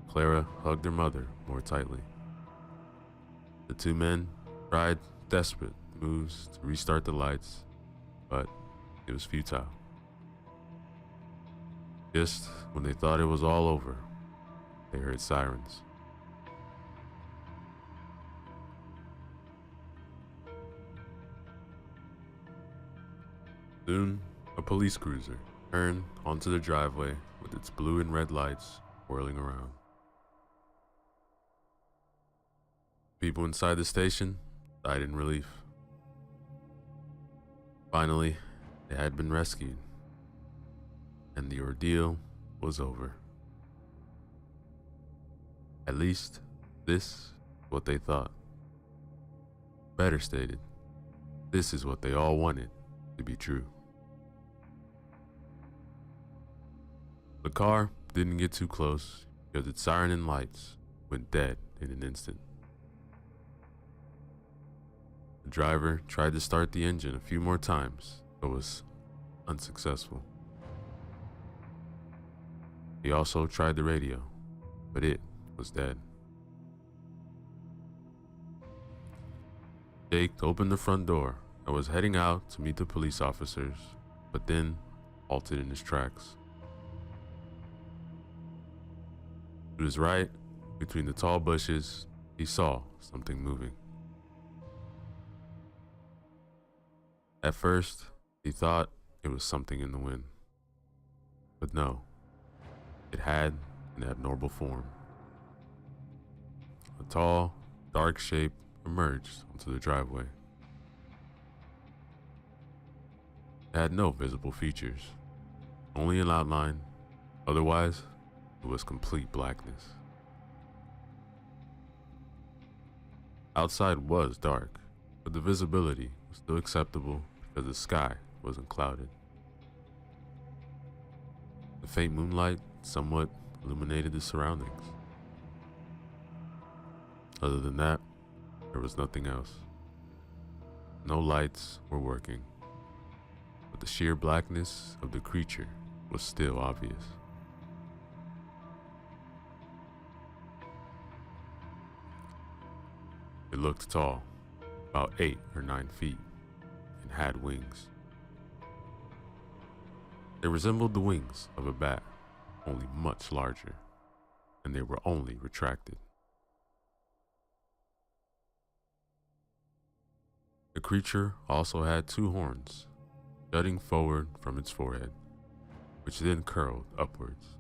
Clara hugged her mother more tightly. The two men tried desperate moves to restart the lights, but it was futile. Just when they thought it was all over, they heard sirens. Soon, a police cruiser turned onto the driveway with its blue and red lights whirling around. People inside the station died in relief. Finally, they had been rescued, and the ordeal was over. At least, this is what they thought. Better stated, this is what they all wanted to be true. The car didn't get too close because its siren and lights went dead in an instant. The driver tried to start the engine a few more times, but was unsuccessful. He also tried the radio, but it was dead. Jake opened the front door and was heading out to meet the police officers, but then halted in his tracks. To his right, between the tall bushes, he saw something moving. At first, he thought it was something in the wind. But no, it had an abnormal form. A tall, dark shape emerged onto the driveway. It had no visible features, only an outline. Otherwise, it was complete blackness. Outside was dark, but the visibility was still acceptable because the sky wasn't clouded. The faint moonlight somewhat illuminated the surroundings. Other than that, there was nothing else. No lights were working, but the sheer blackness of the creature was still obvious. It looked tall, about 8 or 9 feet, and had wings. They resembled the wings of a bat, only much larger, and they were only retracted. The creature also had 2 horns, jutting forward from its forehead, which then curled upwards.